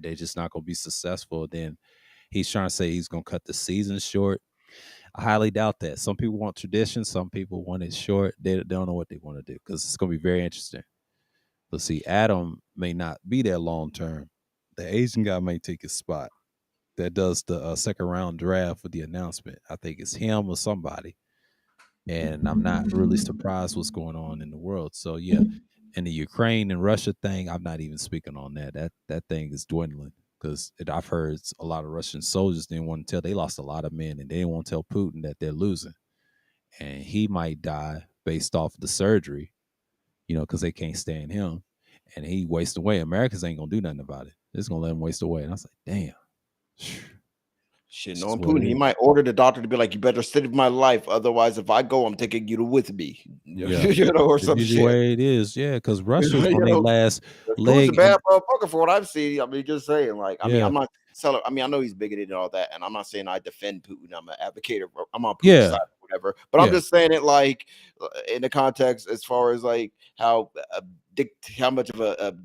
they're just not going to be successful. Then he's trying to say he's going to cut the season short. I highly doubt that. Some people want tradition. Some people want it short. They don't know what they want to do because it's going to be very interesting. But see, Adam may not be there long term. The Asian guy may take his spot. That does the second round draft for the announcement. I think it's him or somebody. And I'm not really surprised what's going on in the world. So yeah, and the Ukraine and Russia thing, I'm not even speaking on that. That thing is dwindling because I've heard a lot of Russian soldiers didn't want to tell. They lost a lot of men, and they didn't want to tell Putin that they're losing, and he might die based off the surgery, because they can't stand him, and he wastes away. Americans ain't gonna do nothing about it. They're just gonna let him waste away. And I was like, damn, Shit, this is knowing what it Putin, he is. might order the doctor to be like, "You better save my life, otherwise, if I go, I'm taking you to with me," Yeah, or it's some usually the shit. way it is. Yeah, because Russia's You on their know, last Putin's a leg, bad and motherfucker for what I've seen. I mean, just saying, like, I mean, yeah, I'm not selling. I mean, I know he's bigoted and all that, and I'm not saying I defend Putin. I'm an advocate of. I'm on Putin's yeah, side, or whatever. But I'm yeah. just saying it like in the context as far as like how much of a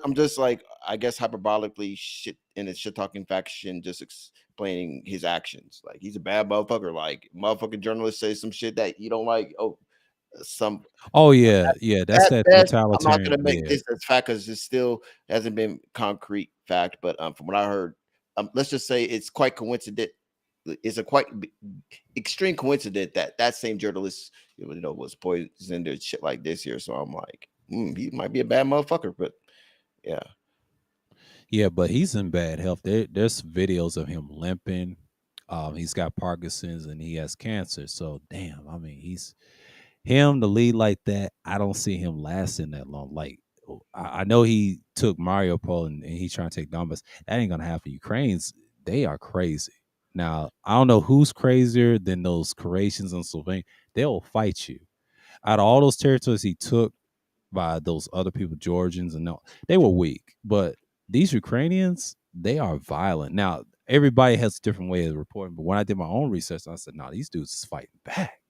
I'm just like I guess hyperbolically shit in a shit talking faction, just explaining his actions. Like he's a bad motherfucker. Like motherfucking journalists say some shit that you don't like. Oh, some Oh yeah, yeah. That's at that best, I'm not totalitarian. gonna make Yeah, this as fact because it still hasn't been concrete fact. But from what I heard, let's just say it's quite coincident it's a quite extreme coincidence that that same journalist, was poisoned or shit like this here. So I'm like, he might be a bad motherfucker, but yeah, Yeah, but he's in bad health. There's videos of him limping. He's got Parkinson's and he has cancer. So damn, I mean, he's him to lead like that. I don't see him lasting that long. Like I know he took Mariupol and he's trying to take Donbass. That ain't gonna happen. Ukrainians, they are crazy. Now I don't know who's crazier than those Croatians and Slovenians. They'll fight you. Out of all those territories he took by those other people, Georgians, and no, they were weak. But these Ukrainians, they are violent. Now, everybody has a different way of reporting, but when I did my own research, I said, no, these dudes is fighting back.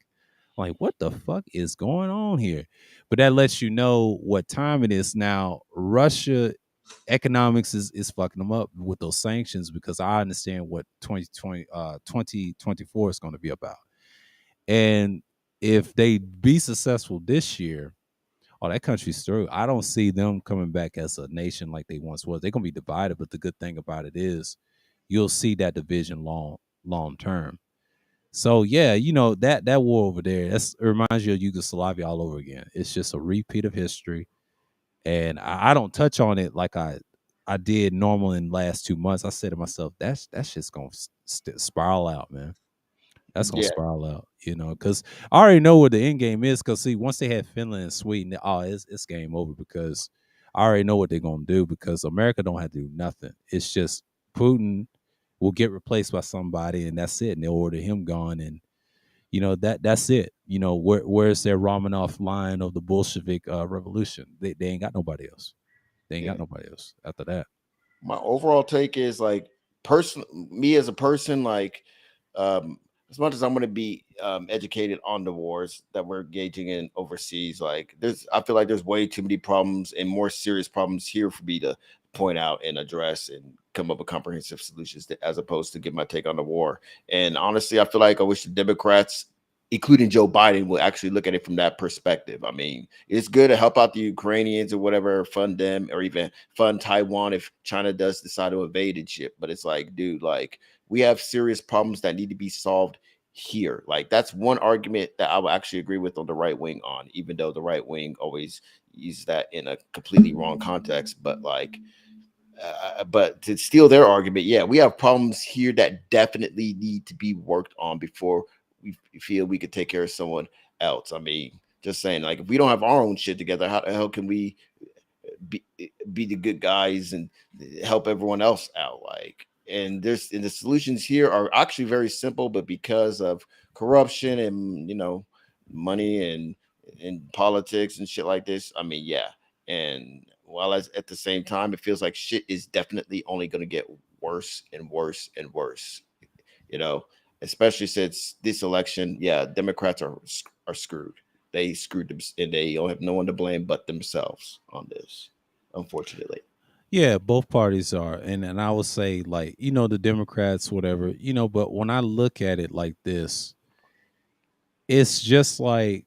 Like, what the fuck is going on here? But that lets you know what time it is now. Russia economics is fucking them up with those sanctions because I understand what 2024 is going to be about. And if they be successful this year, oh, that country's through. I don't see them coming back as a nation like they once was. They're gonna be divided, but the good thing about it is you'll see that division long term. So yeah, that war over there, it reminds you of Yugoslavia all over again. It's just a repeat of history. And I don't touch on it like I did normal in the last 2 months. I said to myself, that's just gonna spiral out, man. That's gonna yeah, spiral out, because I already know what the end game is. Because see, once they have Finland and Sweden, oh, it's game over because I already know what they're gonna do. Because America don't have to do nothing. It's just Putin will get replaced by somebody, and that's it. And they'll order him gone, and that's it. Where's their Romanov line of the Bolshevik revolution? They ain't got nobody else. They ain't yeah. got nobody else after that. My overall take is like me as a person, like um as much as I'm going to be educated on the wars that we're engaging in overseas, like I feel like there's way too many problems and more serious problems here for me to point out and address and come up with comprehensive solutions as opposed to give my take on the war. And honestly, I feel like I wish the Democrats, including Joe Biden, will actually look at it from that perspective. I mean, it's good to help out the Ukrainians or whatever, fund them, or even fund Taiwan if China does decide to invade and shit. But it's like, dude, like we have serious problems that need to be solved here. Like that's one argument that I would actually agree with on the right wing on, even though the right wing always uses that in a completely wrong context. But like, but to steal their argument, yeah, we have problems here that definitely need to be worked on before we feel we could take care of someone else. I mean, just saying, like, if we don't have our own shit together, how the hell can we be the good guys and help everyone else out? Like, and the solutions here are actually very simple, but because of corruption and money and politics and shit like this, I mean, yeah. And while at the same time, it feels like shit is definitely only going to get worse and worse and worse. You know, especially since this election, yeah, Democrats are screwed. They screwed them, and they don't have no one to blame but themselves on this, unfortunately. Yeah, both parties are. And I would say, like, the Democrats, whatever, but when I look at it like this, it's just like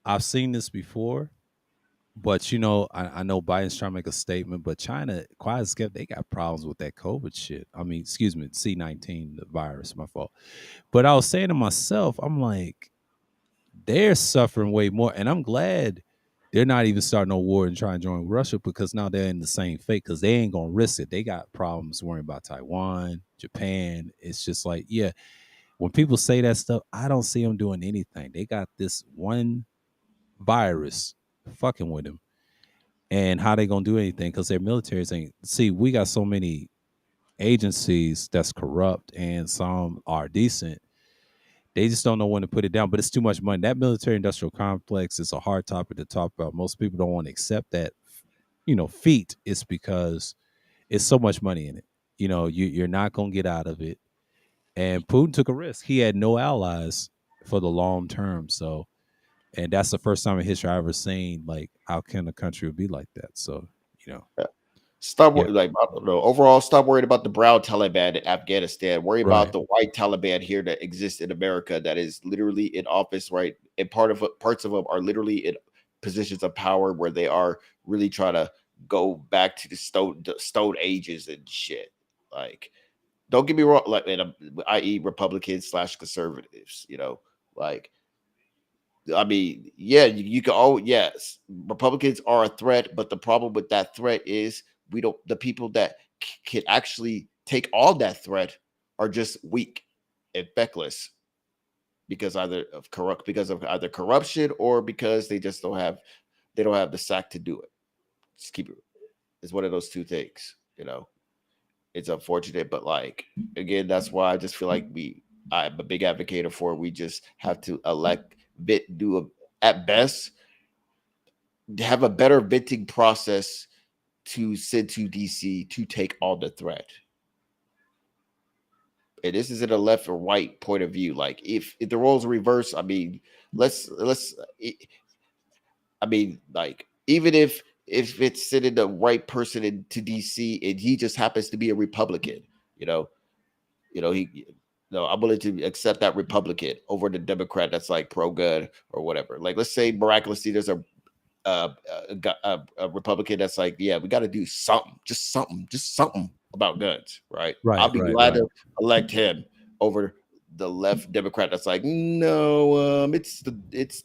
I've seen this before. But I know Biden's trying to make a statement, but China, quiet as kept, they got problems with that COVID shit. I mean, excuse me, C-19, the virus, my fault. But I was saying to myself, I'm like, they're suffering way more, and I'm glad they're not even starting a war and trying to join Russia because now they're in the same fate because they ain't gonna risk it. They got problems worrying about Taiwan, Japan. It's just like, yeah, when people say that stuff, I don't see them doing anything. They got this one virus fucking with them, and how they gonna do anything because their militaries ain't. See, we got so many agencies that's corrupt and some are decent. They just don't know when to put it down, but it's too much money. That military industrial complex is a hard topic to talk about. Most people don't want to accept that, feat. It's because it's so much money in it. You're not going to get out of it. And Putin took a risk. He had no allies for the long term. So, and that's the first time in history I've ever seen, like, how can a country be like that? So, you know, Stop yeah, like overall. Stop worried about the brown Taliban in Afghanistan. Worry about right. the white Taliban here that exists in America that is literally in office, right? And parts of them are literally in positions of power where they are really trying to go back to the stone ages and shit. Like Don't get me wrong, like, i.e. Republicans / conservatives, like, I mean, yeah, you can all, yes, Republicans are a threat, but the problem with that threat is the people that can actually take on that threat are just weak and feckless because of either corruption or because they don't have the sack to do it. Just keep it. It's one of those two things. It's unfortunate, but like, again, that's why I just feel like I'm a big advocate for we just have to at best have a better vetting process to send to DC to take on the threat. And this isn't a left or right point of view. Like, if the roles are reversed, I mean, let's I mean, like, even if it's sending the right person into DC and he just happens to be a Republican, you know, he no, I'm willing to accept that Republican over the Democrat that's like pro gun or whatever. Like, let's say miraculously there's a Republican that's like, yeah, we got to do just something about guns, right? I'll Right, be right, glad right. to elect him over the left Democrat that's like, no, it's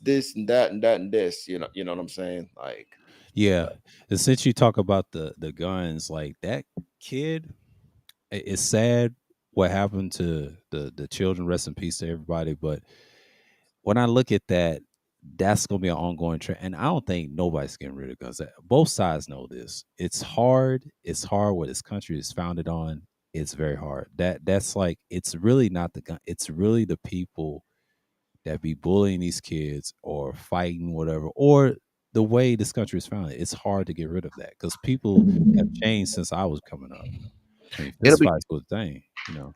this and that and that and this, you know what I'm saying? Like, Yeah. but And since you talk about the guns, like that kid, it's sad what happened to the children. Rest in peace to everybody. But when I look at that, that's gonna be an ongoing trend. And I don't think nobody's getting rid of guns. Both sides know this. It's hard. It's hard what this country is founded on. It's very hard. That's like, it's really not the gun. It's really the people that be bullying these kids or fighting whatever, or the way this country is founded. It's hard to get rid of that because people have changed since I was coming up. I mean, it'll fist be fights was a thing.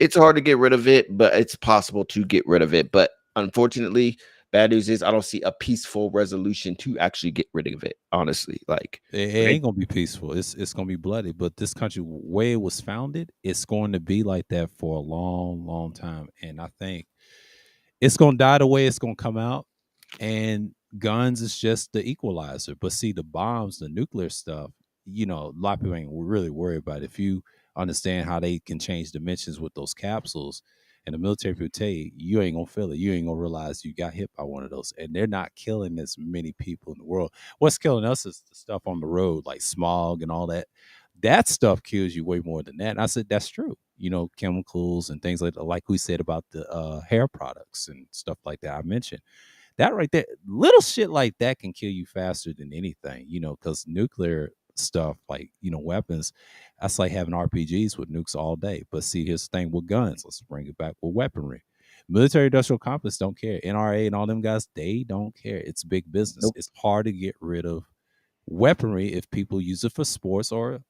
it's hard to get rid of it, but it's possible to get rid of it. But unfortunately, bad news is I don't see a peaceful resolution to actually get rid of it. Honestly, like, It okay, ain't gonna be peaceful. It's gonna be bloody. But this country, way it was founded, it's going to be like that for a long, long time. And I think it's gonna die the way it's gonna come out. And guns is just the equalizer. But see, the bombs, the nuclear stuff, a lot of people ain't really worried about it. If you understand how they can change dimensions with those capsules, and the military people tell you, you ain't gonna feel it. You ain't gonna realize you got hit by one of those. And they're not killing as many people in the world. What's killing us is the stuff on the road, like smog and all that. That stuff kills you way more than that. And I said, that's true. Chemicals and things like we said about the hair products and stuff like that I mentioned. That right there, little shit like that can kill you faster than anything, because nuclear stuff, like, weapons, that's like having RPGs with nukes all day. But see, here's the thing with guns. Let's bring it back with weaponry. Military industrial complex don't care. NRA and all them guys, they don't care. It's big business. nope. It's hard to get rid of weaponry if people use it for sports or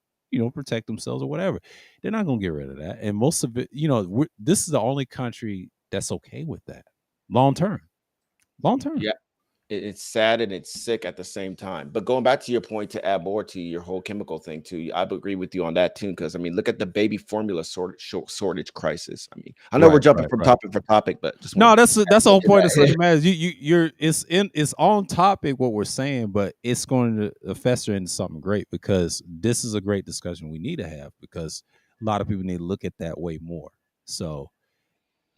protect themselves or whatever. They're not going to get rid of that. And most of it, this is the only country that's okay with that long term. Long term. Yeah, it's sad and it's sick at the same time. But going back to your point, to add more to your whole chemical thing too, I agree with you on that too. Because I mean, look at the baby formula shortage crisis. I mean, I know we're Right, jumping right, from right. topic for topic, but just No, want that's the whole point of to. Sunday Matters. It's on topic what we're saying, but it's going to fester into something great because this is a great discussion we need to have because a lot of people need to look at that way more. So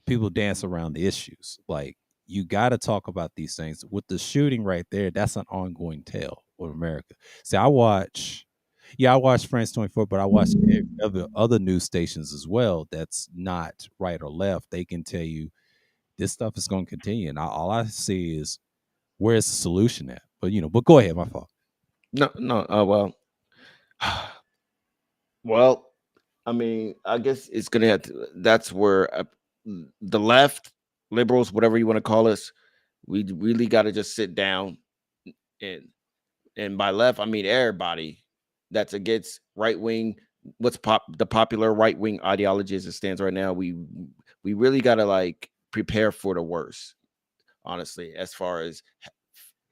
people dance around the issues. Like, you got to talk about these things. With the shooting right there, that's an ongoing tale of America. See, I watch France 24, but I watch other news stations as well. That's not right or left. They can tell you this stuff is going to continue, and all I see is where's the solution at. But go ahead, my fault. No, no. Well, well, I mean, I guess it's gonna have to. That's where the left, liberals, whatever you want to call us, we really got to just sit down and by left, I mean everybody that's against right wing. What's the popular right wing ideology as it stands right now? We really got to like prepare for the worst. Honestly, as far as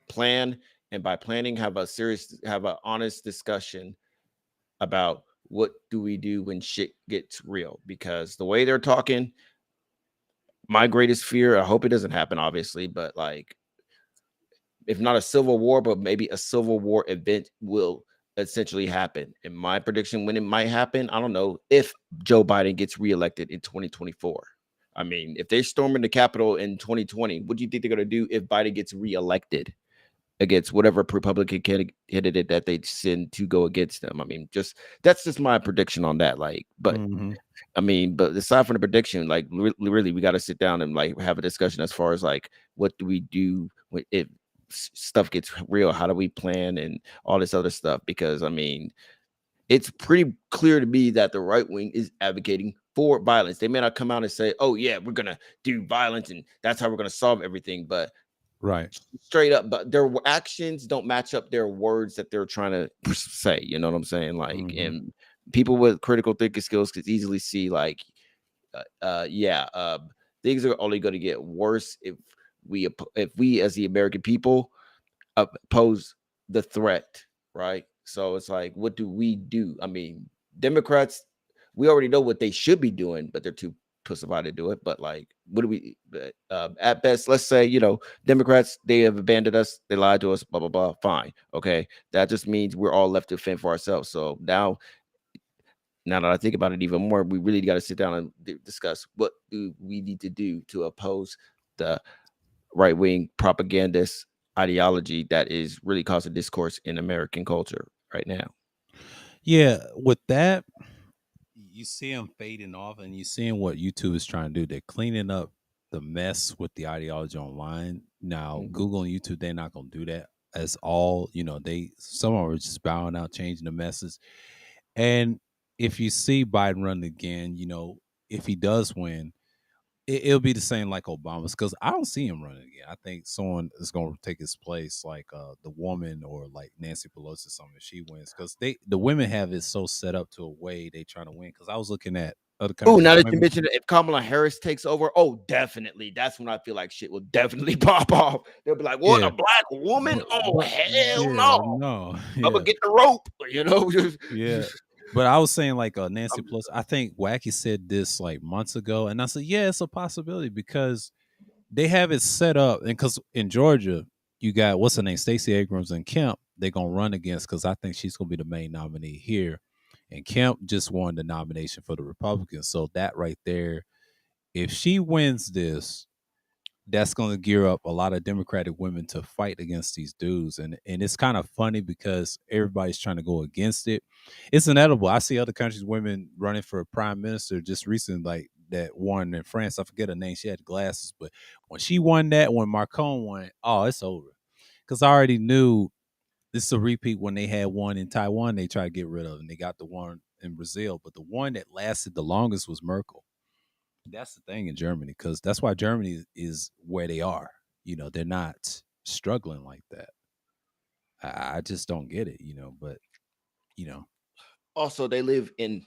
plan, and by planning, have an honest discussion about what do we do when shit gets real. Because the way they're talking, my greatest fear, I hope it doesn't happen, obviously, but like, if not a civil war, but maybe a civil war event will essentially happen. In my prediction, when it might happen, I don't know if Joe Biden gets reelected in 2024. I mean, if they're storming the Capitol in 2020, what do you think they're going to do if Biden gets reelected against whatever Republican candidate that they send to go against them? I mean, that's just my prediction on that. Like, but Mm-hmm. I mean, but aside from the prediction, like really, we got to sit down and like have a discussion as far as like what do we do if stuff gets real? How do we plan and all this other stuff? Because I mean, it's pretty clear to me that the right wing is advocating for violence. They may not come out and say, "Oh yeah, we're gonna do violence and that's how we're gonna solve everything," but Right. straight up, but their actions don't match up their words that they're trying to say. You know what I'm saying? Like, Mm-hmm. and people with critical thinking skills could easily see, like, yeah, things are only going to get worse if we as the American people oppose the threat, right? So it's like, what do we do? I mean, Democrats, we already know what they should be doing, but they're too pussified to do it. But like, what do we? At best, let's say Democrats, they have abandoned us, they lied to us, blah blah blah. Fine, okay, that just means we're all left to fend for ourselves. So now that I think about it even more, we really got to sit down and discuss what do we need to do to oppose the right wing propagandist ideology that is really causing discourse in American culture right now. Yeah, with that, you see them fading off, and you seeing what YouTube is trying to do. They're cleaning up the mess with the ideology online. Now, Mhm. Google and YouTube, they're not going to do that as all. Some are just bowing out, changing the message. And if you see Biden run again, if he does win, it'll be the same like Obama's, because I don't see him running again. I think someone is going to take his place, like the woman or like Nancy Pelosi or something if she wins, because the women have it so set up to a way they trying to win. Because I was looking at other Oh, countries' now that you women. mentioned it, if Kamala Harris takes over, oh, definitely. That's when I feel like shit will definitely pop off. They'll be like, "What, Yeah, a black woman? Oh, but hell yeah, no! no, I'm gonna yeah, get the rope." You know, yeah. But I was saying like Nancy I'm Pelosi. I think Wacky said this like months ago, and I said, yeah, it's a possibility because they have it set up, and because in Georgia, you got what's her name, Stacey Abrams and Kemp. They're gonna run against, because I think she's gonna be the main nominee here, and Kemp just won the nomination for the Republicans. So that right there, if she wins this, that's going to gear up a lot of Democratic women to fight against these dudes, and it's kind of funny because everybody's trying to go against it. It's inevitable. I see other countries' women running for prime minister just recently, like that one in France. I forget her name. She had glasses, but when she won that, when Macron won, oh, it's over. Because I already knew this is a repeat when they had one in Taiwan. They tried to get rid of, and they got the one in Brazil, but the one that lasted the longest was Merkel. That's the thing in Germany, because that's why Germany is where they are. They're not struggling like that. I just don't get it. But you know, also they live in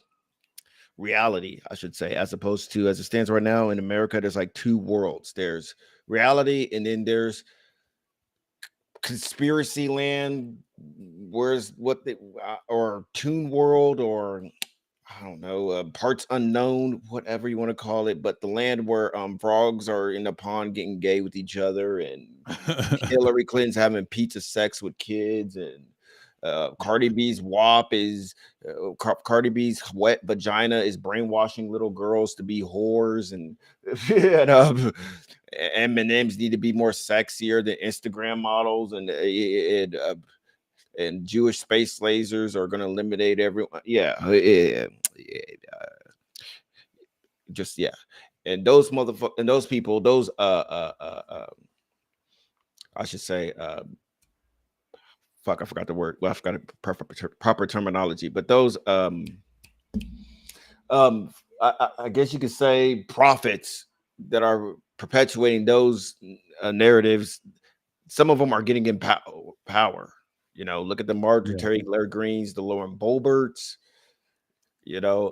reality, I should say, as opposed to as it stands right now in America. There's like two worlds. There's reality, and then there's conspiracy land. Where's what the or Toon World, or I don't know, parts unknown, whatever you want to call it, but the land where frogs are in the pond getting gay with each other, and Hillary Clinton's having pizza sex with kids, and Cardi B's WAP is Cardi B's wet vagina is brainwashing little girls to be whores, and M&M's need to be more sexier than Instagram models, and Jewish space lasers are going to eliminate everyone. Just yeah. And those motherfuckers and those people, those I should say fuck, I forgot the word. Well, I forgot the proper terminology, but those I guess you could say prophets that are perpetuating those narratives. Some of them are getting in power. Look at the yeah, Marjorie Taylor Greens, the Lauren Boeberts. You know,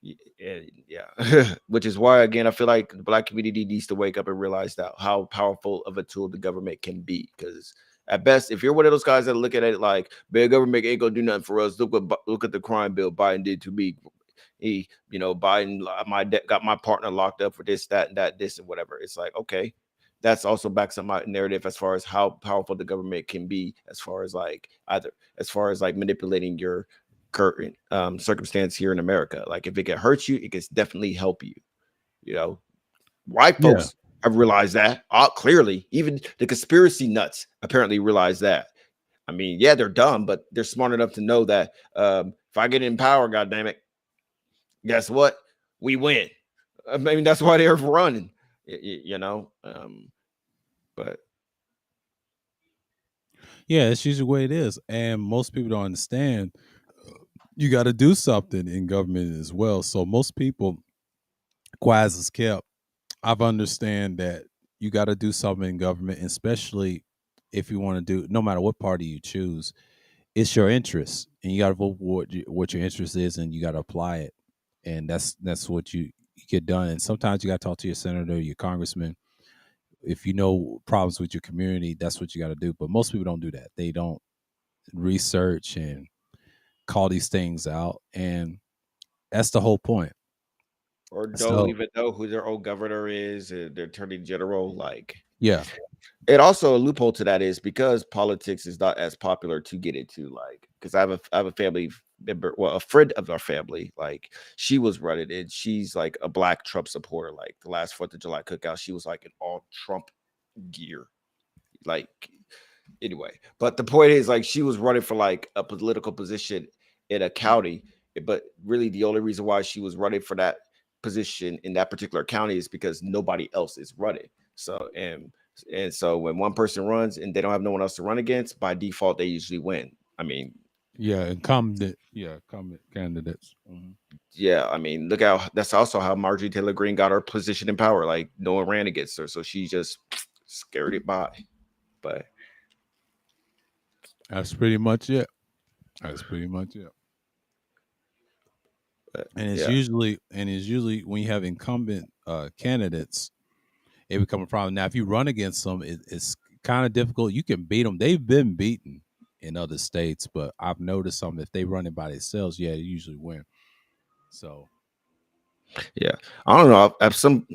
yeah. Which is why, again, I feel like the black community needs to wake up and realize that how powerful of a tool the government can be. Because at best, if you're one of those guys that look at it like big government ain't gonna do nothing for us, look at the crime bill Biden did to me. Biden, got my partner locked up for this, that, and that, this, and whatever. It's like, okay, that's also backs up my narrative as far as how powerful the government can be, as far as like either as far as like manipulating your current circumstance here in America. Like if it can hurt you, it can definitely help you. You know, white Yeah. folks have realized that clearly. Even the conspiracy nuts apparently realize that. I mean, yeah, they're dumb, but they're smart enough to know that if I get in power, God damn it, guess what? We win. I mean, that's why they're running. You know, but Yeah, it's usually the way it is. And most people don't understand you got to do something in government as well. So most people, quiet as kept, I've understand that you got to do something in government, especially if you want to do, no matter what party you choose, it's your interest, and you got to vote for what your interest is, and you got to apply it, and that's what you get done. And sometimes you got to talk to your senator, your congressman. If you know problems with your community, that's what you got to do. But most people don't do that. They don't research and call these things out, and that's the whole point. or don't So even know who their old governor is, their attorney general. Like, yeah, it also a loophole to that is because politics is not as popular to get into. Like, because I have a family member, well, a friend of our family. Like, she was running, and she's like a black Trump supporter. Like the last Fourth of July cookout, she was like in all Trump gear. Like, anyway, but the point is, like, she was running for like a political position in a county, but really the only reason why she was running for that position in that particular county is because nobody else is running. So and so when one person runs and they don't have no one else to run against, by default they usually win. I mean, yeah, incumbent, yeah, incumbent candidates. yeah, I mean, look how that's also how Marjorie Taylor Greene got her position in power. Like no one ran against her, so she just scared it by. But That's pretty much it. That's pretty much it. And it's yeah, usually when you have incumbent candidates, it become a problem. Now, if you run against them, it's kind of difficult. You can beat them. They've been beaten in other states, but I've noticed some if they run it by themselves, yeah, they usually win. So yeah, I don't know. I've some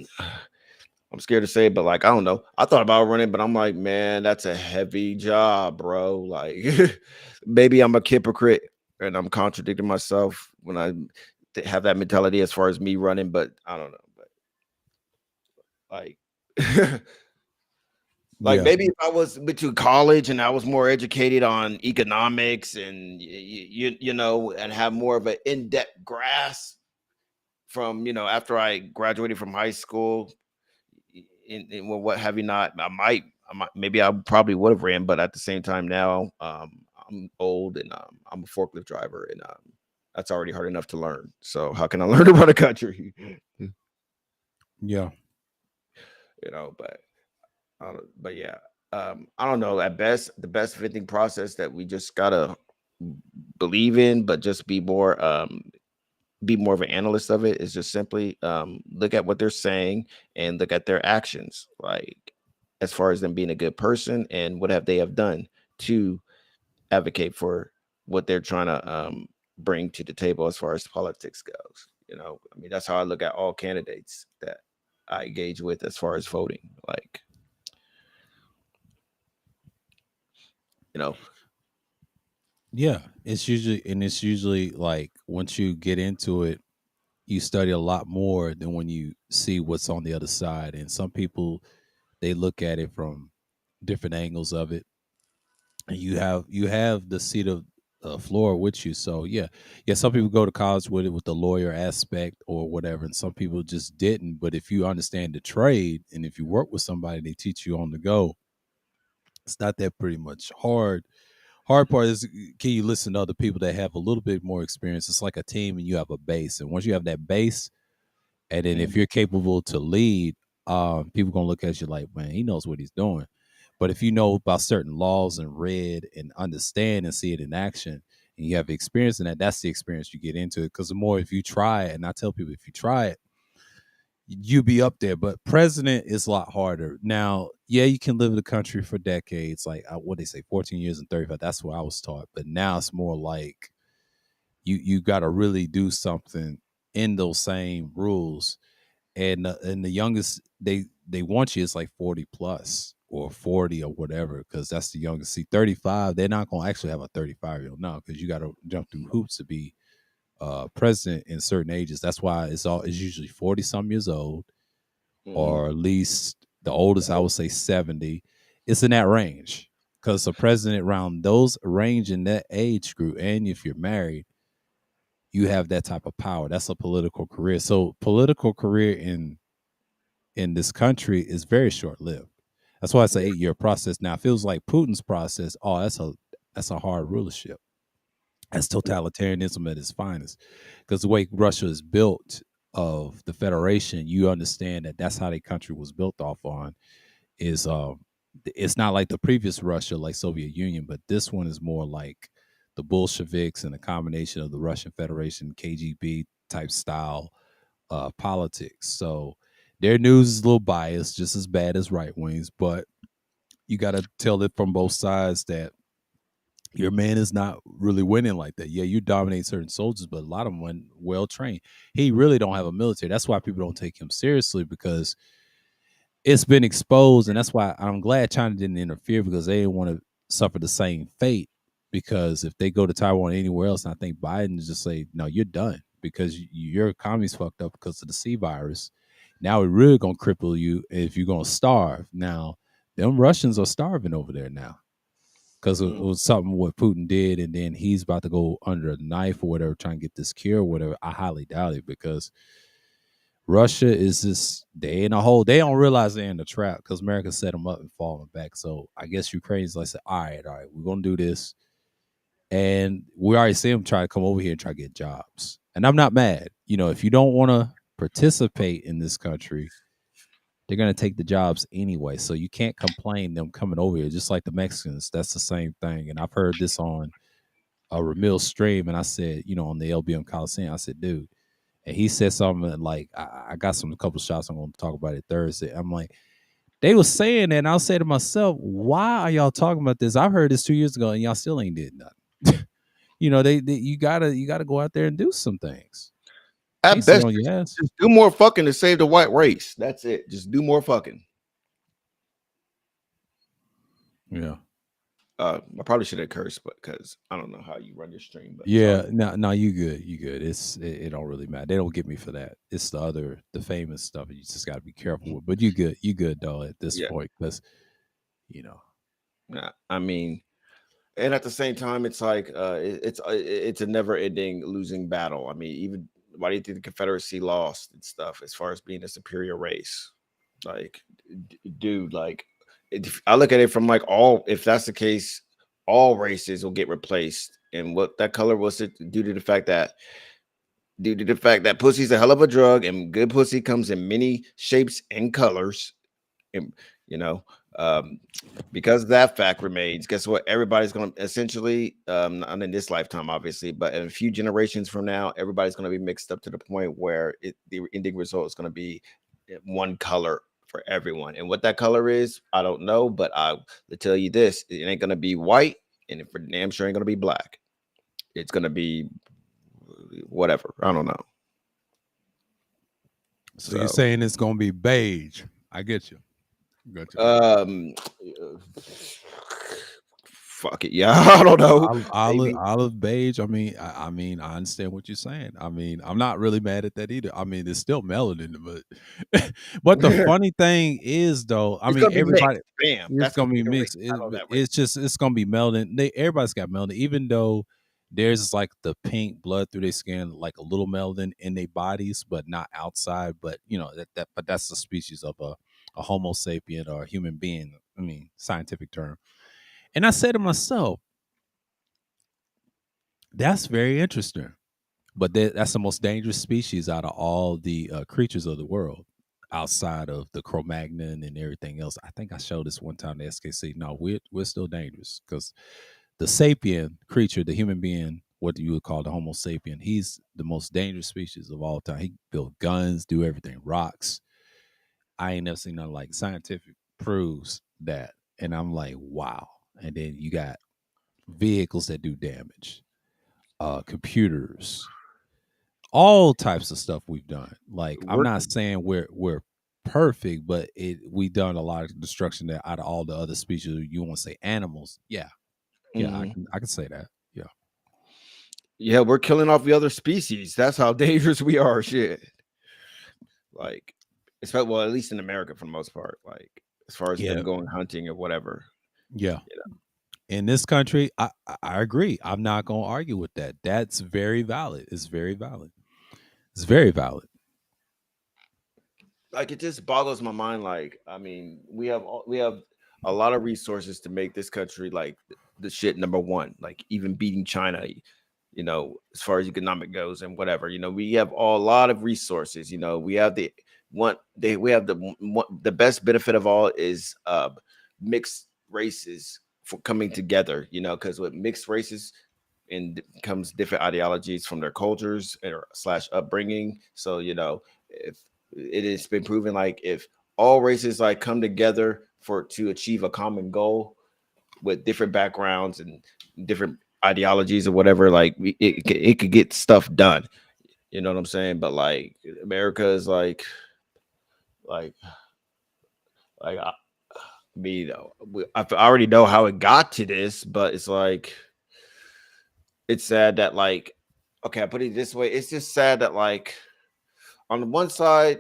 I'm scared to say it, but like I don't know. I thought about running, but I'm like, man, that's a heavy job, bro. Like maybe I'm a hypocrite and I'm contradicting myself when I have that mentality as far as me running, but I don't know. But like like yeah, maybe if I was went to college and I was more educated on economics and you know and have more of an in-depth grasp from after I graduated from high school in what have you not, I might maybe I probably would have ran, but at the same time now, I'm old and I'm a forklift driver and that's already hard enough to learn. So how can I learn about a country? yeah, But but yeah, I don't know. At best, the best venting process that we just gotta believe in, but just be more of an analyst of it is just simply look at what they're saying and look at their actions, like as far as them being a good person and what have they have done to advocate for what they're trying to bring to the table as far as politics goes. I mean, that's how I look at all candidates that I engage with as far as voting. Like, you know, yeah. It's usually like once you get into it, you study a lot more than when you see what's on the other side. And some people they look at it from different angles of it, and you have the seat of floor with you. So yeah, some people go to college with it with the lawyer aspect or whatever, and some people just didn't. But if you understand the trade and if you work with somebody, they teach you on the go. It's not that pretty much hard. Hard part is can you listen to other people that have a little bit more experience? It's like a team, and you have a base, and once you have that base, and then if mhm. you're capable to lead, people gonna look at you like, man, he knows what he's doing. But if you know about certain laws and read and understand and see it in action, and you have experience in that, that's the experience you get into it. Because the more if you try it, and I tell people if you try it, you be up there. But president is a lot harder. Now, yeah, you can live in the country for decades, like what they say, 14 years and 35. That's what I was taught. But now it's more like you got to really do something in those same rules. And the youngest they want you it's like 40 plus or 40 or whatever because that's the youngest. See, 35, they're not gonna actually have a 35-year-old now because you got to jump through hoops to be president in certain ages. That's why it's usually 40 some years old Mhm. or at least the oldest I would say 70. It's in that range because a president around those range in that age group, and if you're married, you have that type of power. That's a political career. So political career in this country is very short lived. That's why it's an 8-year process. Now it feels like Putin's process. Oh, that's a hard rulership. That's totalitarianism at its finest. Because the way Russia is built of the Federation, you understand that that's how the country was built off on. Is it's not like the previous Russia, like Soviet Union, but this one is more like the Bolsheviks and a combination of the Russian Federation, KGB type style politics. So their news is a little biased, just as bad as right wings, but you got to tell it from both sides that your man is not really winning like that. Yeah, you dominate certain soldiers, but a lot of them went well trained. He really don't have a military. That's why people don't take him seriously because it's been exposed, and that's why I'm glad China didn't interfere because they didn't want to suffer the same fate. Because if they go to Taiwan or anywhere else, and I think Biden just say, "No, you're done," because your economy's fucked up because of the C virus. Now we're really gonna cripple you if you're gonna starve. Now, them Russians are starving over there now because it Mhm. was something what Putin did, and then he's about to go under a knife or whatever, trying to get this cure or whatever. I highly doubt it because Russia is just they in a hole. They don't realize they're in the trap because America set them up and falling back. So I guess Ukraine's like, all right, we're gonna do this, and we already see them try to come over here and try to get jobs. And I'm not mad. If you don't want to participate in this country, they're gonna take the jobs anyway. So you can't complain them coming over here. Just like the Mexicans, that's the same thing. And I've heard this on a Ramil stream, and I said, on the LBM Coliseum, I said, dude. And he said something like, I got a couple shots I'm going to talk about it Thursday. I'm like, they was saying that, and I'll say to myself, why are y'all talking about this? I heard this 2 years ago, and y'all still ain't did nothing. You gotta go out there and do some things. Can't At sit best, on your ass. just do more fucking to save the white race. That's it. Just do more fucking. Yeah. I probably should have cursed, but because I don't know how you run your stream. But Yeah, sorry. no, you good, you good. It don't really matter. They don't get me for that. It's the famous stuff. You just got to be careful with. But you good though at this Yeah. point because you know Nah, I mean, and at the same time, it's like it's a never-ending losing battle. I mean, even why do you think the Confederacy lost and stuff as far as being a superior race? Like, dude, like I look at it from like if that's the case, all races will get replaced. And what that color was it due to the fact that pussy's a hell of a drug, and good pussy comes in many shapes and colors. And you know, um, because that fact remains, guess what? Everybody's going to essentially, not in this lifetime, obviously, but in a few generations from now, everybody's going to be mixed up to the point where the ending result is going to be one color for everyone. And what that color is, I don't know, but I will tell you this: it ain't going to be white, and for damn sure ain't going to be black. It's going to be whatever. I don't know. So you're So, saying it's gonna be beige? I get you. Got you. um, fuck it, yeah, I don't know. Maybe. Olive beige. I mean, I understand what you're saying. I mean, I'm not really mad at that either. I mean, there's still melanin, but but the funny thing is, though, I It's mean, gonna be everybody, mixed. Bam. it's That's gonna gonna be be the race mixed. battle of that race. It's gonna be melanin. Everybody's got melanin, even though there's like the pink blood through their skin, like a little melanin in their bodies, but not outside. But but that's the species of a Homo sapien or a human being. I mean, scientific term. And I said to myself, that's very interesting. But that's the most dangerous species out of all the creatures of the world, outside of the Cro-Magnon and everything else. I think I showed this one time to SKC. No, we're still dangerous because the sapien creature, the human being, what you would call the Homo sapien, he's the most dangerous species of all time. He built guns, do everything, rocks. I ain't never seen nothing like scientific proves that. And I'm like, wow. And then you got vehicles that do damage, computers, all types of stuff we've done. Like I'm We're not saying we're perfect, but we done a lot of destruction that out of all the other species. You want to say animals? Yeah, yeah, Mhm. I can say that. Yeah, Yeah, we're killing off the other species. That's how dangerous we are. Shit. Like, it's well, at least in America for the most part. Like, as far as them yeah, going hunting or whatever. yeah. You know? In this country, I agree. I'm not gonna argue with that. That's very valid. It's very valid. It's very valid. Like, it just boggles my mind. Like, I mean, we have a lot of resources to make this country like the shit number one. Like, even beating China. As far as economic goes and whatever. We have a lot of resources. We have we have the best benefit of all is mixed races for coming together. Because with mixed races and comes different ideologies from their cultures or slash upbringing. So if it has been proven, like if all races like come together to achieve a common goal with different backgrounds and different ideologies or whatever, like it could get stuff done. You know what I'm saying? But like America is like I mean, I already know how it got to this, but it's like it's sad that like okay, I put it this way. It's just sad that like on the one side,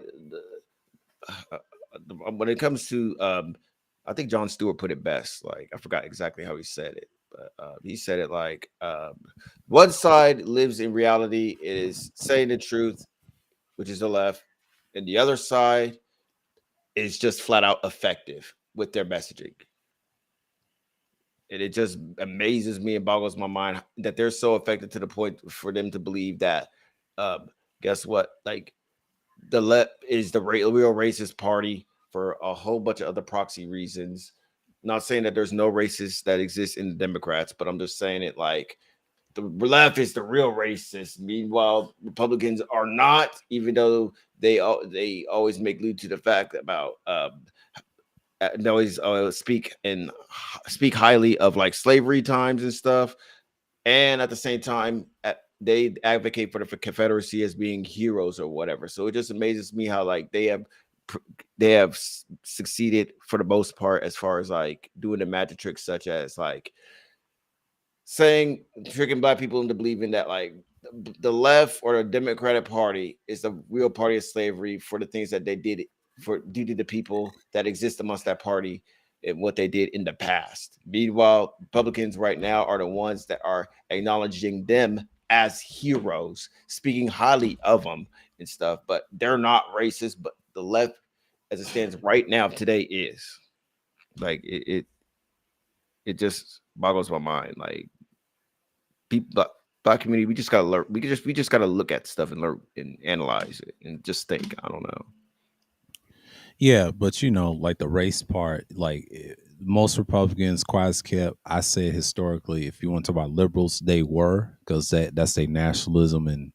when it comes to I think John Stewart put it best. Like I forgot exactly how he said it, but he said it like one side lives in reality, is saying the truth, which is the left, and the other side is just flat out effective with their messaging. And it just amazes me and boggles my mind that they're so effective to the point for them to believe that guess what? Like the left is the real racist party for a whole bunch of other proxy reasons. Not saying that there's no racists that exist in the Democrats, but I'm just saying it like the left is the real racist. Meanwhile, Republicans are not, even though they always make allude to the fact about they always speak highly of like slavery times and stuff, and at the same time they advocate for the Confederacy as being heroes or whatever. So it just amazes me how like they have succeeded for the most part as far as like doing the magic tricks, such as like saying tricking black people into believing that like the left or the Democratic Party is the real party of slavery for the things that they did for due to the people that exist amongst that party and what they did in the past. Meanwhile, Republicans right now are the ones that are acknowledging them as heroes, speaking highly of them and stuff, but they're not racist. But the left, as it stands right now today, is like it just boggles my mind. Like people, black community, we just gotta learn. We just gotta look at stuff and learn and analyze it and just think. I don't know. Yeah, but like the race part, like most Republicans, quiet as kept. I said historically, if you want to talk about liberals, they were because that's their nationalism and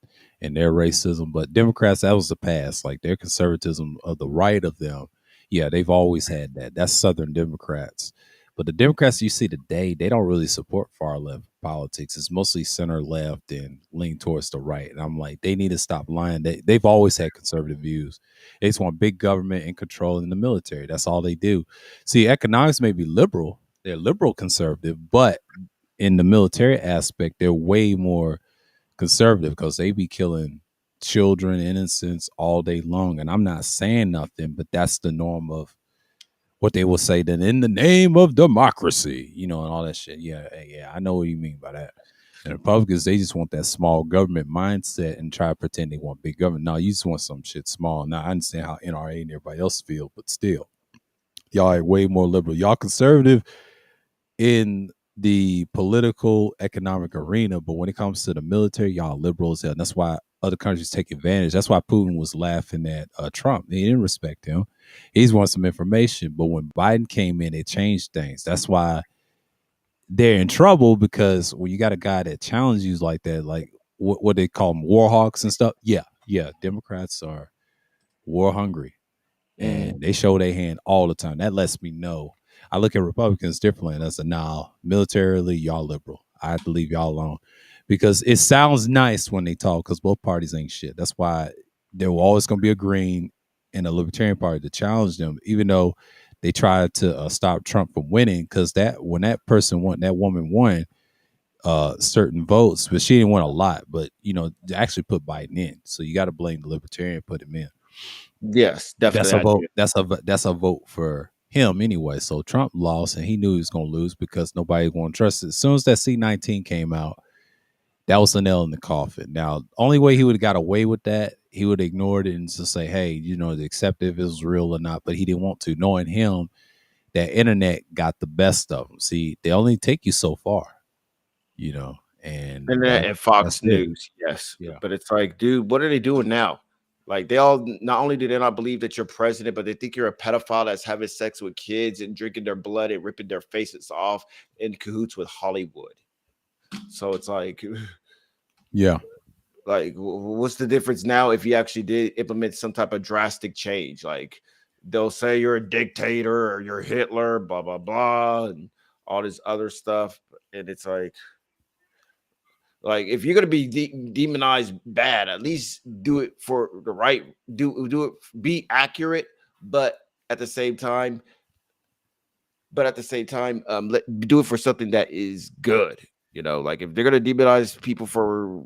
their racism. But Democrats, that was the past. Like their conservatism of the right of them, yeah, they've always had that. That's Southern Democrats. But the Democrats you see today, they don't really support far left politics. It's mostly center left and lean towards the right. And I'm like, they need to stop lying. They've always had conservative views. They just want big government and control in the military. That's all they do. See, economics may be liberal. They're liberal conservative, but in the military aspect, they're way more conservative because they be killing children, innocents all day long. And I'm not saying nothing, but that's the norm of what they will say then in the name of democracy, and all that shit. Yeah, yeah, I know what you mean by that. And Republicans, they just want that small government mindset and try to pretend they want big government. No, you just want some shit small. Now, I understand how NRA and everybody else feel, but still, y'all are way more liberal. Y'all conservative in the political, economic arena, but when it comes to the military, y'all liberals. And that's why other countries take advantage. That's why Putin was laughing at Trump. He didn't respect him. He's wanting some information. But when Biden came in, it changed things. That's why they're in trouble, because when you got a guy that challenges you like that, like what they call them, war hawks and stuff. Yeah, yeah. Democrats are war hungry and they show their hand all the time. That lets me know. I look at Republicans differently, and I said, "Nah, militarily, y'all liberal. I have to leave y'all alone," because it sounds nice when they talk. Because both parties ain't shit. That's why there will always gonna be a green and the Libertarian Party to challenge them, even though they tried to stop Trump from winning, because that when that person won, that woman won certain votes, but she didn't win a lot. But they actually put Biden in, so you got to blame the Libertarian put him in. Yes, That's definitely. a I vote. do. That's a vote for him anyway. So Trump lost, and he knew he was going to lose because nobody was going to trust it. As soon as that C-19 came out, that was a nail in the coffin. Now, only way he would have got away with that, he would have ignored it and just say, "Hey, to accept if it was real or not." But he didn't want to. Knowing him, that internet got the best of them. See, they only take you so far, and And that's Fox it. News, yes. Yeah. But it's like, dude, what are they doing now? Like, they all not only do they not believe that you're president, but they think you're a pedophile that's having sex with kids and drinking their blood and ripping their faces off in cahoots with Hollywood. So it's like, Yeah. like, what's the difference now if you actually did implement some type of drastic change? Like, they'll say you're a dictator or you're Hitler, blah blah blah, and all this other stuff. And it's like if you're gonna be demonized bad, at least do it for the right. Do it. Be accurate, but at the same time, do it for something that is good. Like if they're gonna demonize people for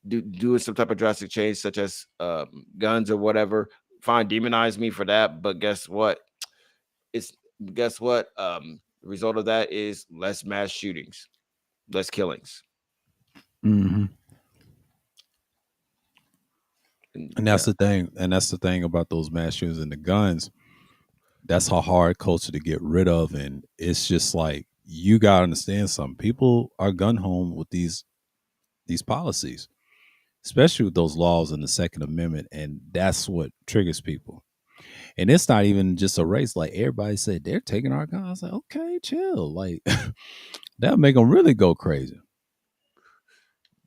doing some type of drastic change, such as guns or whatever, fine, demonize me for that. But guess what? It's guess what? The result of that is less mass shootings, less killings, Mm-hmm. and And that's yeah. the thing. And that's the thing about those mass shootings and the guns. That's a hard culture to get rid of. And it's just like you gotta understand something. People are gun home with these policies, especially with those laws in the Second Amendment, and that's what triggers people. And it's not even just a race. Like everybody said, they're taking our guns. Like, okay, chill. Like that'll make them really go crazy.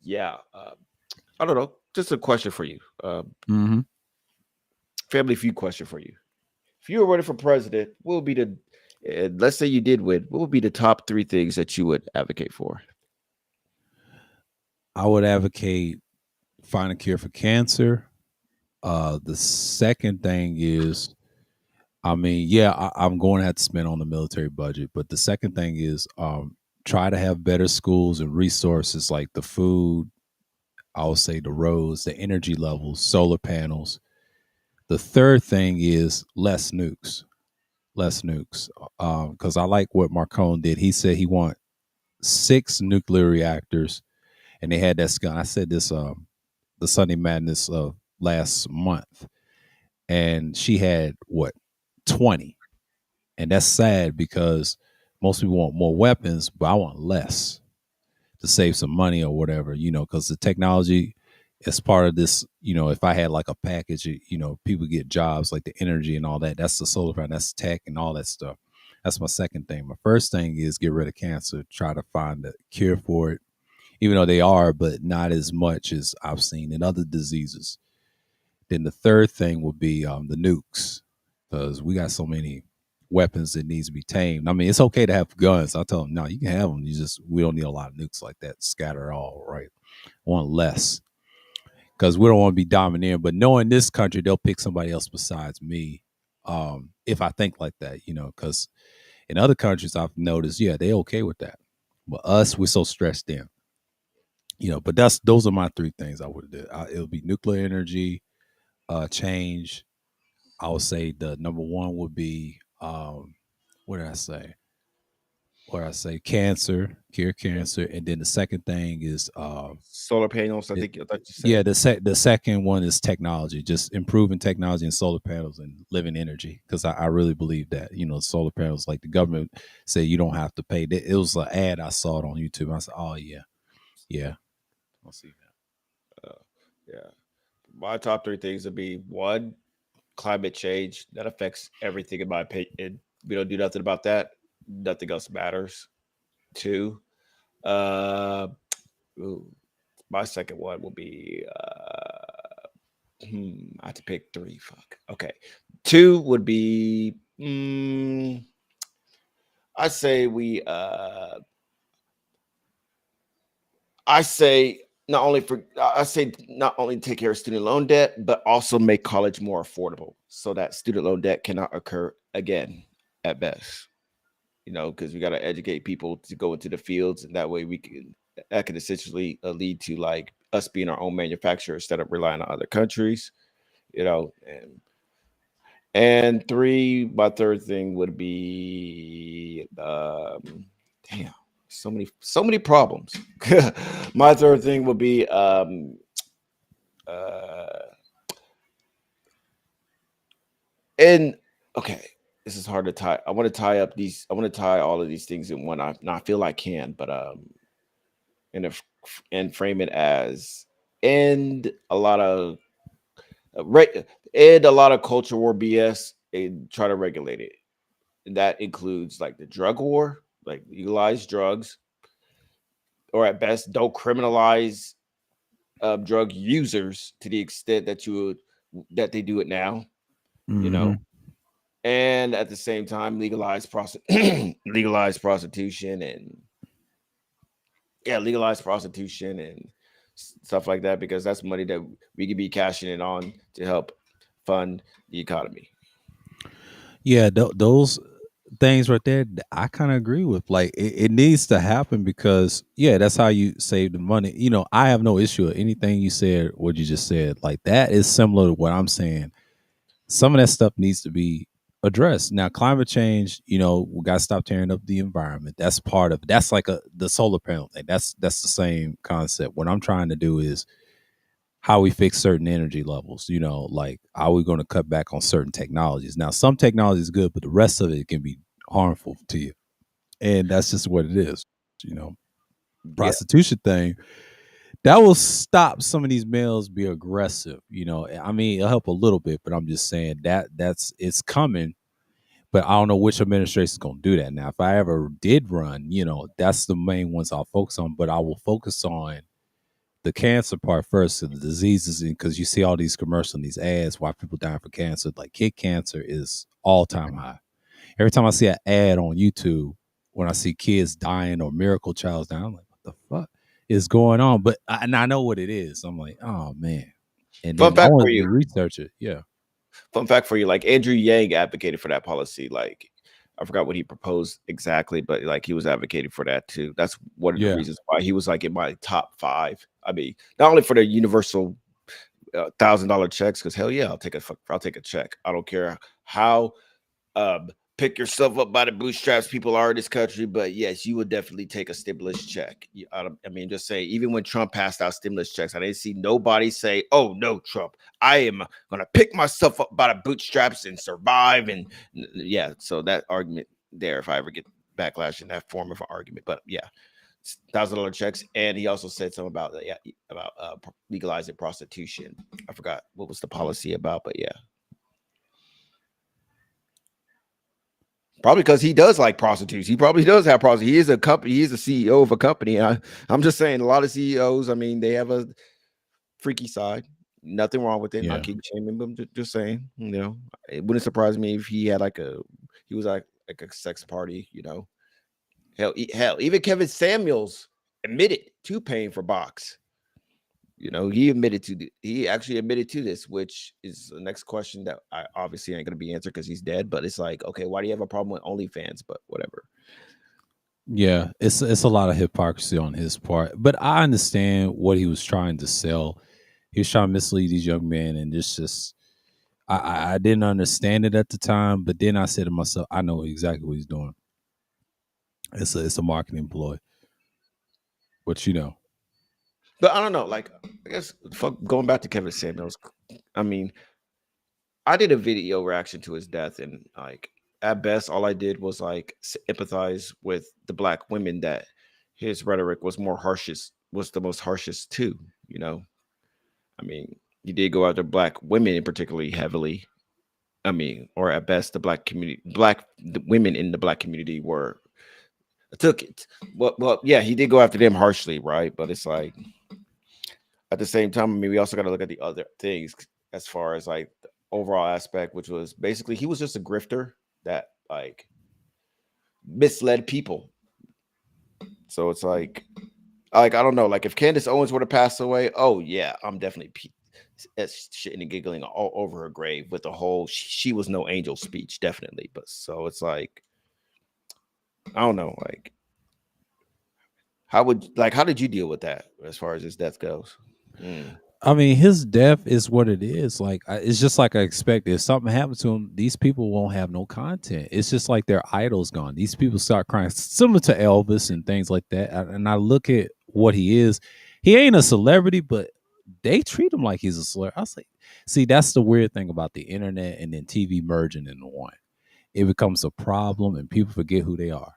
Yeah, I don't know. Just a question for you. Mm-hmm. Family Feud question for you. If you were running for president, what would be the let's say you did win, what would be the top 3 things that you would advocate for? I would advocate find a cure for cancer. The second thing is, I mean, yeah, I'm going to have to spend on the military budget, but the second thing is, try to have better schools and resources like the food. I would say the roads, the energy levels, solar panels. The third thing is less nukes. Because I like what Marcone did. He said he want 6 nuclear reactors, and they had that gun. I said this the Sunday Madness of last month, and she had what 20, and that's sad because most people want more weapons, but I want less to save some money or whatever, because the technology is part of this. If I had like a package, people get jobs like the energy and all that. That's the solar panel, that's tech and all that stuff. That's my second thing. My first thing is get rid of cancer, try to find a cure for it, even though they are, but not as much as I've seen in other diseases. Then the third thing would be the nukes, because we got so many weapons that needs to be tamed. I mean, it's okay to have guns. I tell them, no, you can have them. We don't need a lot of nukes like that. Scatter all right. I want less because we don't want to be domineering. But knowing this country, they'll pick somebody else besides me. If I think like that, because in other countries I've noticed, yeah, they okay with that. But us, we're so stressed in. But those are my 3 things I would do. It would be nuclear energy, change. I would say the number one would be what did I say? What did I say? Cancer, cure Yeah. cancer, and then the second thing is Solar panels, it, I thought you yeah, said. the second one is technology, just improving technology and solar panels and living energy. Because I really believe that solar panels, like the government said, you don't have to pay. It was an ad I saw it on YouTube. I said, oh yeah, yeah, I'll see Uh, yeah. My top 3 things would be one, climate change. That affects everything in my opinion. We don't do nothing about that. Nothing else matters. Two, uh, ooh, my second one will be I have to pick 3. Fuck. Okay. 2 would be I say we I say not only for I say not only take care of student loan debt, but also make college more affordable so that student loan debt cannot occur again at best. Because we got to educate people to go into the fields, and that way that can essentially lead to like us being our own manufacturer instead of relying on other countries. And three, my third thing would be damn, so many problems. My third thing would be uh and okay, this is hard to tie. I want to tie all of these things in one. I feel I can, but and if and frame it as end a lot of end a lot of culture war BS and try to regulate it. And that includes like the drug war, like legalize drugs, or at best don't criminalize drug users to the extent that they do it now. You know, Mm-hmm. and at the same time legalize prostitution and legalize prostitution and stuff like that, because that's money that we could be cashing in on to help fund the economy. Yeah, those things right there, I kind of agree with. Like, it needs to happen because, yeah, that's how you save the money. I have no issue with anything you said, what you just said. Like, that is similar to what I'm saying. Some of that stuff needs to be addressed. Now, climate change, we got to stop tearing up the environment. That's part of it. That's like the solar panel thing. That's the same concept. What I'm trying to do is how we fix certain energy levels, like how we going to cut back on certain technologies. Now, some technology is good, but the rest of it can be harmful to you. And that's just what it is. You know, Yeah. prostitution thing that will stop some of these males be aggressive. I mean, it'll help a little bit, but I'm just saying that's it's coming. But I don't know which administration is going to do that. Now, if I ever did run, that's the main ones I'll focus on. But I will focus on the cancer part first, and the diseases, because you see all these commercials and these ads why people dying for cancer. Like, kid cancer is all time high. Every time I see an ad on YouTube, when I see kids dying or miracle child's dying, I'm like, what the fuck is going on? And I know what it is. I'm like, oh man. And Fun then I fact for wanted you. to research it. Yeah. Fun fact for you. Like Andrew Yang advocated for that policy. Like I forgot what he proposed exactly, but like he was advocating for that too. That's one of the Yeah. reasons why he was like in my top 5. I mean, not only for the universal $1,000 checks, because hell yeah, I'll take a check. I don't care how pick yourself up by the bootstraps people are in this country, but yes, you would definitely take a stimulus check. I mean, just say, even when Trump passed out stimulus checks, I didn't see nobody say, oh no, Trump, I am gonna pick myself up by the bootstraps and survive. And yeah, so that argument there, if I ever get backlash in that form of an argument, but yeah, $1,000 checks. And he also said something about legalizing prostitution. I forgot what was the policy about, but yeah. Probably because he does like prostitutes. He probably does have prostitutes. He is a company. He is a CEO of a company. I'm just saying, a lot of CEOs, I mean, they have a freaky side. Nothing wrong with it. Not Yeah. keep shaming them. Just saying, it wouldn't surprise me if he had he was like a sex party. Hell, even Kevin Samuels admitted to paying for box. He actually admitted to this, which is the next question that I obviously ain't gonna be answered because he's dead. But it's like, okay, why do you have a problem with OnlyFans? But whatever. Yeah. It's a lot of hypocrisy on his part. But I understand what he was trying to sell. He was trying to mislead these young men, and it's just I didn't understand it at the time, but then I said to myself, I know exactly what he's doing. It's a marketing ploy. But But I don't know. Like, I guess going back to Kevin Samuels. I mean, I did a video reaction to his death, and like at best, all I did was like empathize with the black women that his rhetoric was the most harshest too. I mean, he did go after black women particularly heavily. I mean, or at best, the women in the black community took it. Well, yeah, he did go after them harshly, right? But it's like at the same time, I mean, we also got to look at the other things as far as like the overall aspect, which was basically he was just a grifter that like misled people. So it's like Like, I don't know, like if Candace Owens were to pass away, oh yeah, I'm definitely shitting and giggling all over her grave with the whole she was no angel speech, definitely. But so it's like, I don't know, like how did you deal with that as far as his death goes? Mm. I mean, his death is what it is. Like, it's just like I expected. If something happened to him, these people won't have no content. It's just like their idol's gone. These people start crying, similar to Elvis and things like that. And I look at what he is. He ain't a celebrity, but they treat him like he's a celebrity. I was like, see, that's the weird thing about the internet and then TV merging into one. It becomes a problem, and people forget who they are.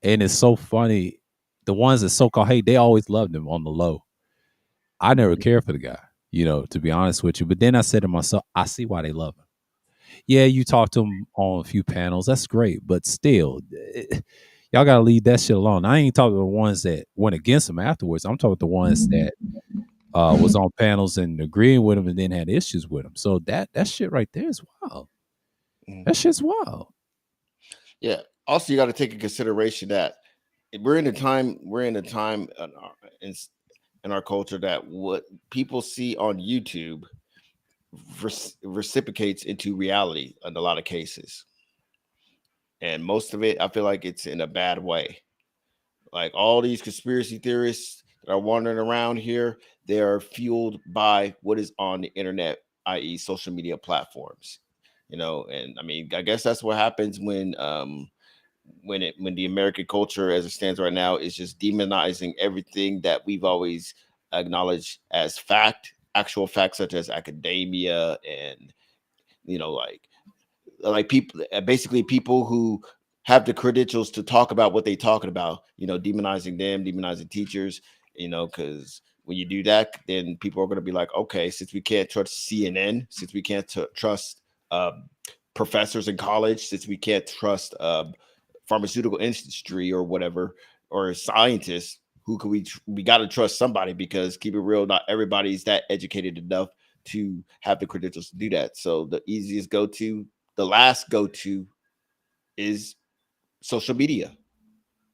And it's so funny. The ones that so called hate, they always loved him on the low. I never cared for the guy, to be honest with you. But then I said to myself, I see why they love him. Yeah, you talk to him on a few panels. That's great. But still, y'all got to leave that shit alone. I ain't talking the ones that went against him afterwards. I'm talking the ones that was on panels and agreeing with him and then had issues with him. So that shit right there is wild. That shit's wild. Yeah. Also, you got to take in consideration that we're in a time in our culture that what people see on YouTube reciprocates into reality in a lot of cases, and most of it, I feel like it's in a bad way. Like all these conspiracy theorists that are wandering around here, they are fueled by what is on the internet, i.e., social media platforms. And I mean, I guess that's what happens when the American culture as it stands right now is just demonizing everything that we've always acknowledged as fact, actual facts such as academia and you know like people, basically people who have the credentials to talk about what they talking about, demonizing them, demonizing teachers, because when you do that, then people are going to be like, okay, since we can't trust CNN, since we can't trust professors in college, since we can't trust pharmaceutical industry or whatever, or scientists, who can we got to trust somebody, because keep it real, not everybody's that educated enough to have the credentials to do that. So the last go-to is social media.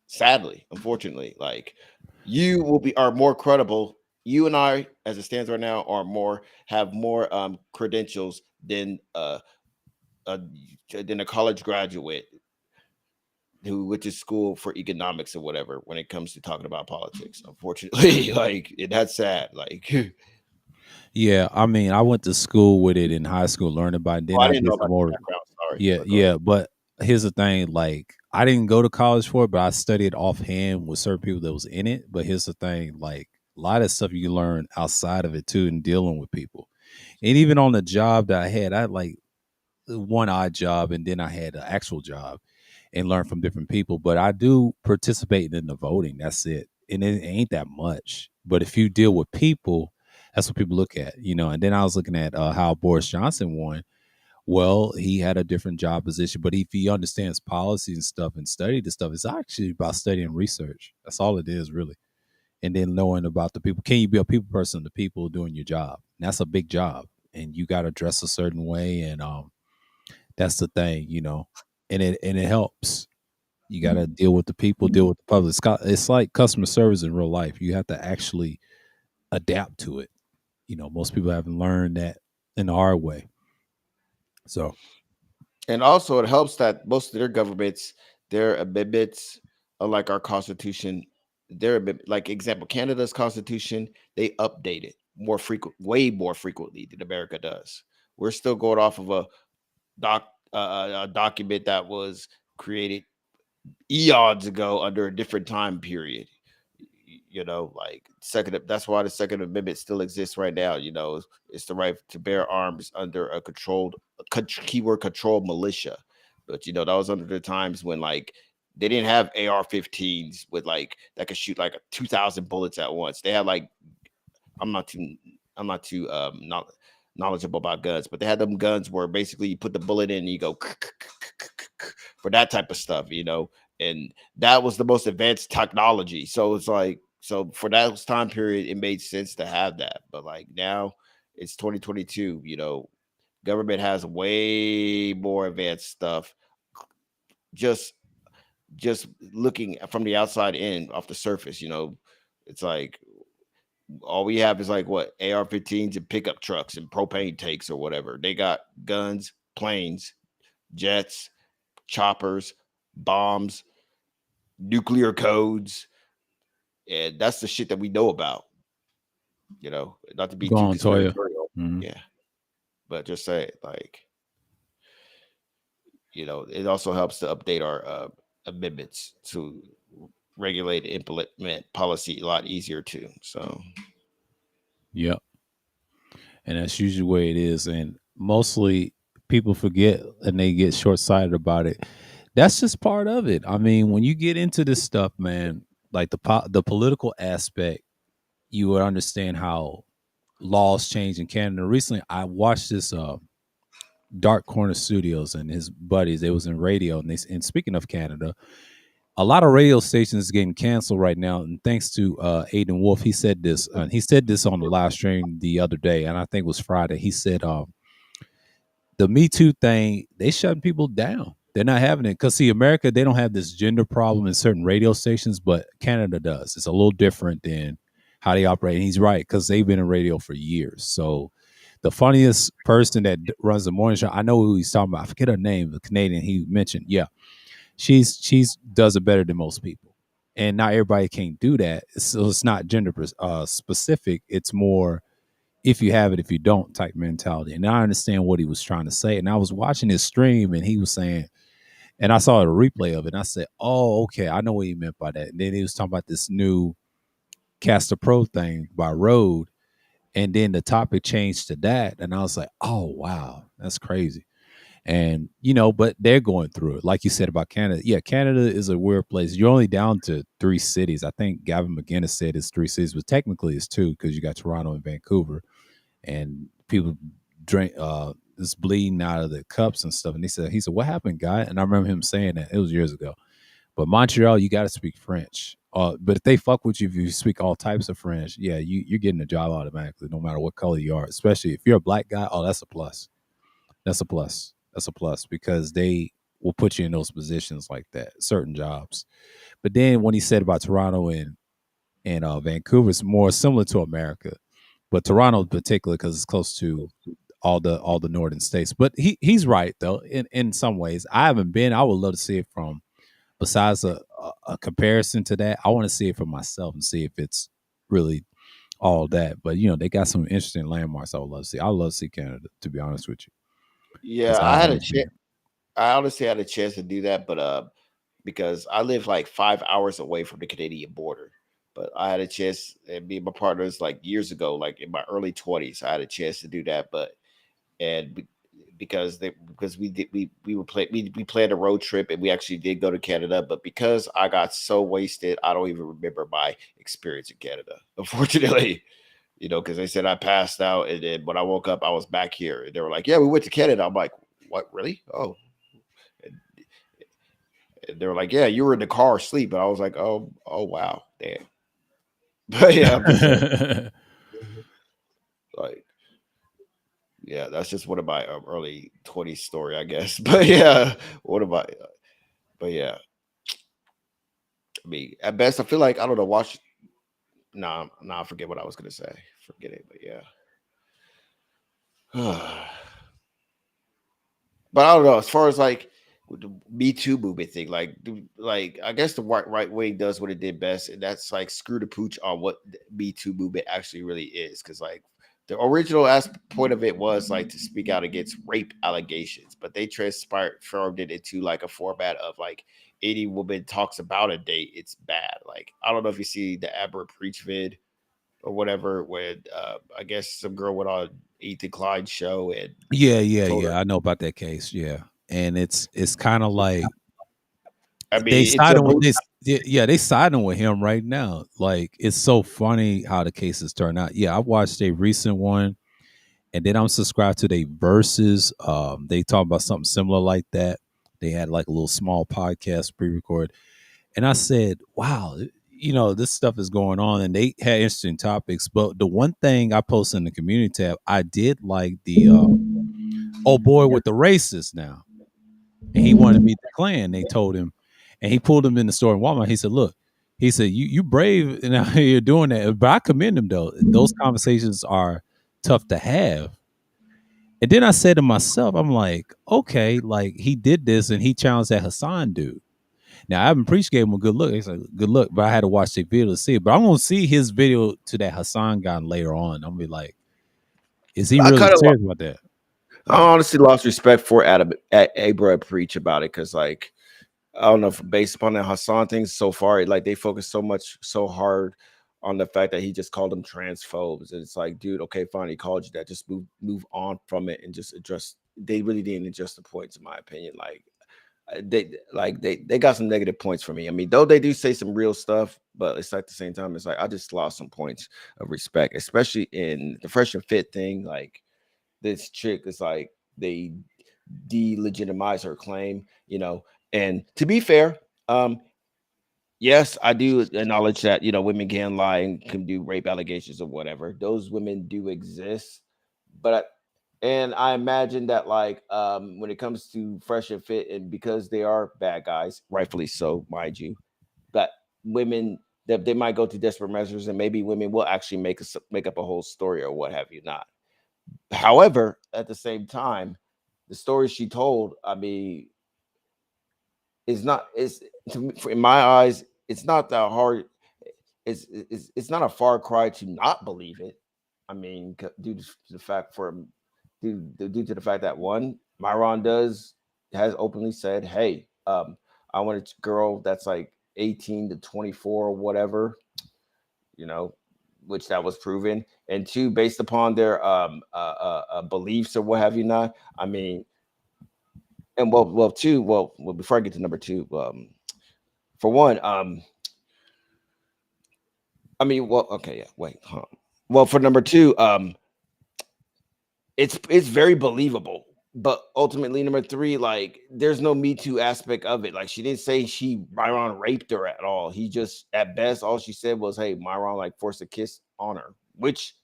Sadly, unfortunately, like you are more credible. You and I, as it stands right now, have more credentials uh than a college graduate who went to school for economics or whatever when it comes to talking about politics. Unfortunately, like that's sad. Like, Yeah, I mean, I went to school with it in high school, learning about it. Then I I didn't know did some about your more. background. Sorry, Yeah, but go ahead. yeah. But here's the thing: like, I didn't go to college for it, but I studied offhand with certain people that was in it. But here's the thing: like, a lot of stuff you learn outside of it too, and dealing with people. And even on the job that I had like one odd job, and then I had an actual job and learn from different people. But I do participate in the voting. That's it. And it ain't that much. But if you deal with people, that's what people look at. And then I was looking at how Boris Johnson won. Well, he had a different job position, but if he understands policies and stuff and studied the stuff, it's actually about studying research. That's all it is, really. And then knowing about the people. Can you be a people person to people doing your job? And that's a big job. And you got to dress a certain way. And that's the thing. And it helps. You got to deal with the people, deal with the public. It's like customer service in real life. You have to actually adapt to it. Most people haven't learned that in the hard way. So, And also, it helps that most of their governments, their amendments, unlike our constitution, like example, Canada's constitution, they update it way more frequently than America does. We're still going off of a document that was created eons ago under a different time period. Like that's why the Second Amendment still exists right now. It's the right to bear arms under a keyword controlled militia. But that was under the times when like they didn't have AR-15s with like that could shoot like 2,000 bullets at once. They had like I'm not too not knowledgeable about guns, but they had them guns where basically you put the bullet in and you go for that type of stuff. And that was the most advanced technology. So it's like, so for that time period, it made sense to have that. But like now it's 2022, government has way more advanced stuff. Just looking from the outside in off the surface, It's like all we have is like what AR-15s and pickup trucks and propane tanks or whatever. They got guns, planes, jets, choppers, bombs, nuclear codes, and that's the shit that we know about. Not to be Go too on, Toya. conspiratorial, Mhm. yeah, but just say like it also helps to update our amendments to regulate and implement policy a lot easier too. So Yep. And that's usually where it is. And mostly people forget and they get short sighted about it. That's just part of it. I mean, when you get into this stuff, man, like the political aspect, you would understand how laws change in Canada. Recently, I watched this Dark Corner Studios and his buddies. They was in radio, and speaking of Canada, a lot of radio stations getting canceled right now. And thanks to Aiden Wolf, he said this. He said this on the live stream the other day, and I think it was Friday. He said, "The Me Too thing, they shutting people down. They're not having it because see, America, they don't have this gender problem in certain radio stations, but Canada does. It's a little different than how they operate." And he's right because they've been in radio for years. So the funniest person that runs the morning show, I know who he's talking about. I forget her name, the Canadian he mentioned. Yeah, she's does it better than most people, and not everybody can do that. So it's not gender specific. It's more if you have it, if you don't type mentality. And I understand what he was trying to say. And I was watching his stream, and he was saying, and I saw a replay of it. And I said, "Oh, okay, I know what he meant by that." And then he was talking about this new Caster Pro thing by Rode, and then the topic changed to that, and I was like, "Oh, wow, that's crazy." And but they're going through it, like you said about Canada. Yeah, Canada is a weird place. You're only down to 3 cities. I think Gavin McGinnis said it's 3 cities, but technically it's two because you got Toronto and Vancouver, and people drink this bleeding out of the cups and stuff. And he said, "What happened, guy?" And I remember him saying that. It was years ago. But Montreal, you got to speak French. But if they fuck with you, if you speak all types of French, yeah, you're getting a job automatically, no matter what color you are. Especially if you're a black guy, oh, that's a plus. That's a plus. That's a plus because they will put you in those positions like that, certain jobs. But then when he said about Toronto and Vancouver, it's more similar to America, but Toronto in particular because it's close to all the northern states. But he's right though in some ways. I haven't been. I would love to see it from besides a comparison to that. I want to see it for myself and see if it's really all that. But they got some interesting landmarks I would love to see. I would love to see Canada, to be honest with you, yeah, because I I had a haven't chance. been. I honestly had a chance to do that, but because I live like 5 hours away from the Canadian border. But I had a chance, and me and my partners like years ago, like in my early 20s, I had a chance to do that. But and because we did we planned a road trip and we actually did go to Canada, but because I got so wasted, I don't even remember my experience in Canada. Unfortunately, because they said I passed out, and then when I woke up, I was back here, and they were like, "Yeah, we went to Canada." I'm like, "What? Really? Oh." And they were like, "Yeah, you were in the car asleep." And I was like, "Oh, wow, damn." But yeah, I'm just saying, like, yeah, that's just one of my early 20s story, I guess. But yeah, what about? But yeah, I mean, at best, I feel like I don't know. Watch. Nah, I forget what I was gonna say. Forget it. But yeah. But I don't know. As far as like with the Me Too movement thing, like I guess the right wing does what it did best, and that's like screw the pooch on what the Me Too movement actually really is. Because like the original point of it was like to speak out against rape allegations, but they transformed it into like a format of like any woman talks about a date, it's bad. Like I don't know if you see the Amber Preach vid or whatever, when I guess some girl went on Ethan Klein's show and Yeah, yeah, told her. yeah. I know about that case. Yeah, and it's kind of like I they mean, it's a siding with movie. this. Yeah, they siding with him right now. Like it's so funny how the cases turn out. Yeah, I watched a recent one, and then I'm subscribed to their verses. They talk about something similar like that. They had like a little small podcast pre-record, and I said, "Wow, this stuff is going on." And they had interesting topics. But the one thing I posted in the community tab, I did like the oh boy with the racist now, and he wanted to meet the Klan. They told him, and he pulled him in the store in Walmart. He said, "Look." He said, "You brave and out here doing that." But I commend him though. Those conversations are tough to have. And then I said to myself, I'm like, okay, like he did this and he challenged that Hassan dude. Now Ivan Preach gave him a good look. He's like, good look, but I had to watch the video to see it. But I'm gonna see his video to that Hassan guy later on. I'm gonna be like, is he I really kind of, serious about that? I honestly lost respect for Abra Preach about it because, like, I don't know, if based upon the Hassan things so far, like they focus so hard on the fact that he just called them transphobes. And it's like, dude, okay, fine, he called you that. Just move on from it and just address. They really didn't address the points, in my opinion. They got some negative points for me. I mean, though they do say some real stuff, but it's like at the same time, it's like I just lost some points of respect, especially in the fresh and fit thing. Like this chick is like they delegitimize her claim, you know. And to be fair, yes, I do acknowledge that, you know, women can lie and can do rape allegations or whatever. Those women do exist, but and I imagine that like when it comes to fresh and fit, and because they are bad guys, rightfully so, mind you, that women that they might go to desperate measures, and maybe women will actually make up a whole story or what have you not. However, at the same time, the story she told, I mean, is not is to me, in my eyes, it's not that hard. It's not a far cry to not believe it. I mean, due to the fact for due to the fact that one, Myron has openly said, "Hey, I want a girl that's like 18 to 24 or whatever," you know, which that was proven, and two, based upon their beliefs or what have you not. I mean, and two, before I get to number two, for one, I mean, well, okay, yeah, wait, huh. Well, for number two, it's very believable. But ultimately, number three, like, there's no Me Too aspect of it. Like, she didn't say Myron raped her at all. He just, at best, all she said was, "Hey, Myron like forced a kiss on her," which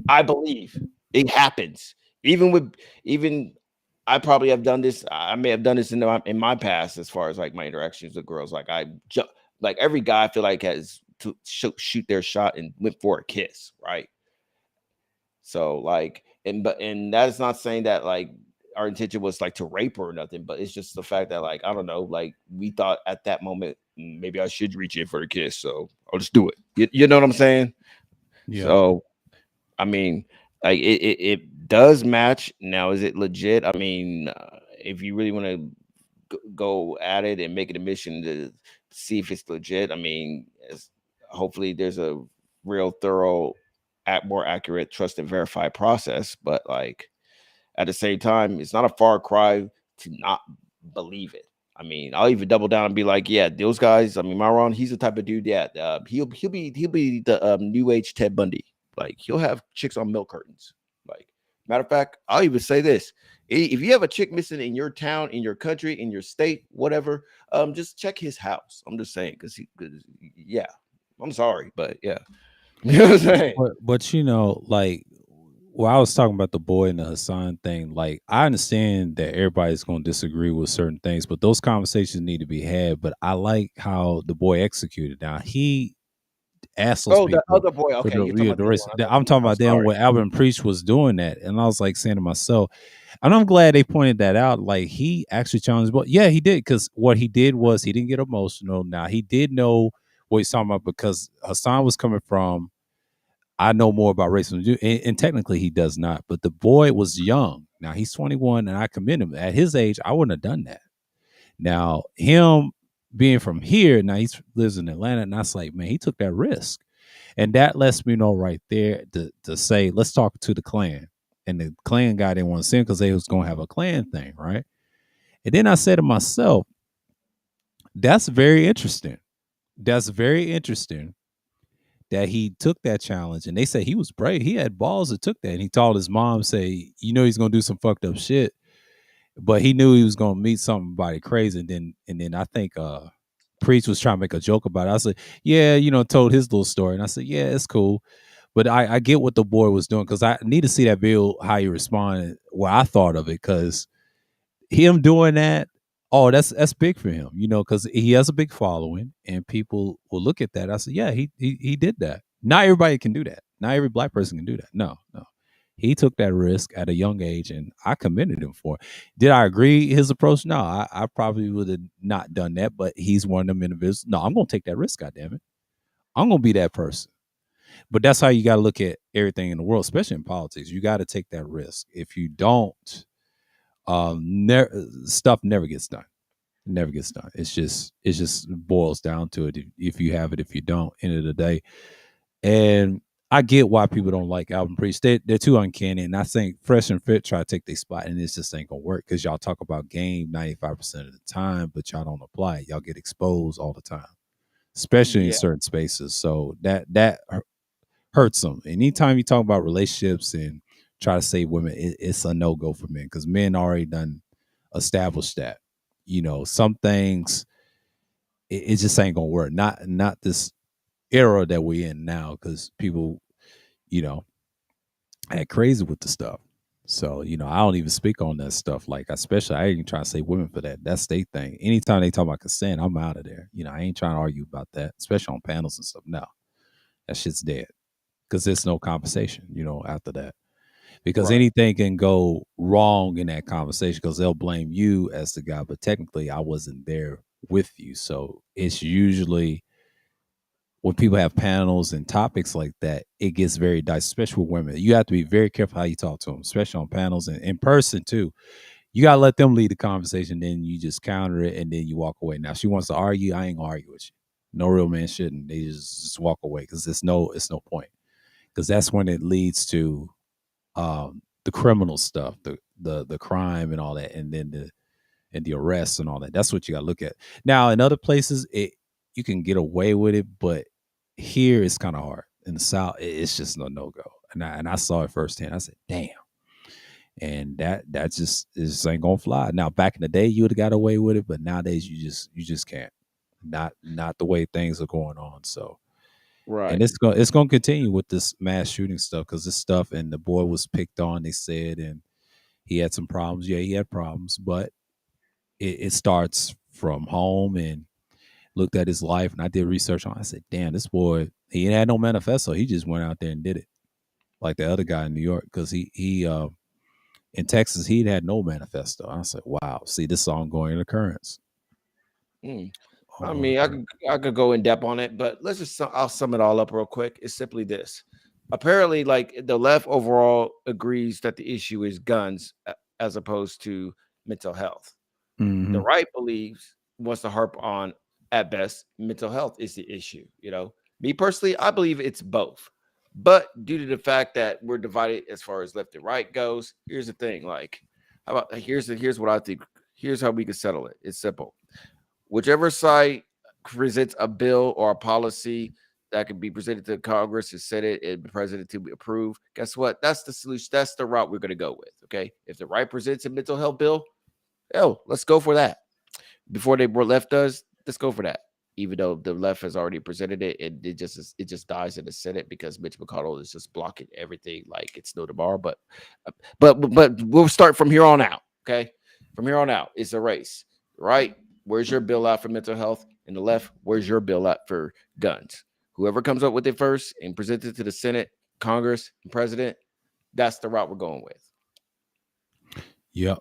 I believe it happens. Even I probably have done this. I may have done this in my past, as far as like my interactions with girls. Like like every guy I feel like has to shoot their shot and went for a kiss, right? So like, and that is not saying that like our intention was like to rape her or nothing, but it's just the fact that like I don't know, like we thought at that moment maybe I should reach in for a kiss, so I'll just do it. You know what I'm saying? Yeah. So I mean, like it does match. Now, is it legit? I mean, if you really want to go at it and make it a mission to see if it's legit, I mean, hopefully there's a real thorough, more accurate, trusted, verified process. But like at the same time, it's not a far cry to not believe it. I mean, I'll even double down and be like, yeah, those guys. I mean, Myron, he's the type of dude that he'll be the new age Ted Bundy. Like he'll have chicks on milk curtains. Like matter of fact, I'll even say this: if you have a chick missing in your town, in your country, in your state, whatever, just check his house. I'm just saying because yeah, I'm sorry, but yeah, you know what I'm saying. But you know, like, well, I was talking about the boy and the Hassan thing. Like, I understand that everybody's going to disagree with certain things, but those conversations need to be had. But I like how the boy executed. Now he asked those Oh, the people other boy. for Okay, the you're talking real about the the other rest. one. I'm talking I'm about them sorry. when Alvin Priest was doing that, and I was like saying to myself, and I'm glad they pointed that out. Like he actually challenged, but yeah, he did because what he did was he didn't get emotional. Now he did know what he's talking about because Hassan was coming from. I know more about racism than you, and technically he does not. But the boy was young. Now he's 21, and I commend him. At his age, I wouldn't have done that. Now him being from here, now he lives in Atlanta, and that's like, man, he took that risk, and that lets me know right there to say, let's talk to the Klan. And the Klan guy didn't want to see him because they was going to have a Klan thing, right? And then I said to myself, that's very interesting. That's very interesting that he took that challenge, and they say he was brave. He had balls that took that, and he told his mom, "Say, you know, he's gonna do some fucked up shit, but he knew he was gonna meet somebody crazy." And then I think Preach was trying to make a joke about it. I said, "Yeah, you know," told his little story, and I said, "Yeah, it's cool." But I get what the boy was doing because I need to see that video how he responded, what I thought of it, because him doing that. Oh, that's big for him, because he has a big following, and people will look at that. I said, yeah, he did that. Not everybody can do that. Not every black person can do that. No, no. He took that risk at a young age, and I commended him for it. Did I agree his approach? No, I probably would have not done that, but he's one of them individuals. No, I'm gonna take that risk, goddammit. I'm gonna be that person. But that's how you gotta look at everything in the world, especially in politics. You gotta take that risk. If you don't, stuff never gets done. It never gets done. It's just boils down to it. If you have it, if you don't, end of the day. And I get why people don't like Alvin Priest. They're too uncanny. And I think Fresh and Fit try to take their spot, and it just ain't gonna work because y'all talk about game 95% of the time, but y'all don't apply it. Y'all get exposed all the time, especially in Yeah, certain spaces. So that hurts them. Anytime you talk about relationships and try to save women, it's a no go for men because men already done established that. Some things it just ain't gonna work. Not this era that we're in now because people, you know, act crazy with the stuff. So, I don't even speak on that stuff. Like, especially, I ain't trying to say women for that. That's their thing. Anytime they talk about consent, I'm out of there. I ain't trying to argue about that, especially on panels and stuff. No, that shit's dead because there's no conversation, after that. Because right. anything can go wrong in that conversation because they'll blame you as the guy, but technically I wasn't there with you. So it's usually when people have panels and topics like that, it gets very dicey, especially with women. You have to be very careful how you talk to them, especially on panels and in person too. You gotta let them lead the conversation, then you just counter it and then you walk away. Now, if she wants to argue, I ain't gonna argue with you. No real man shouldn't. They just walk away because it's no point. Because that's when it leads to the criminal stuff, the crime and all that, and then the arrests and all that. That's what you got to look at. Now, in other places, you can get away with it, but here it's kind of hard. In the South, it's just no go. And I saw it firsthand. I said, damn. And that just ain't gonna fly. Now, back in the day, you would have got away with it, but nowadays you just can't. Not the way things are going on. So, and Right. it's gonna continue with this mass shooting stuff because this stuff and the boy was picked on. They said, and he had some problems. Yeah, he had problems, but it starts from home. And looked at his life, and I did research on. I said, damn, this boy, he had no manifesto. He just went out there and did it, like the other guy in New York, because he in Texas he had no manifesto. I said, wow, see, this is ongoing occurrence. Mm. I Ongoing mean, occurrence. I could go in depth on it, but I'll sum it all up real quick. It's simply this: apparently, like the left overall agrees that the issue is guns as opposed to mental health. The Mm-hmm. right believes wants to harp on at best mental health is the issue. Me personally, I believe it's both. But due to the fact that we're divided as far as left and right goes, here's the thing: like, how about here's what I think. Here's how we can settle it. It's simple. Whichever side presents a bill or a policy that can be presented to Congress and Senate and the president to be approved, guess what? That's the solution. That's the route we're going to go with. Okay. If the right presents a mental health bill, hell, let's go for that. Before they were left does, let's go for that. Even though the left has already presented it, and it just dies in the Senate because Mitch McConnell is just blocking everything like it's no tomorrow. But we'll start from here on out. Okay, from here on out, it's a race, right? Where's your bill out for mental health? And the left, where's your bill out for guns? Whoever comes up with it first and presents it to the Senate, Congress, and President, that's the route we're going with. Yep.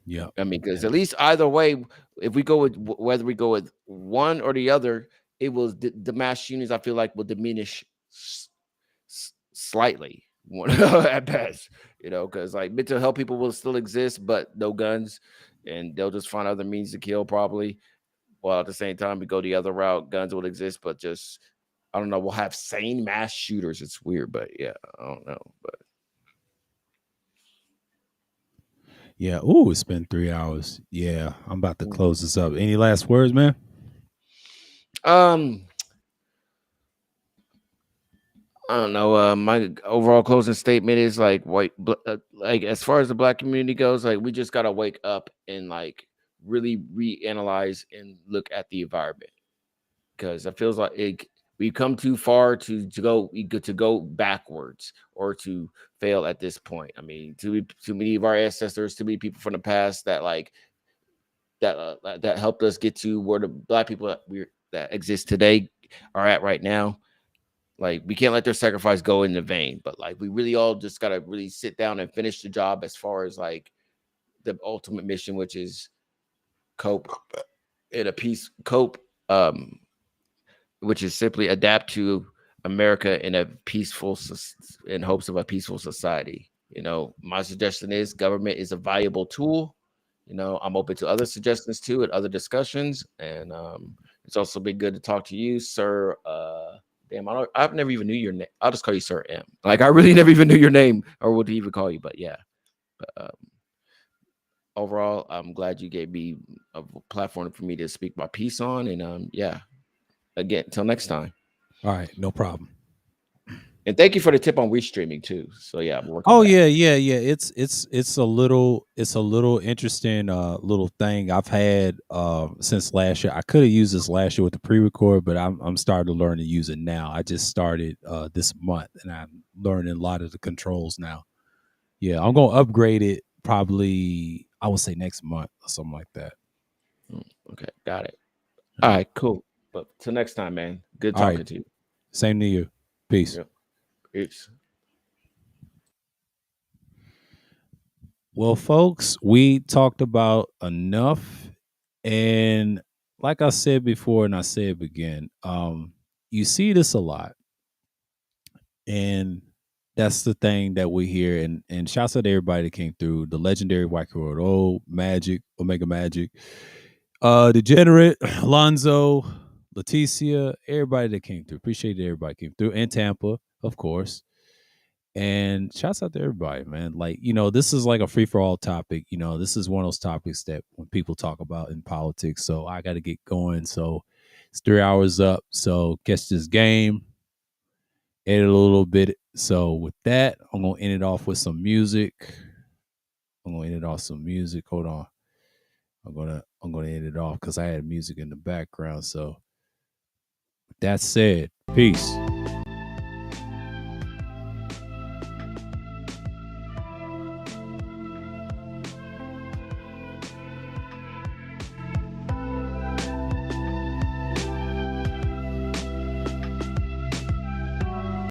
Yep. I mean, because And at least either way, if we go with whether we go with one or the other, it will the mass shootings. I feel like will diminish slightly at best. Because like mental health people will still exist, but no guns, and they'll just find other means to kill probably. While at the same time, we go the other route, guns will exist, but just I don't know. We'll have sane mass shooters. It's weird, but yeah, I don't know. yeah, ooh, it's been 3 hours. Yeah, I'm about to But close this up. Any last words, man? um. I don't know. My overall closing statement is like like as far as the black community goes, like we just gotta wake up and like really reanalyze and look at the environment because it feels like we've come too far to go backwards or to fail at this point. I mean, too many of our ancestors, too many people from the past that like that helped us get to where the Black people that exist today are at right now. Like, we can't let their sacrifice go in the vain, but like, we really all just gotta really sit down and finish the job as far as like the ultimate mission, which is cope in a peace cope, which is simply adapt to America in a peaceful, in hopes of a peaceful society. My suggestion is government is a valuable tool. I'm open to other suggestions too and other discussions, and it's also been good to talk to you, sir. Damn, I've never even knew your name. I'll just call you Sir M. Like, I really never even knew your name or what to even call you. But yeah, but overall, I'm glad you gave me a platform for me to speak my piece on. And yeah, again, until next time. All right, no problem. And thank you for the tip on restreaming too. So yeah, I'm working. Oh yeah. It's a little interesting little thing I've had since last year. I could have used this last year with the pre-record, but I'm starting to learn to use it now. I just started this month, and I'm learning a lot of the controls now. Yeah, I'm gonna upgrade it probably, I would say, next month or something like that. Okay, got it. All right, cool. But till next time, man. Good talking to you. Same to you. Peace. Yep. Peace. Well, folks, we talked about enough. And like I said before, and I say it again, you see this a lot. And that's the thing that we hear. And shouts out to everybody that came through. The legendary White World, Magic, Omega Magic, Degenerate, Alonzo, Leticia, everybody that came through. Appreciate everybody came through. And Tampa, of course. And shouts out to everybody, man. Like, this is like a free-for-all topic. This is one of those topics that when people talk about in politics. So I got to get going. So it's 3 hours up. So catch this game, edit a little bit. So with that, I'm going to end it off with some music. Hold on. I'm gonna end it off because I had music in the background. So with that said, peace.